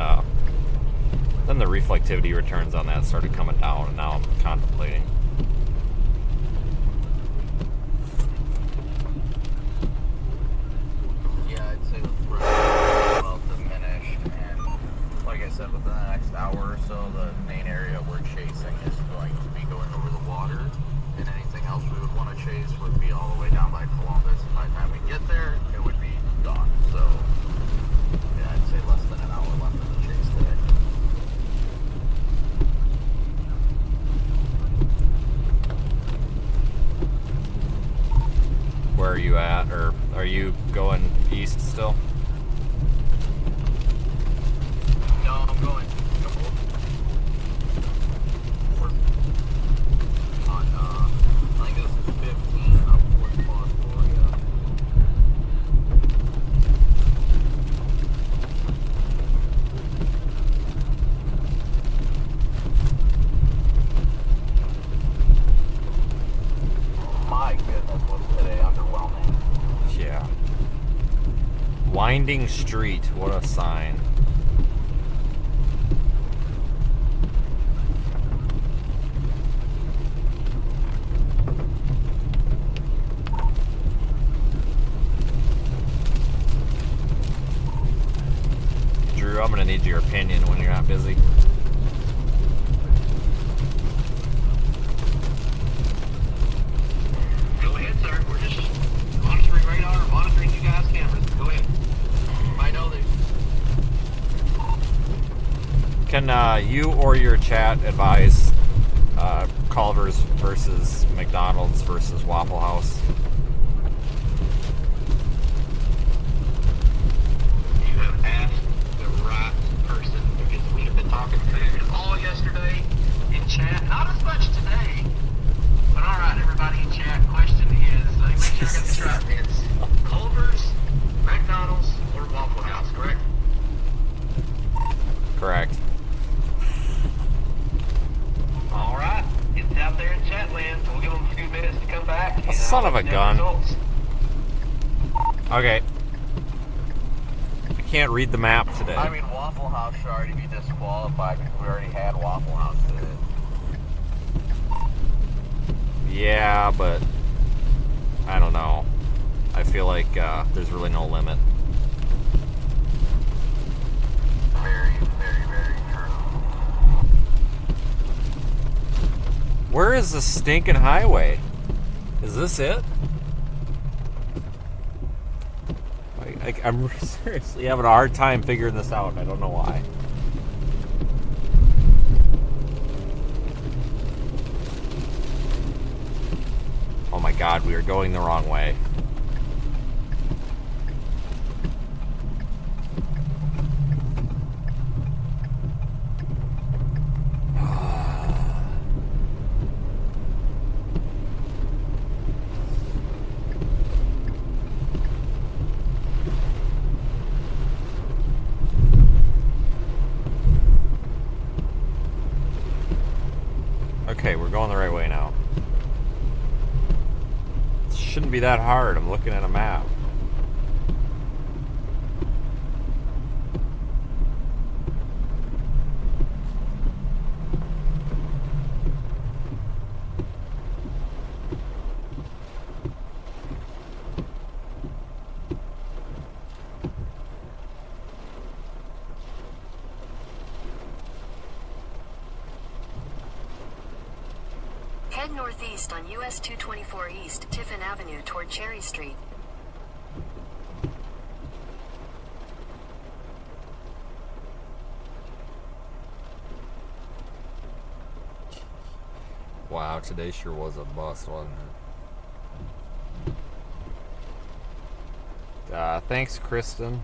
the reflectivity returns on that started coming down, and now I'm contemplating. Yeah, I'd say the threat will diminish, and like I said, within the next hour or so, the main area we're chasing is going to be going over the water, and anything else we would want to chase would be all the way down by Columbus, and by the time we get there, it would be gone. So, yeah, I'd say less than an hour left of the chase today. Where are you at, or are you going east still? No, I'm going. We're on, I think this is 15 up towards Gloria. My goodness, was today underwhelming. Yeah. Winding Street, what a sign. Drew, I'm gonna need your opinion when you're not busy. Go ahead, sir. We're just monitoring radar, monitoring you guys' cameras. Go ahead. I know they. Can you or your chat advise Culver's versus McDonald's versus Waffle House? You have asked the right person because we have been talking food all yesterday in chat. Not as much today, but all right, everybody in chat. Question is, let me make sure I got this right. It's Culver's, McDonald's, or Waffle House, correct? Correct. All right, it's out there in chat land. We'll give them a few minutes to come back. And Son of a I'll let you know gun. the results. Okay. I can't read the map today. I mean, Waffle House should already be disqualified because we already had Waffle House today. Yeah, but I don't know. I feel like there's really no limit. Very, very, very true. Where is the stinking highway? Is this it? I'm seriously having a hard time figuring this out, and I don't know why. Oh my god, we are going the wrong way. Okay, we're going the right way now. It shouldn't be that hard. I'm looking at a map. Head northeast on US 224 East Tiffin Avenue toward Cherry Street. Wow, today sure was a bust, wasn't it? Thanks, Kristen.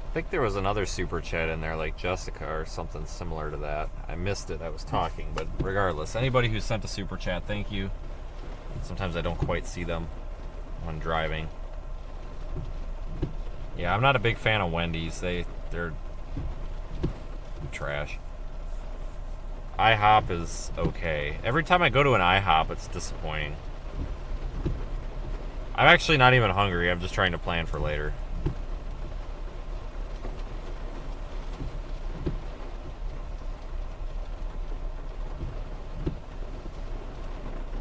I think there was another super chat in there, like Jessica or something similar to that. I missed it, I was talking, but regardless, anybody who sent a super chat, thank you. Sometimes I don't quite see them when driving. Yeah, I'm not a big fan of Wendy's. They're trash. IHOP is okay. Every time I go to an IHOP, it's disappointing. I'm actually not even hungry. I'm just trying to plan for later.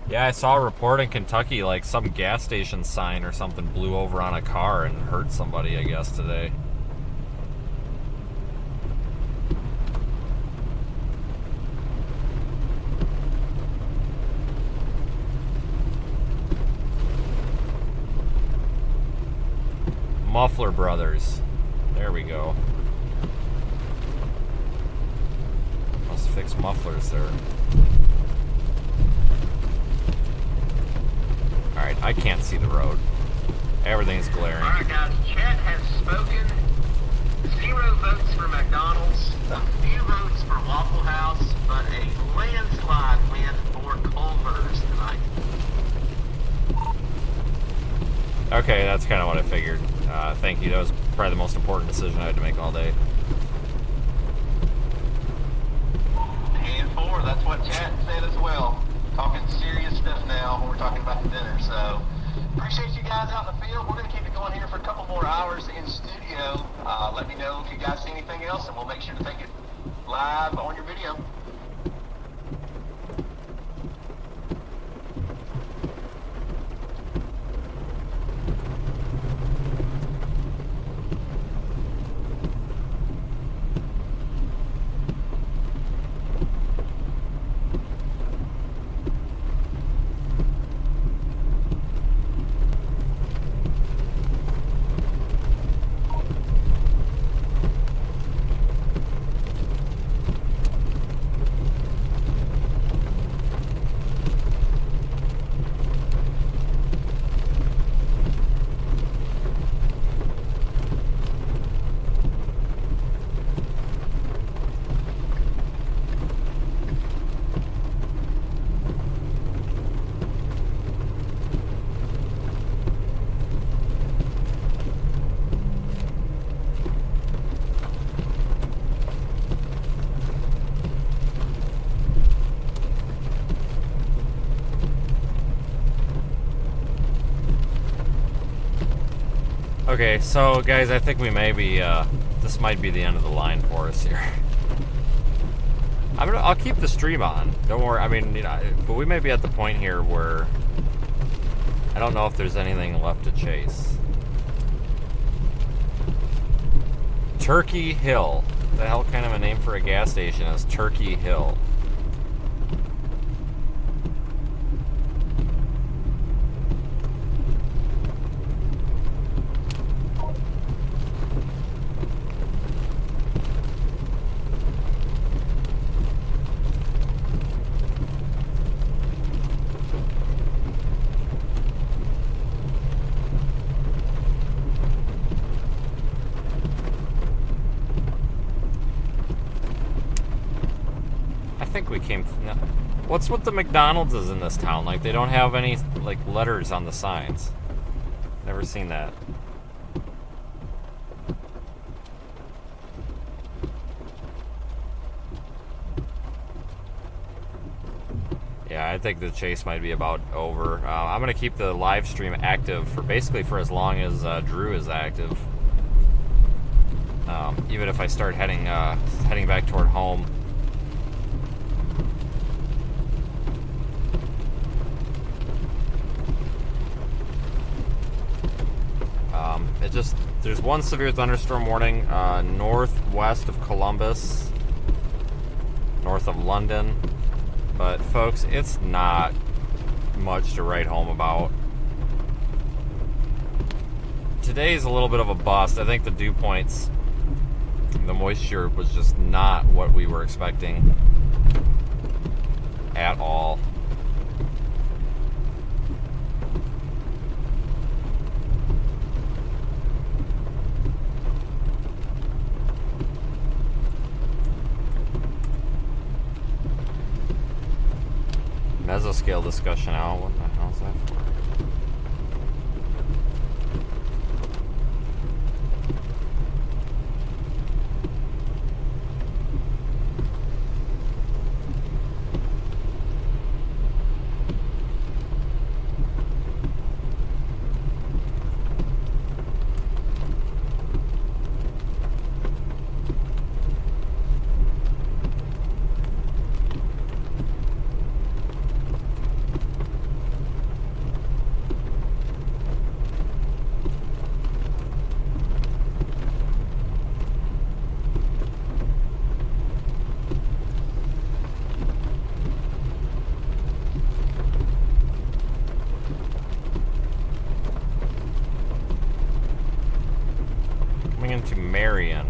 Yeah, I saw a report in Kentucky, like some gas station sign or something blew over on a car and hurt somebody, I guess, today. Muffler Brothers. There we go. Must fix mufflers there. Alright, I can't see the road. Everything's glaring. Alright guys, chat has spoken. 0 votes for McDonald's, a few votes for Waffle House, but a landslide win for Culver's tonight. Okay, that's kind of what I figured. Thank you. That was probably the most important decision I had to make all day. And 4, that's what chat said as well. Talking serious stuff now when we're talking about the dinner, so appreciate you guys out in the field. We're going to keep it going here for a couple more hours in studio. Let me know if you guys see anything else, and we'll make sure to take it live on your video. Okay, so guys, I think we may be, this might be the end of the line for us here. I'll keep the stream on. Don't worry. I mean, you know, but we may be at the point here where I don't know if there's anything left to chase. Turkey Hill. What the hell kind of a name for a gas station is Turkey Hill? What's with the McDonald's is in this town? Like, they don't have any, like, letters on the signs. Never seen that. Yeah, I think the chase might be about over. I'm going to keep the live stream active for basically for as long as Drew is active. Even if I start heading back toward home. There's one severe thunderstorm warning northwest of Columbus, north of London, But folks, it's not much to write home about. Today's a little bit of a bust. I think the dew points, the moisture was just not what we were expecting at all. Mesoscale discussion out. What the hell is that for? Into Marion.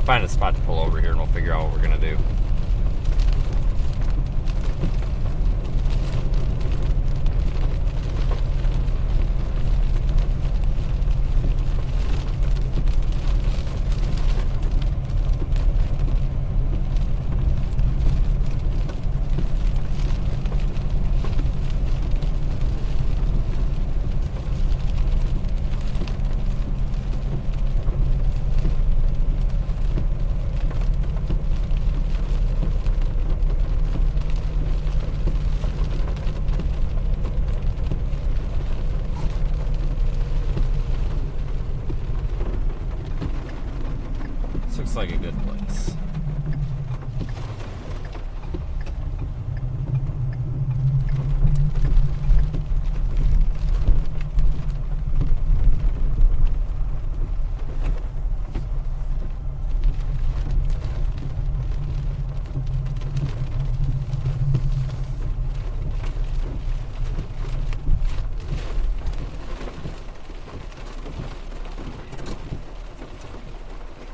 Find a spot to pull over here and we'll figure out what we're gonna do. Looks like a good place.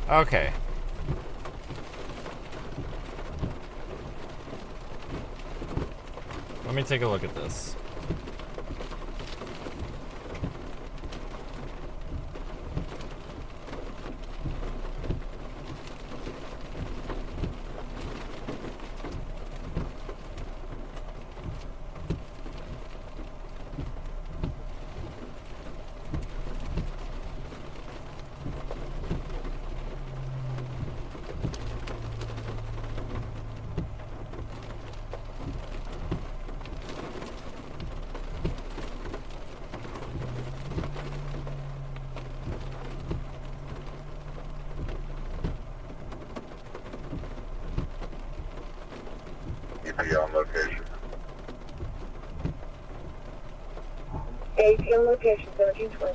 Okay. Let me take a look at this. On location. ATM location 1720.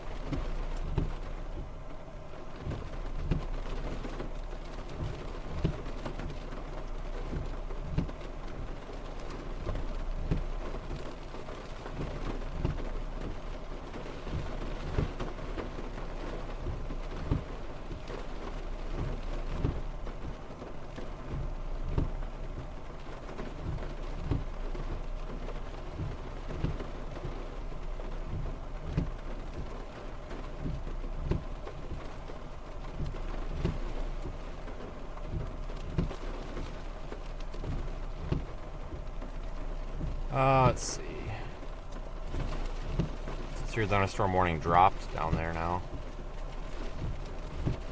Let's see. Severe thunderstorm warning dropped down there now.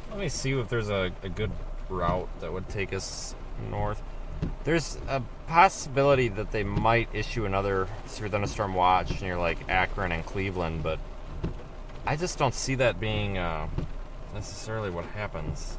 Let me see if there's a good route that would take us north. There's a possibility that they might issue another severe thunderstorm watch near like Akron and Cleveland, but I just don't see that being necessarily what happens.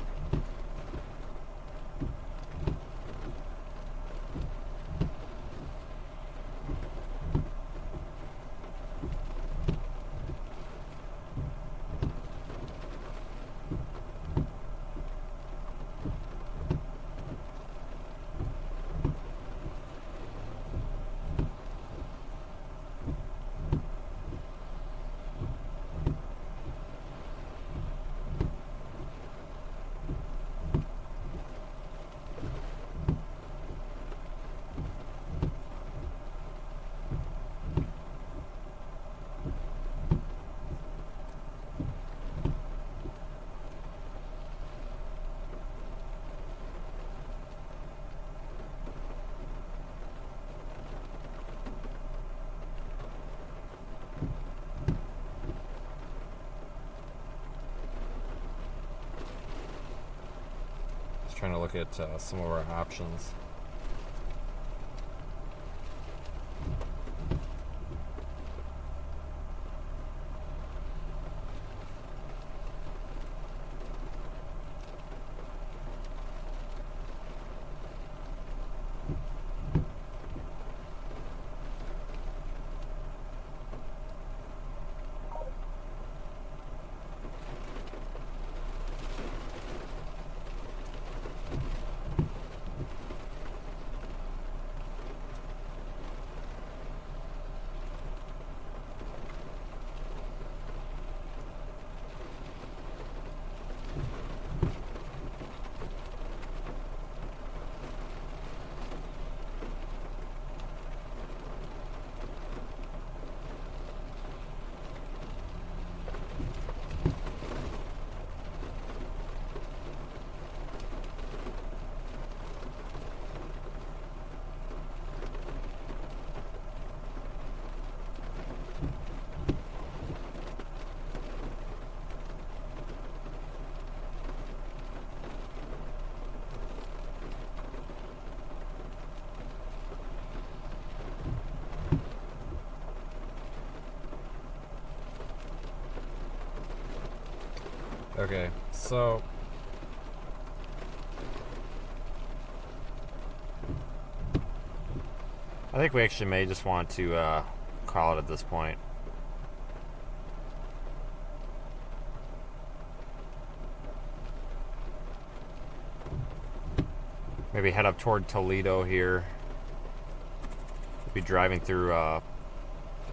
Trying to look at some of our options. Okay, so I think we actually may just want to call it at this point. Maybe head up toward Toledo here. We'll be driving through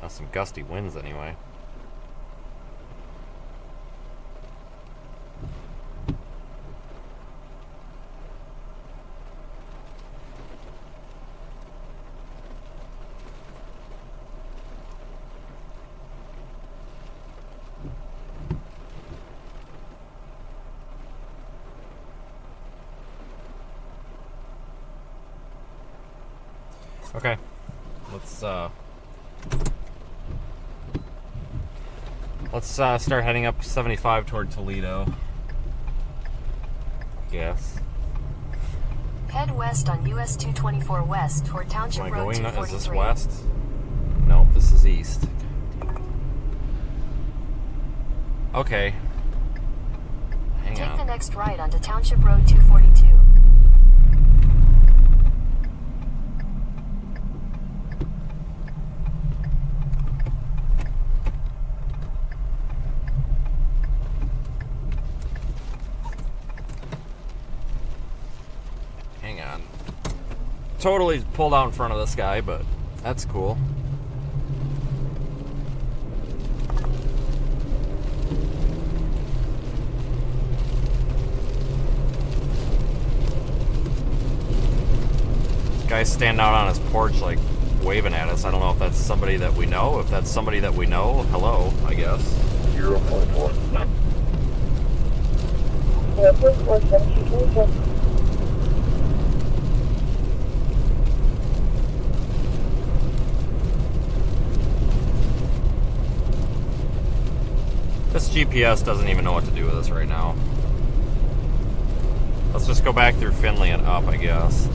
some gusty winds anyway. Okay, let's start heading up 75 toward Toledo. I guess. Head west on US 224 west toward Township Am I Road going? 243. Is this west? Nope, this is east. Okay. Hang on. Take the next right onto Township Road 242. Totally pulled out in front of this guy, but that's cool. This guy's standing out on his porch, like, waving at us. I don't know if that's somebody that we know. If that's somebody that we know, hello, I guess. 0.4. Yeah, 4.4. This GPS doesn't even know what to do with us right now. Let's just go back through Findlay and up, I guess.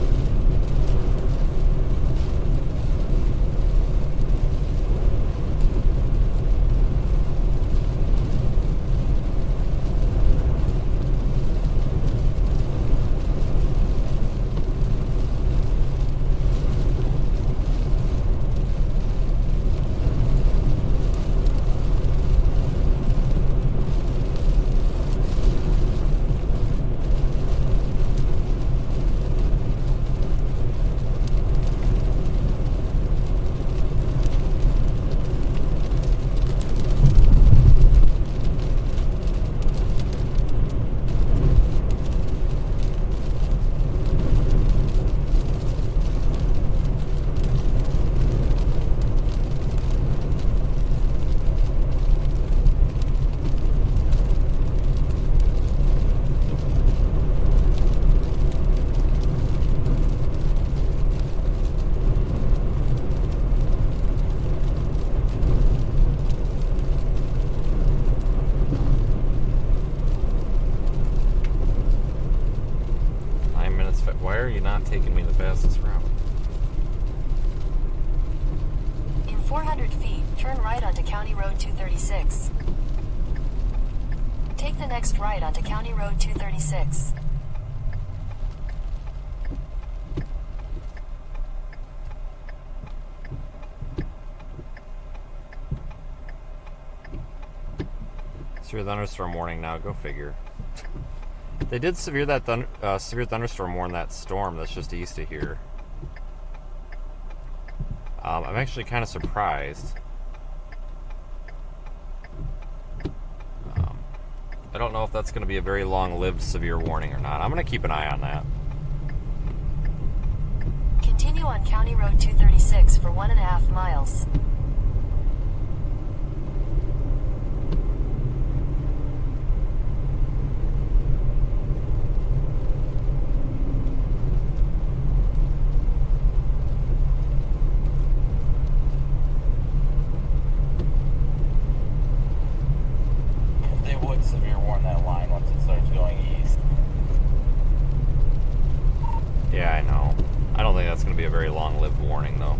Why are you not taking me the fastest route? In 400 feet, turn right onto County Road 236. Take the next right onto County Road 236. Severe thunderstorm warning now. Go figure. They did severe thunderstorm warn that storm that's just east of here. I'm actually kind of surprised. I don't know if that's going to be a very long-lived severe warning or not. I'm going to keep an eye on that. Continue on County Road 236 for 1.5 miles. Severe warn that line once it starts going east. Yeah, I know. I don't think that's going to be a very long-lived warning, though.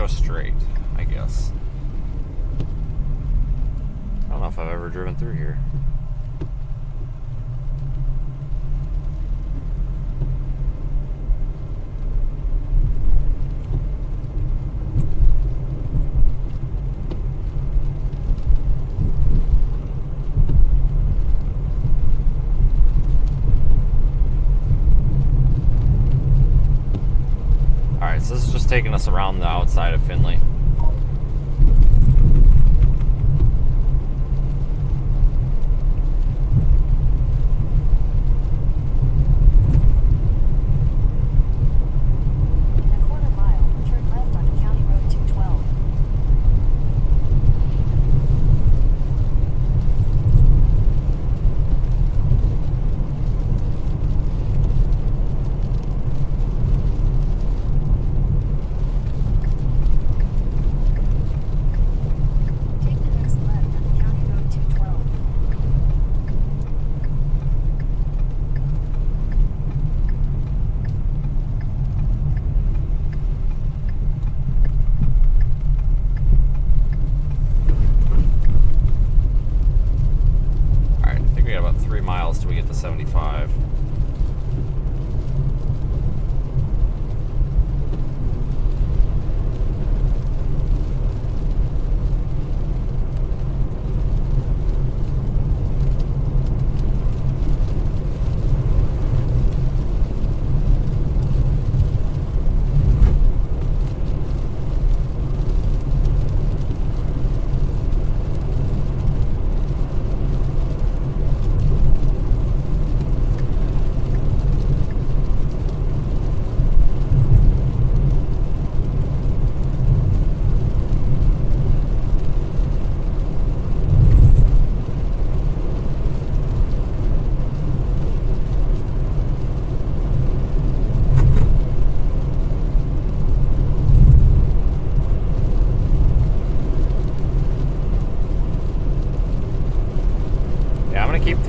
Straight, I guess. I don't know if I've ever driven through here. Alright, so this is just taking us around the outside of Findlay. miles till we get to 75.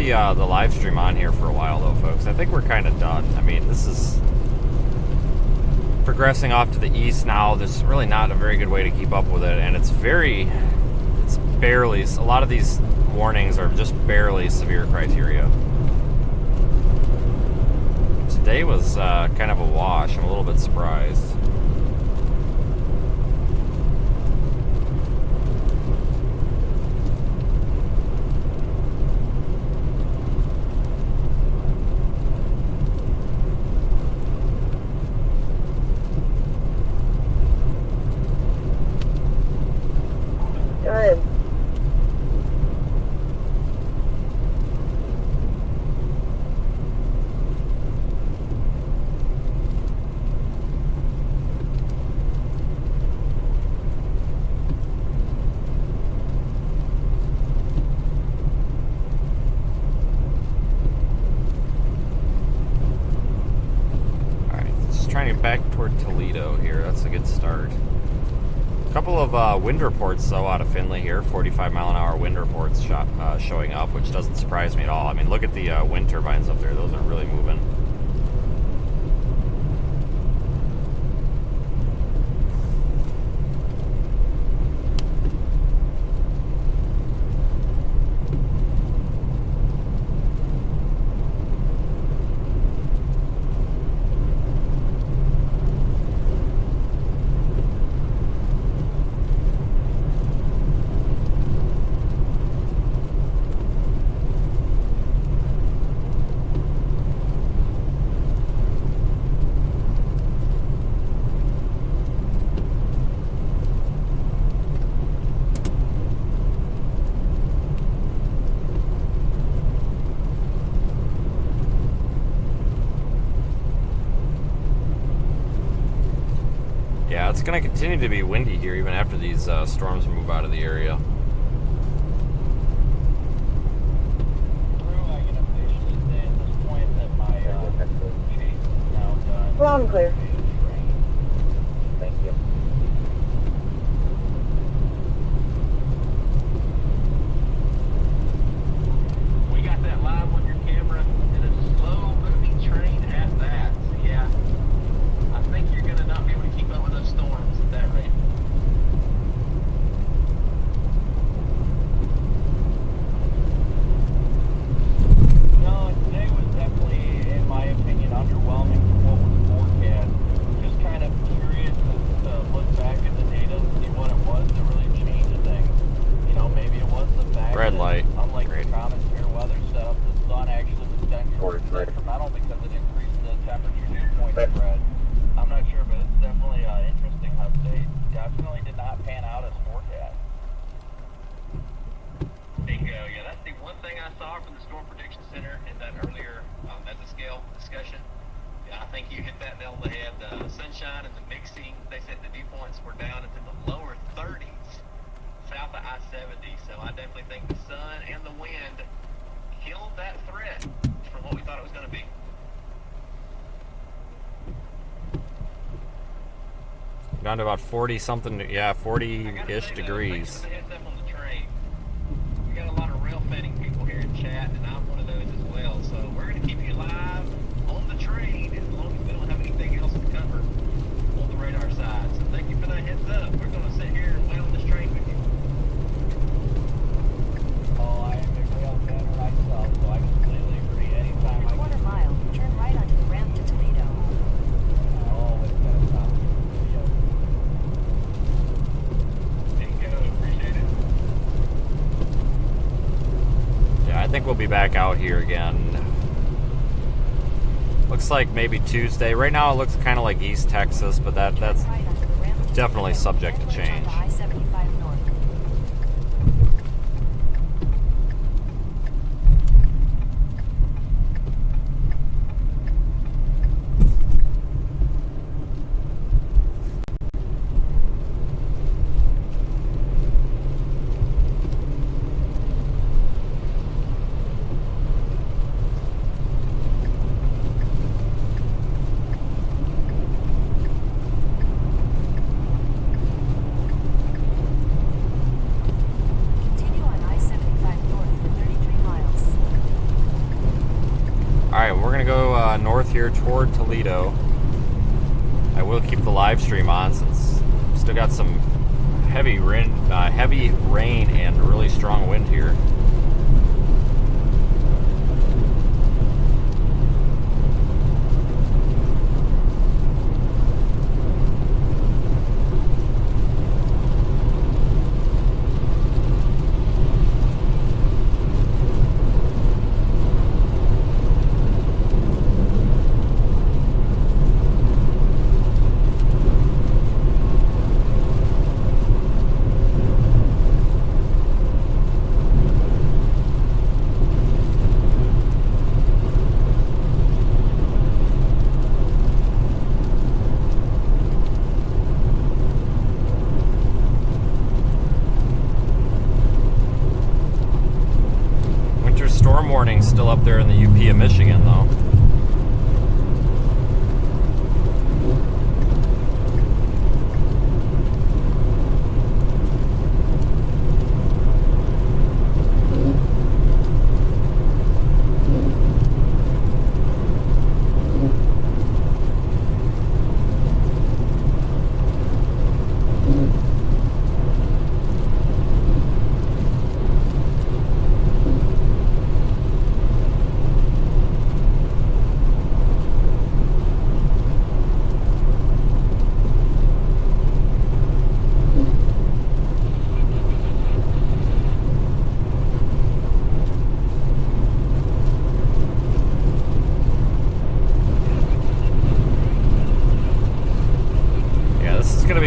the live stream on here for a while, though, folks. I think we're kind of done. I mean, this is progressing off to the east now. There's really not a very good way to keep up with it, and it's barely, a lot of these warnings are just barely severe criteria. Today was kind of a wash. I'm a little bit surprised. Good. Back toward Toledo here. That's a good start. A couple of wind reports though out of Findlay here. 45-mile-an-hour wind reports showing up, which doesn't surprise me at all. I mean, look at the wind turbines up there. Those are really moving. Yeah, it's going to continue to be windy here even after these storms move out of the area. Loud and clear. Thank you. We got that live on your camera, and a slow moving train at that. Yeah, I think you're gonna not be able to keep up with those storms at that rate. No, today was definitely, in my opinion, underwhelming from what was forecast. Just kind of curious to look back at the data and see what it was that really changed things. You know, maybe it was the fact Red that, light. unlike Great. the common fair weather stuff, the sun actually was detrimental because it increased the temperature dew point spread. I'm not sure, but it's definitely interesting how they definitely did not pan out as forecast. Bingo, yeah, that's the one thing I saw from the Storm Prediction Center in that earlier mesoscale discussion. Yeah, I think you hit that nail on the head. The sunshine and the mixing, they said the dew points were down into the lower 30s south of I-70, so I definitely think the sun and the wind killed that threat from what we thought it was going to be. Down to about 40 something, yeah, 40-ish degrees. We got a lot of rail fanning people here in chat, and I'm one of those as well. So we're going to keep you live on the train as long as we don't have anything else to cover on the radar side. So thank you for that heads up. We're going to sit here and wait on this train with you. Oh, I am a rail fanner myself, so I completely agree. Anytime In a quarter mile, turn right onto the ramp to Toledo. I always got to stop and do the video. Bingo, appreciate it. Yeah, I think we'll be back out here again. Looks like maybe Tuesday. Right now it looks kind of like East Texas, but that's Right onto the ramp to definitely Toledo, subject to then left change. onto I-75 north. here toward Toledo. I will keep the live stream on since still got some heavy rain and really strong wind here. Storm warning still up there in the UP of Michigan, though.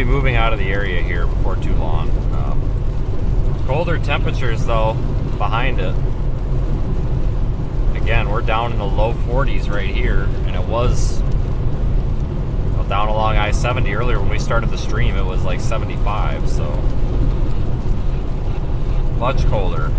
Moving out of the area here before too long. Colder temperatures though behind it. Again, we're down in the low 40s right here, and it was down along I-70 earlier when we started the stream. It was like 75, so much colder.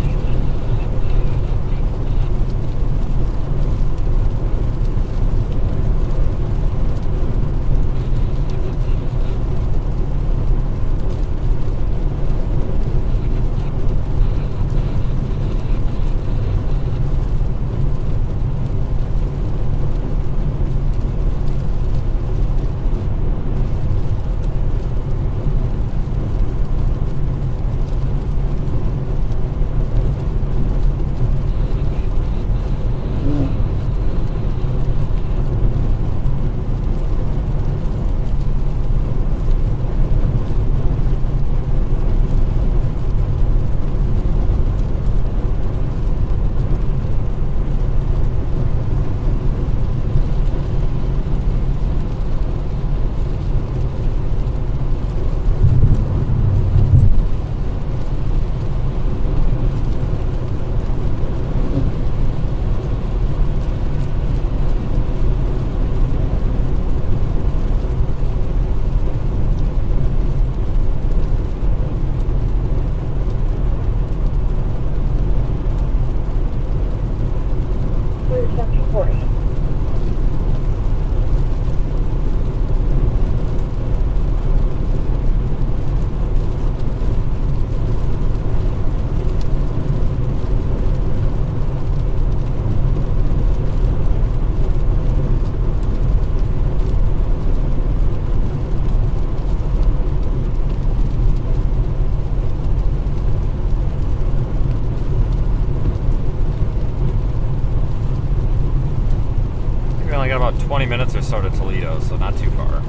Got about 20 minutes or so to Toledo, so not too far.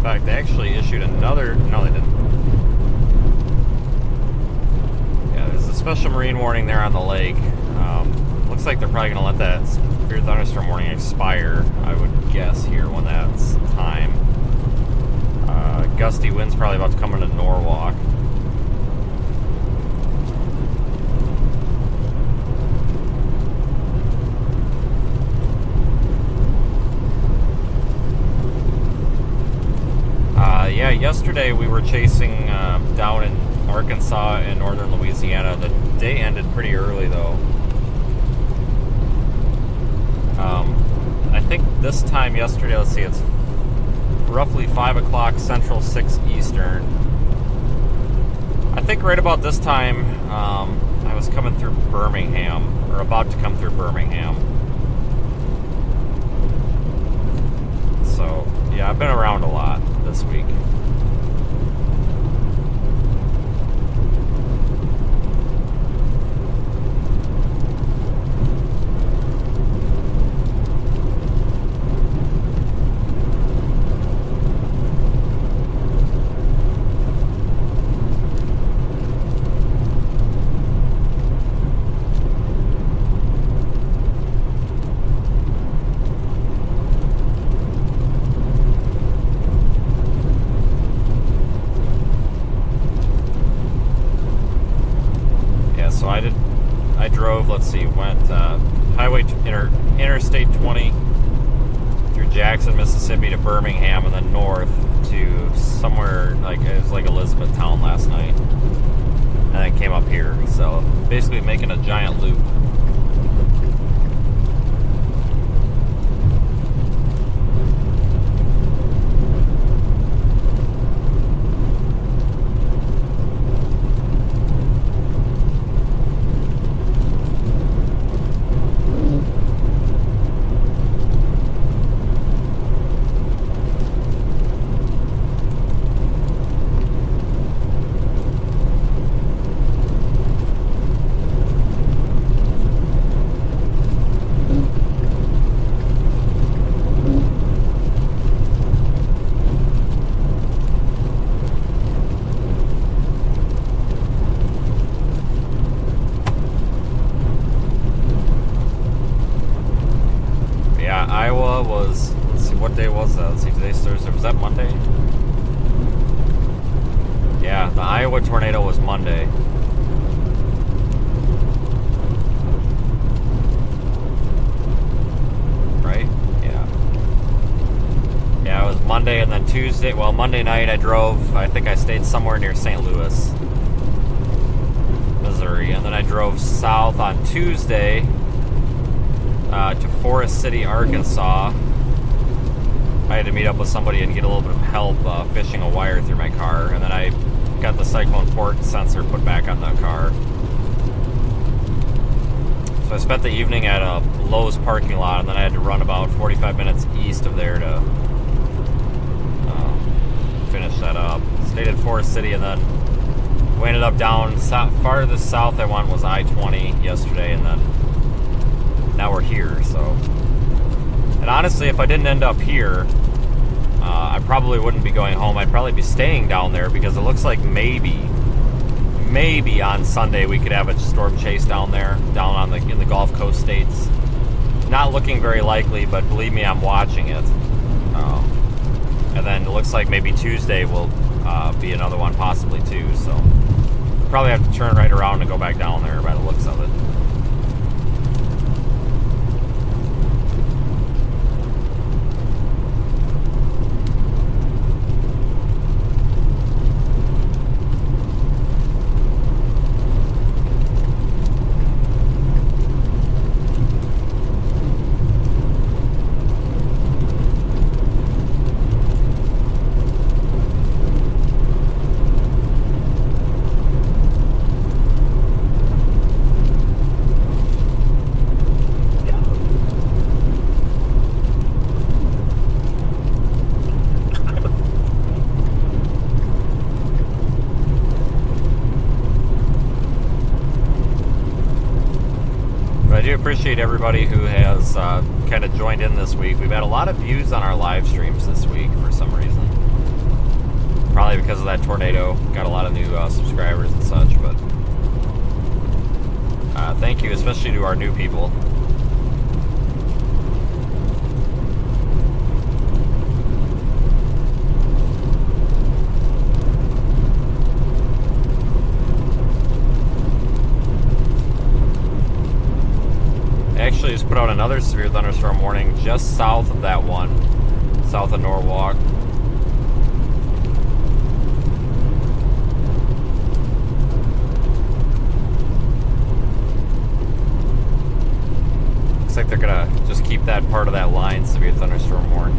fact, they actually issued another... No, they didn't. Yeah, there's a special marine warning there on the lake. Looks like they're probably going to let that severe thunderstorm warning expire, I would guess, here when that's time. Gusty wind's probably about to come into Norwalk. Yeah, yesterday we were chasing down in Arkansas and northern Louisiana. The day ended pretty early, though. I think this time yesterday, let's see, it's roughly 5 o'clock Central, 6 Eastern. I think right about this time, I was coming through Birmingham, or about to come through Birmingham. So, yeah, I've been around a lot this week. Let's see, went Interstate 20 through Jackson, Mississippi to Birmingham, and then north to somewhere like it was like Elizabethtown last night, and then came up here. So basically making a giant loop. Tornado was Monday. Right? Yeah. Yeah, it was Monday, and then Tuesday, well, Monday night I drove, I think I stayed somewhere near St. Louis, Missouri, and then I drove south on Tuesday to Forest City, Arkansas. I had to meet up with somebody and get a little bit of help fishing a wire through my car, and then I got the cyclone port sensor put back on the car. So I spent the evening at a Lowe's parking lot, and then I had to run about 45 minutes east of there to finish that up. Stayed at Forest City, and then we ended up down farthest south I went was I-20 yesterday, and then now we're here. So, and honestly, if I didn't end up here, I probably wouldn't be going home. I'd probably be staying down there because it looks like maybe on Sunday we could have a storm chase down there, down on in the Gulf Coast states. Not looking very likely, but believe me, I'm watching it. And then it looks like maybe Tuesday will be another one, possibly too. So probably have to turn right around and go back down there by the looks of it. Appreciate everybody who has kind of joined in this week. We've had a lot of views on our live streams this week for some reason. Probably because of that tornado. Got a lot of new subscribers and such, but thank you, especially to our new people. Actually just put out another severe thunderstorm warning just south of that one, south of Norwalk. Looks like they're gonna just keep that part of that line severe thunderstorm warned.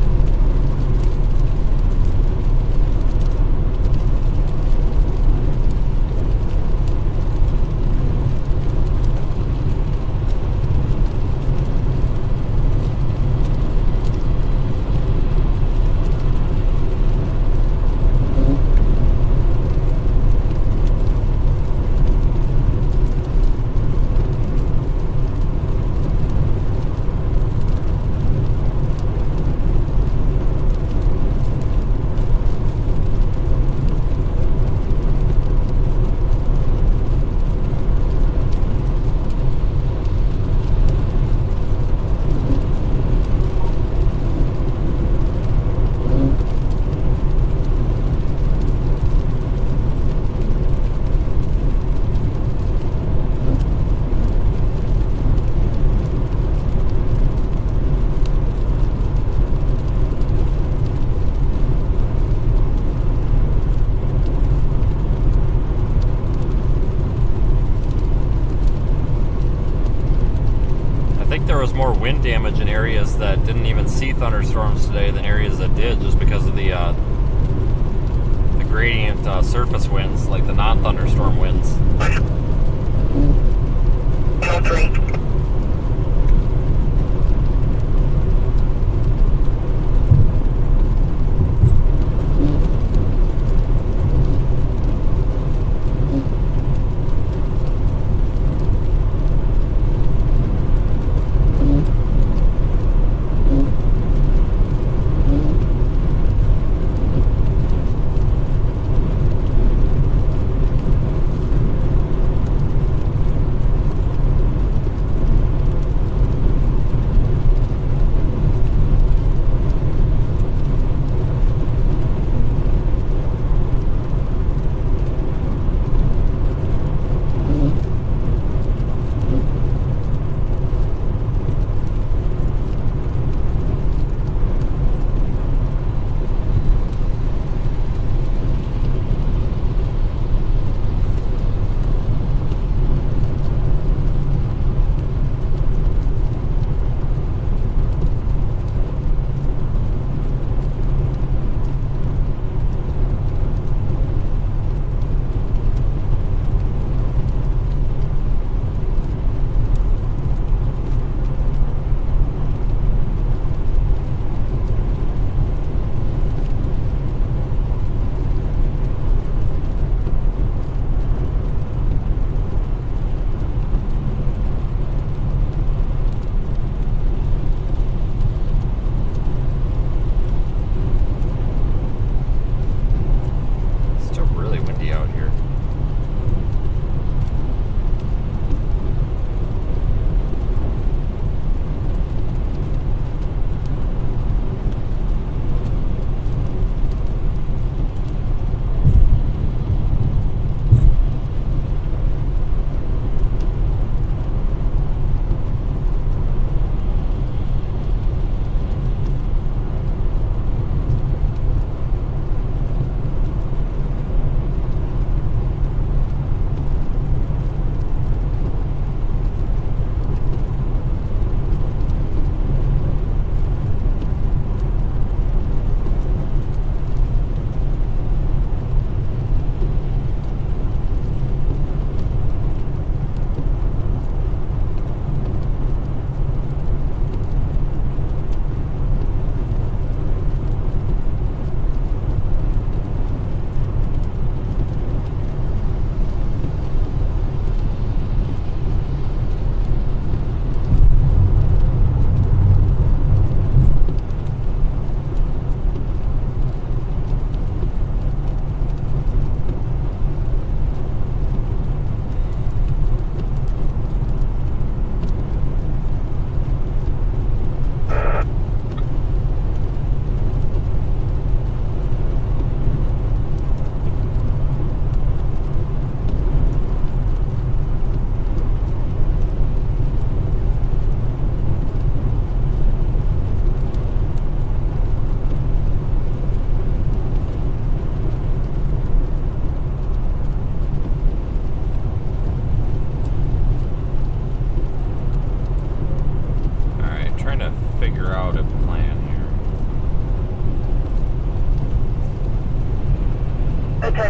There was more wind damage in areas that didn't even see thunderstorms today than areas that did, just because of the gradient surface winds, like the non-thunderstorm winds.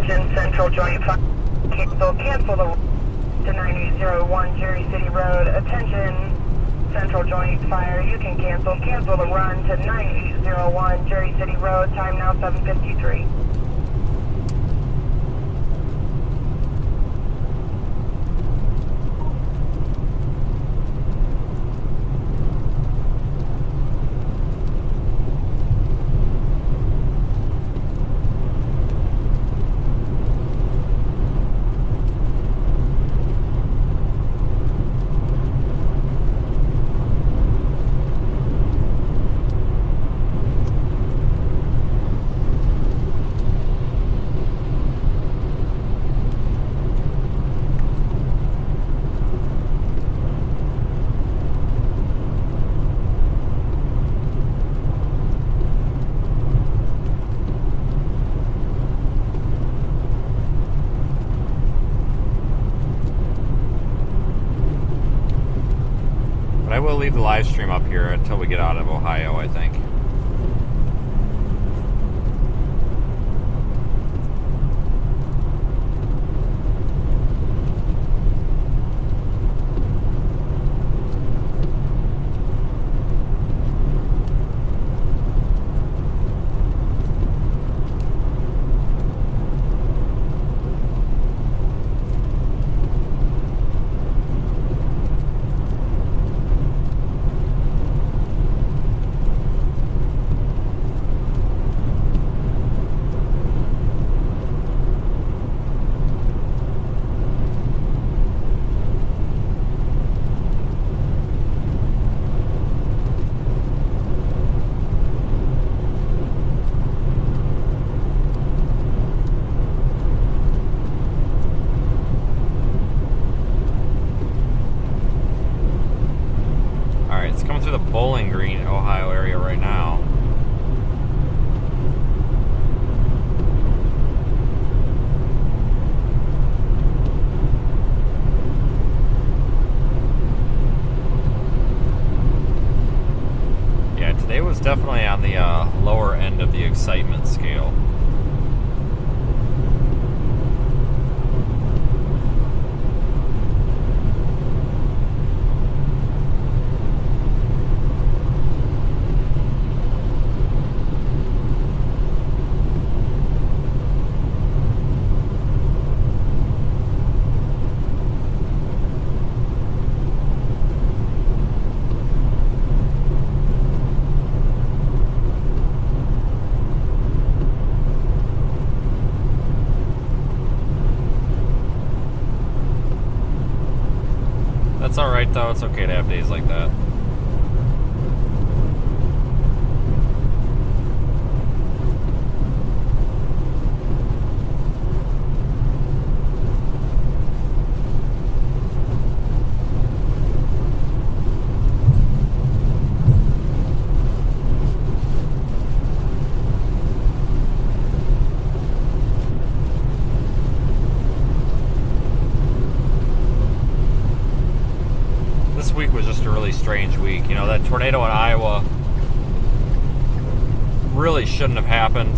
Attention, Central Joint Fire. Cancel the to 9801 Jerry City Road. Attention, Central Joint Fire. You can cancel the run to 9801 Jerry City Road. Time now 7:53. I will leave the live stream up here until we get out of Ohio, I think. Bowling Green, Ohio area right now. Yeah, today was definitely on the lower end of the excitement scale. That's alright though, it's okay to have days like that. Week was just a really strange week. You know, that tornado in Iowa really shouldn't have happened,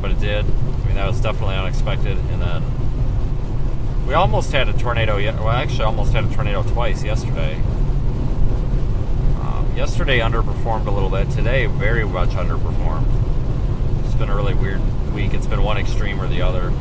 but it did. I mean, that was definitely unexpected. And then we almost had a tornado. Well, actually, almost had a tornado twice yesterday. Yesterday underperformed a little bit. Today, very much underperformed. It's been a really weird week. It's been one extreme or the other.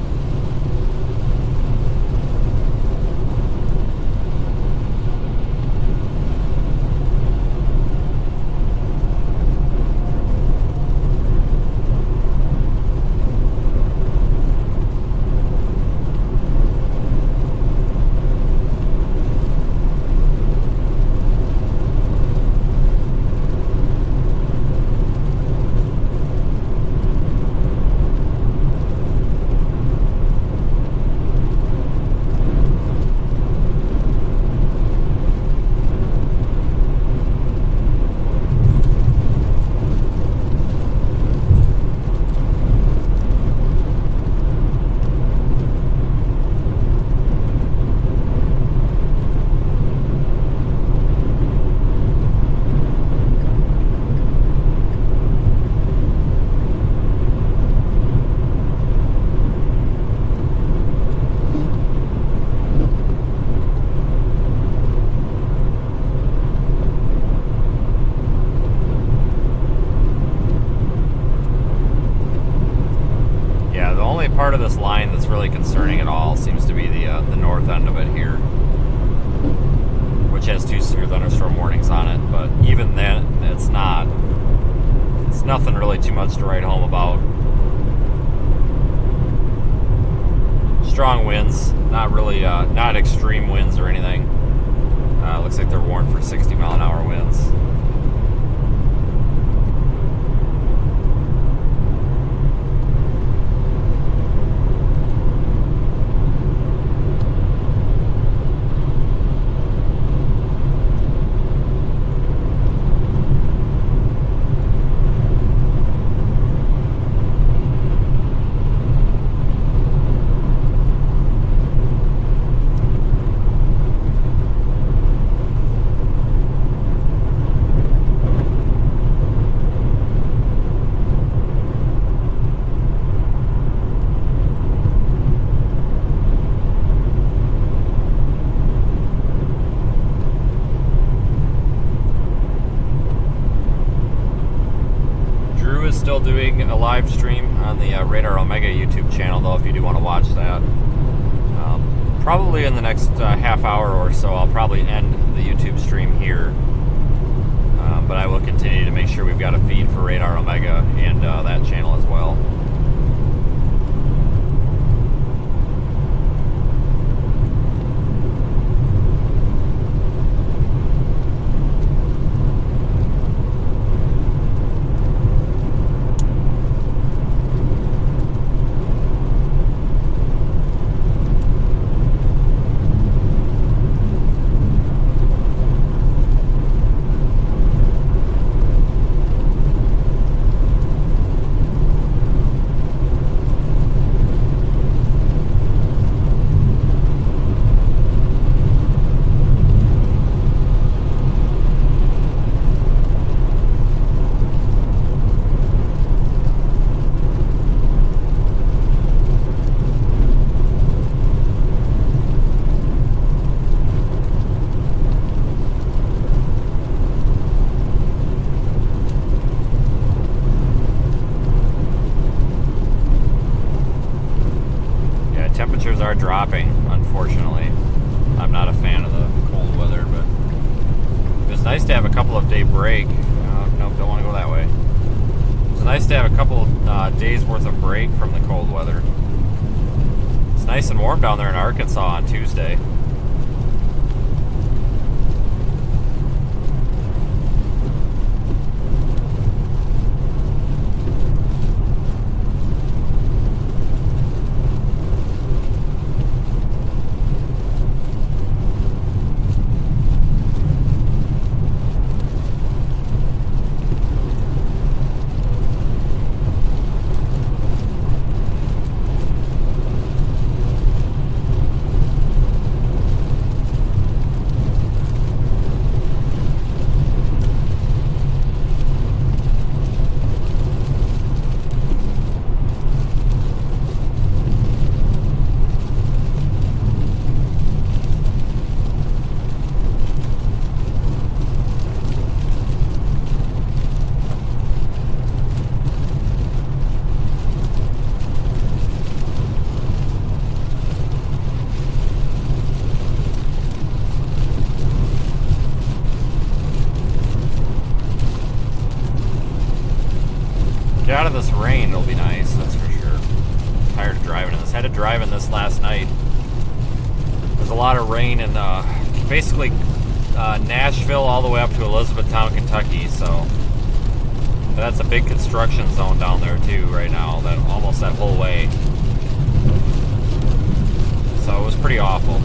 really concerning at all seems to be the north end of it here, which has 2 severe thunderstorm warnings on it. But even then, it's nothing really too much to write home about. Strong winds, not really, not extreme winds or anything. Looks like they're warned for 60-mile-an-hour winds. Still doing a live stream on the Radar Omega YouTube channel, though, if you do want to watch that. Probably in the next half hour or so, I'll probably end the YouTube stream here. But I will continue to make sure we've got a feed for Radar Omega and that channel as well. Temperatures are dropping, unfortunately. I'm not a fan of the cold weather, but it was nice to have a couple of day break. Nope, don't want to go that way. It was nice to have a couple of days worth of break from the cold weather. It's nice and warm down there in Arkansas on Tuesday. Get out of this rain, it'll be nice, that's for sure. I'm tired of driving in this. I had to drive in this last night. There's a lot of rain in basically Nashville all the way up to Elizabethtown, Kentucky, so that's a big construction zone down there too right now, that almost that whole way. So it was pretty awful.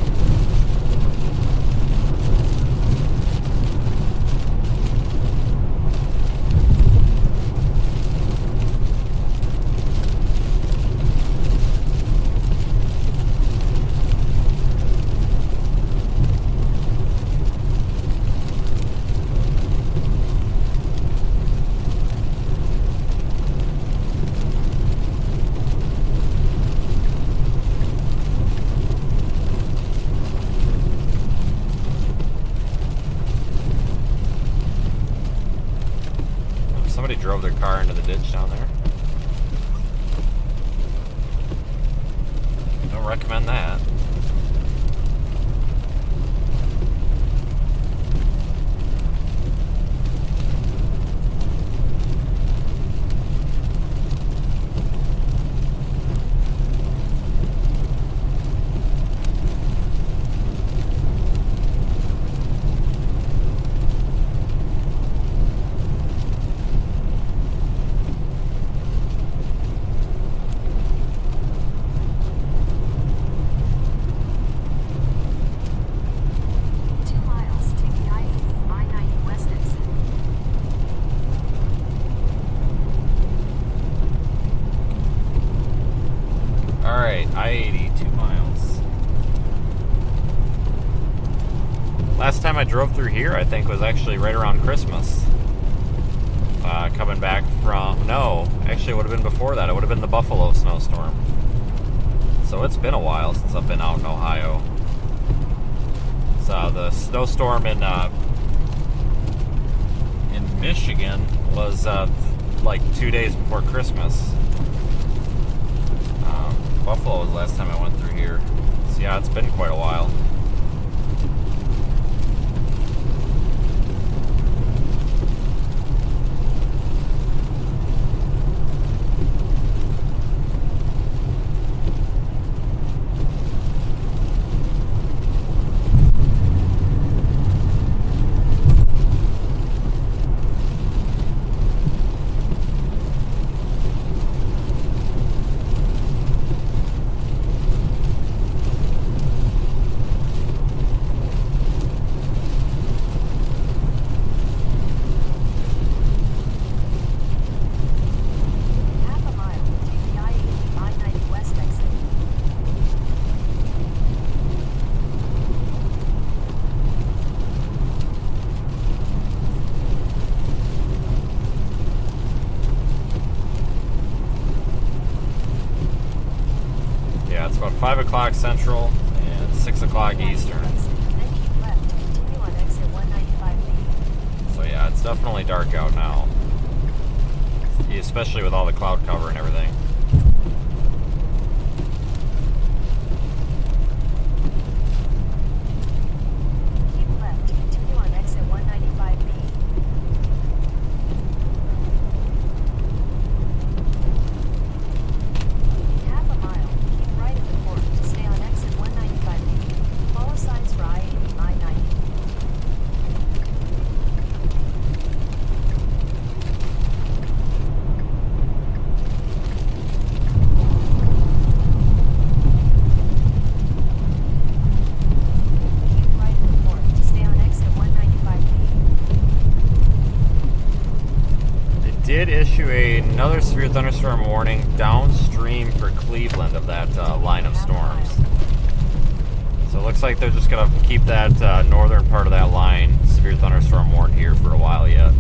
Somebody drove their car into the ditch down there. recommend that. I-80, 2 miles. Last time I drove through here, I think, was actually right around Christmas. Coming back from... No, actually it would have been before that. It would have been the Buffalo snowstorm. So it's been a while since I've been out in Ohio. So the snowstorm in Michigan was like 2 days before Christmas. Buffalo was the last time I went through here. So yeah, it's been quite a while. It's about 5 o'clock Central and 6 o'clock Eastern. So yeah, it's definitely dark out now. Especially with all the cloud cover and everything. Keep left, continue on exit 195B. Did issue another severe thunderstorm warning downstream for Cleveland of that line of storms. So it looks like they're just going to keep that northern part of that line severe thunderstorm warned here for a while yet.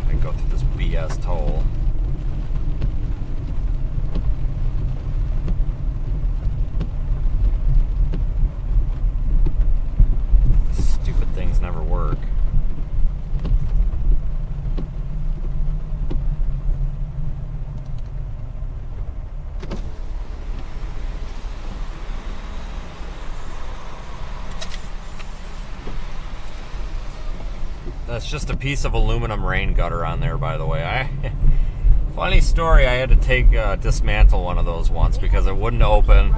I go through this BS toll. Never work. That's just a piece of aluminum rain gutter on there, by the way. Funny story, I had to take dismantle one of those once because it wouldn't open.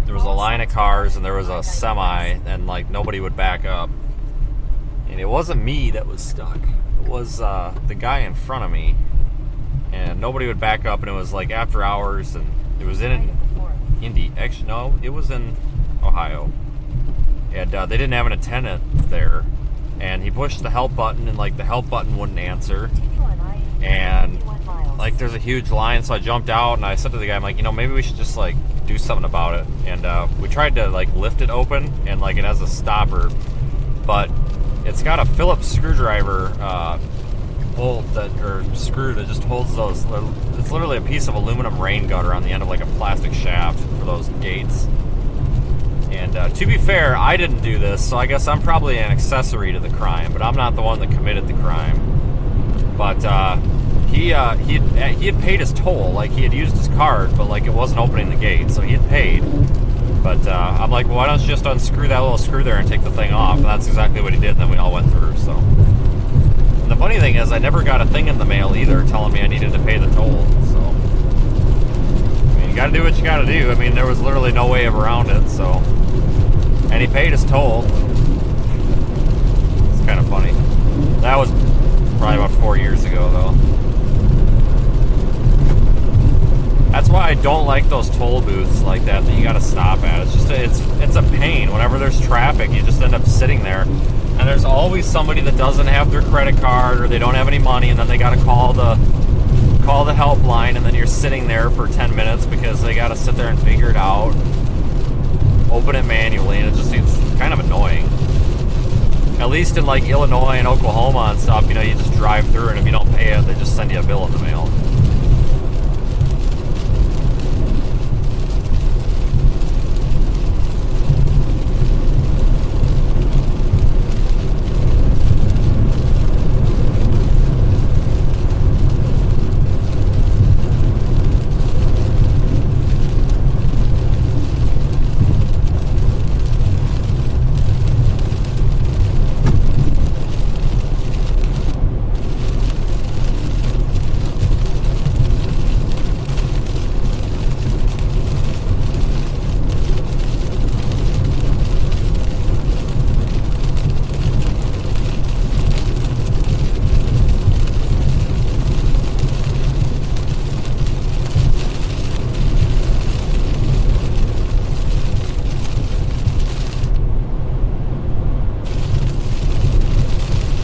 There was a line of cars and there was a semi and like nobody would back up. And it wasn't me that was stuck. It was the guy in front of me. And nobody would back up, and it was like after hours, and it was in Indy. Actually, no, it was in Ohio. And they didn't have an attendant there. And he pushed the help button, and like the help button wouldn't answer. And like there's a huge line, so I jumped out, and I said to the guy, I'm like, you know, maybe we should just like do something about it. And we tried to like lift it open, and like it has a stopper, but it's got a Phillips screwdriver bolt that, or screw that just holds those. It's literally a piece of aluminum rain gutter on the end of like a plastic shaft for those gates. And to be fair, I didn't do this, so I guess I'm probably an accessory to the crime, but I'm not the one that committed the crime. But he had paid his toll, like he had used his card, but like it wasn't opening the gate, so he had paid. But I'm like, well, why don't you just unscrew that little screw there and take the thing off? And that's exactly what he did, and then we all went through, so. And the funny thing is, I never got a thing in the mail either telling me I needed to pay the toll, so. I mean, you gotta do what you gotta do. I mean, there was literally no way around it, so. And he paid his toll. It's kind of funny. That was probably about 4 years ago, though. That's why I don't like those toll booths like that you gotta stop at. It's just it's a pain. Whenever there's traffic, you just end up sitting there, and there's always somebody that doesn't have their credit card or they don't have any money, and then they gotta call the helpline, and then you're sitting there for 10 minutes because they gotta sit there and figure it out, open it manually, and it's kind of annoying. At least in like Illinois and Oklahoma and stuff, you know, you just drive through, and if you don't pay it, they just send you a bill in the mail.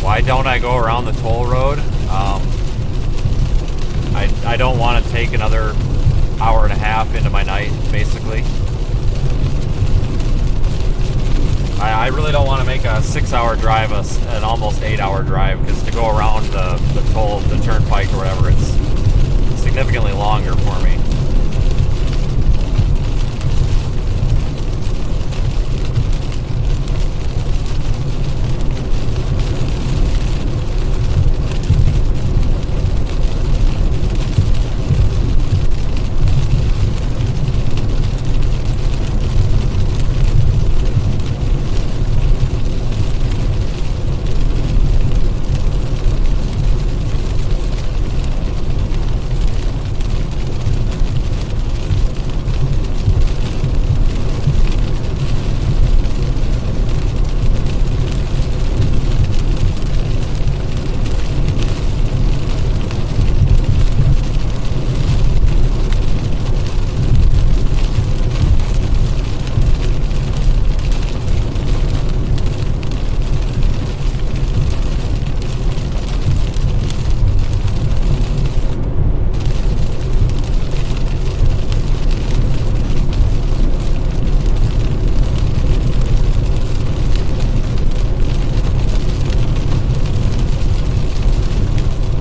Why don't I go around the toll road? I don't want to take another hour and a half into my night, basically. I really don't want to make a 6-hour drive an almost 8-hour drive, because to go around the turnpike or whatever, it's significantly longer for me.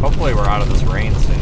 Hopefully we're out of this rain soon.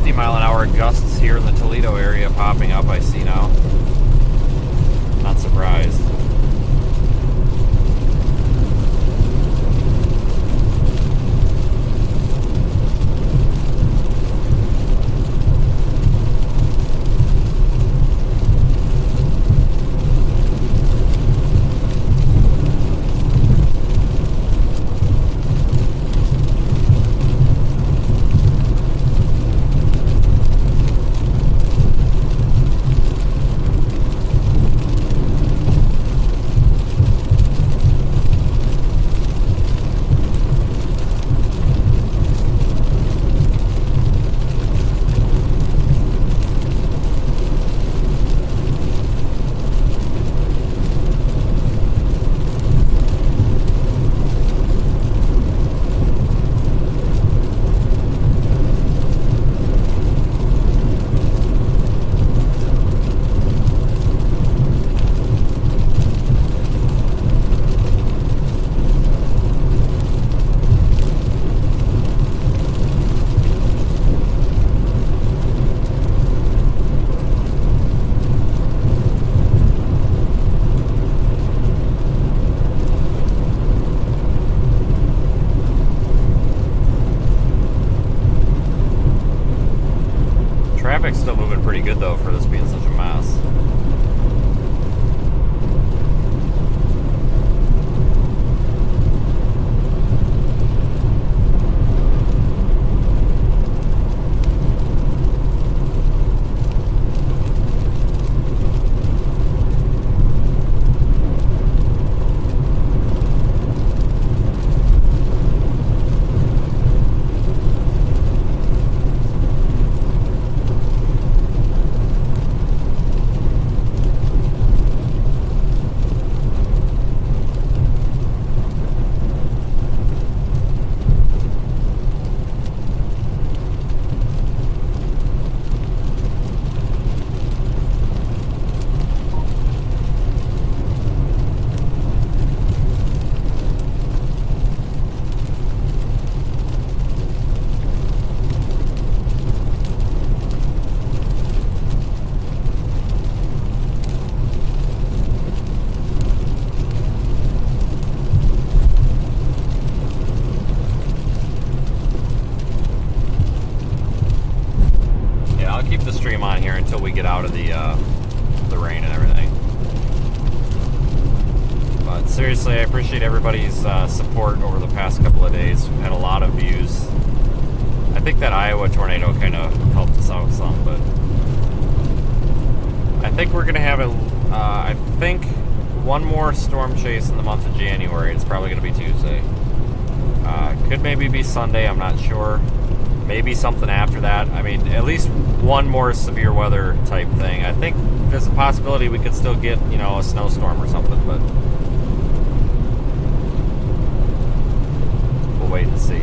50-mile-an-hour gusts here in the Toledo area popping up, I see now. Not surprised. Traffic's still moving pretty good though for this being such a mess. Until we get out of the rain and everything. But seriously, I appreciate everybody's support over the past couple of days. We've had a lot of views. I think that Iowa tornado kind of helped us out some, but I think we're gonna have I think one more storm chase in the month of January. It's probably gonna be Tuesday. Could maybe be Sunday, I'm not sure. Maybe something after that. I mean, at least one more severe weather type thing. I think there's a possibility we could still get, you know, a snowstorm or something, but we'll wait and see.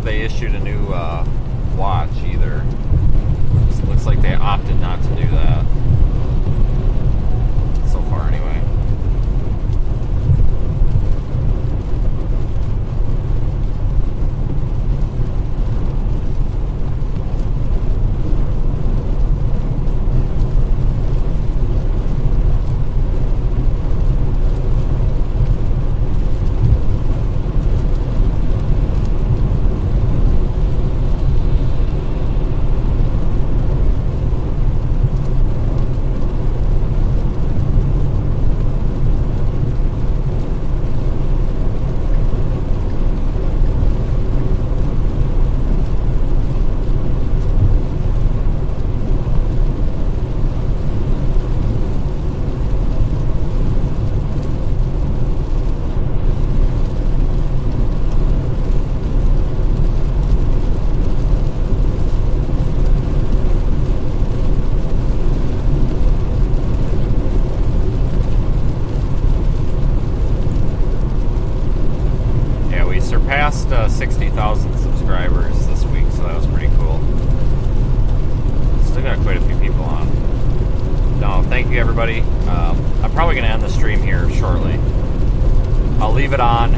They issued a new watch either. So it looks like they opted not to do that. So far anyway. few people on. No, thank you everybody. I'm probably going to end the stream here shortly. I'll leave it on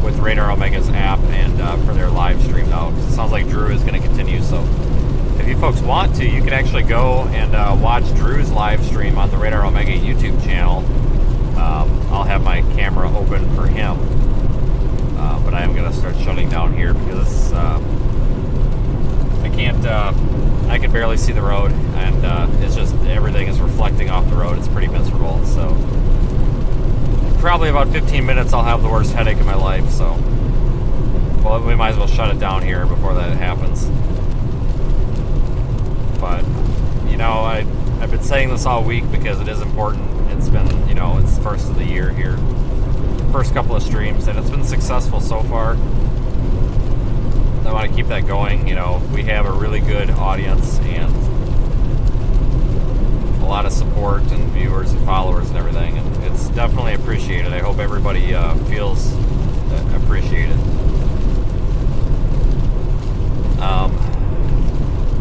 with Radar Omega's app and for their live stream though, because it sounds like Drew is going to continue. So if you folks want to, you can actually go and watch Drew's live stream on the Radar Omega YouTube channel. I'll have my camera open for him, but I am going to start shutting down here because I can't. I can barely see the road, and it's just everything is reflecting off the road. It's pretty miserable. So probably about 15 minutes, I'll have the worst headache of my life. So, well, we might as well shut it down here before that happens. But you know, I've been saying this all week because it is important. It's been, you know, it's the first of the year here, first couple of streams, and it's been successful so far. I want to keep that going. You know, we have a really good audience and a lot of support and viewers and followers and everything, and it's definitely appreciated. I hope everybody feels appreciated.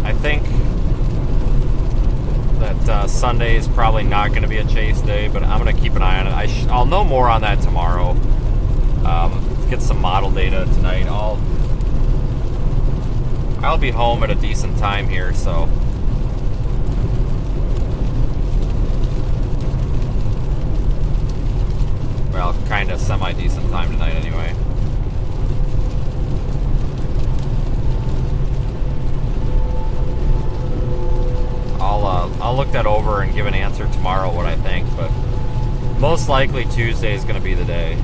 I think that Sunday is probably not going to be a chase day, but I'm going to keep an eye on it. I'll know more on that tomorrow. Get some model data tonight. I'll be home at a decent time here, so well, kind of semi-decent time tonight anyway. I'll look that over and give an answer tomorrow what I think, but most likely Tuesday is going to be the day.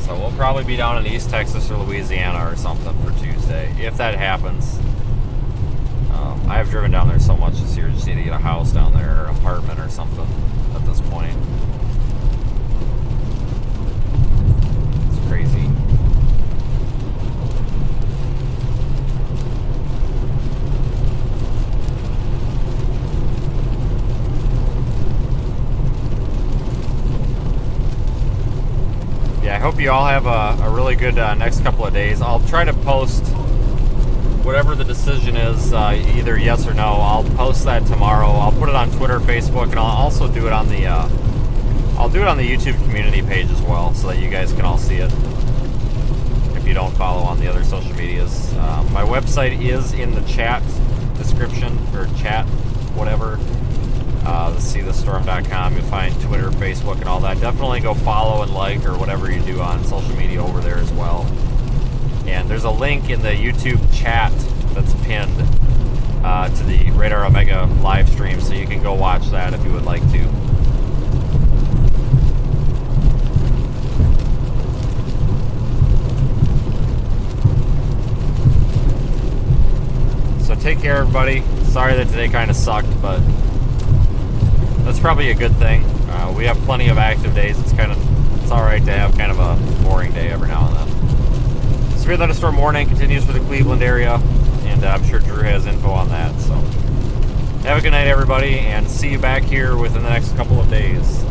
So we'll probably be down in East Texas or Louisiana or something for Tuesday, if that happens. I've driven down there so much this year, just need to get a house down there or an apartment or something at this point. It's crazy. Yeah, I hope you all have a really good next couple of days. I'll try to post whatever the decision is, either yes or no. I'll post that tomorrow. I'll put it on Twitter, Facebook, and I'll also do it on the YouTube community page as well, so that you guys can all see it if you don't follow on the other social medias. My website is in the chat description, or chat, whatever. SeeTheStorm.com. You'll find Twitter, Facebook, and all that. Definitely go follow and like or whatever you do on social media over there as well. And there's a link in the YouTube chat that's pinned to the Radar Omega live stream, so you can go watch that if you would like to. So take care, everybody. Sorry that today kind of sucked, but that's probably a good thing. We have plenty of active days. It's all right to have kind of a boring day every now and then. Severe thunderstorm warning continues for the Cleveland area, and I'm sure Drew has info on that. So have a good night, everybody, and see you back here within the next couple of days.